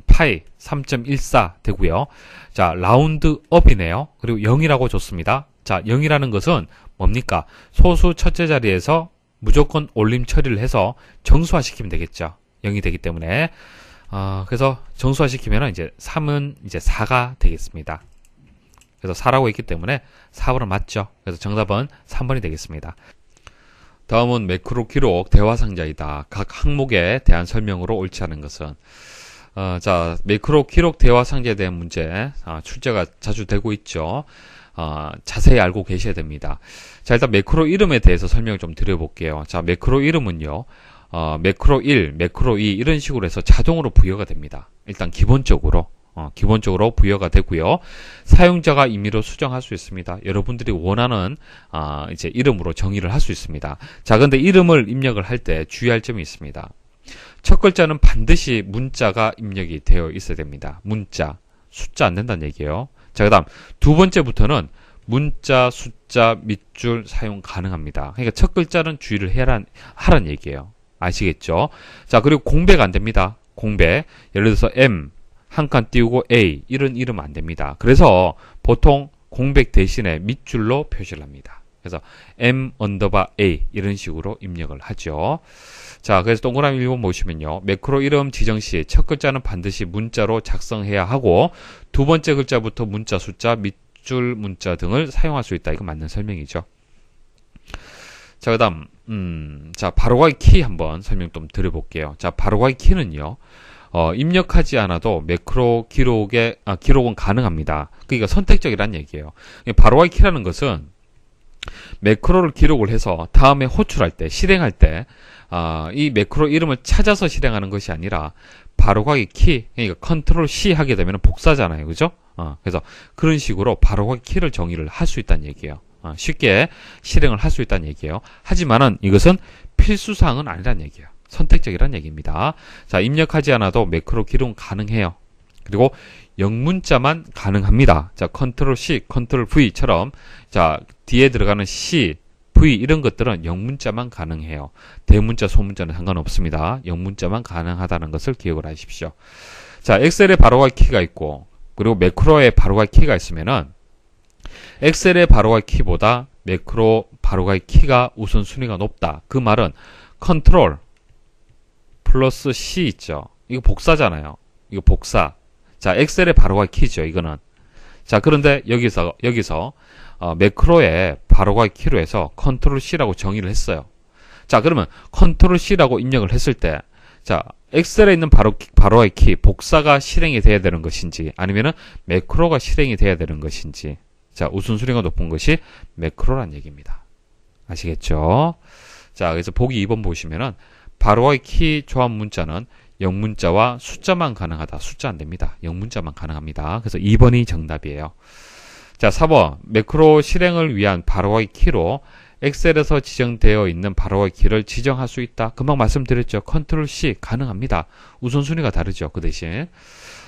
파이 3.14 되고요. 자, 라운드 업이네요. 그리고 0이라고 줬습니다. 자, 0이라는 것은 뭡니까? 소수 첫째 자리에서 무조건 올림 처리를 해서 정수화 시키면 되겠죠. 0이 되기 때문에. 그래서 정수화 시키면 이제 3은 이제 4가 되겠습니다. 그래서 4라고 했기 때문에 4번은 맞죠. 그래서 정답은 3번이 되겠습니다. 다음은 매크로 기록 대화 상자이다. 각 항목에 대한 설명으로 옳지 않은 것은 자, 매크로 기록 대화 상자에 대한 문제 출제가 자주 되고 있죠. 자세히 알고 계셔야 됩니다. 자, 일단 매크로 이름에 대해서 설명을 좀 드려볼게요. 자, 매크로 이름은요. 매크로 1, 매크로 2 이런 식으로 해서 자동으로 부여가 됩니다. 일단 기본적으로 부여가 되고요. 사용자가 임의로 수정할 수 있습니다. 여러분들이 원하는 이제 이름으로 정의를 할 수 있습니다. 자, 근데 이름을 입력을 할 때 주의할 점이 있습니다. 첫 글자는 반드시 문자가 입력이 되어 있어야 됩니다. 문자, 숫자 안 된다는 얘기예요. 자, 그다음 두 번째부터는 문자, 숫자, 밑줄 사용 가능합니다. 그러니까 첫 글자는 주의를 하라는 얘기예요. 아시겠죠? 자, 그리고 공백 안 됩니다. 공백. 예를 들어서 M 한 칸 띄우고 A 이런 이름 안 됩니다. 그래서 보통 공백 대신에 밑줄로 표시를 합니다. 그래서 M 언더바 A 이런 식으로 입력을 하죠. 자, 그래서 동그라미 1번 보시면요. 매크로 이름 지정 시 첫 글자는 반드시 문자로 작성해야 하고 두 번째 글자부터 문자, 숫자, 밑줄 문자 등을 사용할 수 있다. 이거 맞는 설명이죠. 자, 그 다음 자, 바로가기 키 한번 설명 좀 드려볼게요. 자, 바로가기 키는요. 입력하지 않아도 매크로 기록은 가능합니다. 그러니까 선택적이란 얘기예요. 바로가기 키라는 것은 매크로를 기록을 해서 다음에 호출할 때, 실행할 때, 이 매크로 이름을 찾아서 실행하는 것이 아니라 바로가기 키, 그러니까 컨트롤 C 하게 되면 복사잖아요. 그죠? 그래서 그런 식으로 바로가기 키를 정의를 할 수 있다는 얘기예요. 쉽게 실행을 할 수 있다는 얘기예요. 하지만은 이것은 필수사항은 아니란 얘기예요. 선택적이란 얘기입니다. 자, 입력하지 않아도 매크로 기록은 가능해요. 그리고 영문자만 가능합니다. 자, 컨트롤 C, 컨트롤 V처럼 자, 뒤에 들어가는 C, V 이런 것들은 영문자만 가능해요. 대문자, 소문자는 상관없습니다. 영문자만 가능하다는 것을 기억을 하십시오. 자, 엑셀에 바로가기 키가 있고 그리고 매크로에 바로가기 키가 있으면은 엑셀의 바로가기 키보다 매크로 바로가기 키가 우선순위가 높다. 그 말은 컨트롤 플러스 C 있죠. 이거 복사잖아요. 이거 복사. 자, 엑셀의 바로가기 키죠. 이거는. 자, 그런데 여기서 매크로의 바로가기 키로 해서 컨트롤 C라고 정의를 했어요. 자, 그러면 컨트롤 C라고 입력을 했을 때, 자, 엑셀에 있는 바로가기 키 복사가 실행이 돼야 되는 것인지 아니면은 매크로가 실행이 돼야 되는 것인지. 자, 우선순위가 높은 것이 매크로란 얘기입니다. 아시겠죠? 자, 그래서 보기 2번 보시면은 바로가기 키 조합 문자는 영문자와 숫자만 가능하다. 숫자 안 됩니다. 영문자만 가능합니다. 그래서 2번이 정답이에요. 자, 4번 매크로 실행을 위한 바로가기 키로 엑셀에서 지정되어 있는 바로가기 키를 지정할 수 있다. 금방 말씀드렸죠. 컨트롤 C 가능합니다. 우선순위가 다르죠. 그 대신.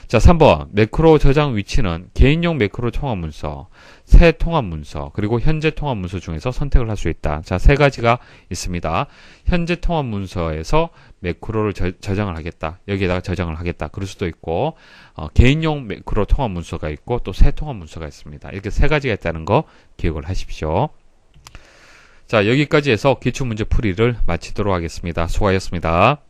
자, 3번 매크로 저장 위치는 개인용 매크로 통합 문서, 새 통합 문서, 그리고 현재 통합 문서 중에서 선택을 할 수 있다. 자, 세 가지가 있습니다. 현재 통합 문서에서 매크로를 저장을 하겠다. 여기에다가 저장을 하겠다. 그럴 수도 있고 개인용 매크로 통합 문서가 있고 또 새 통합 문서가 있습니다. 이렇게 세 가지가 있다는 거 기억을 하십시오. 자, 여기까지 해서 기출문제 풀이를 마치도록 하겠습니다. 수고하셨습니다.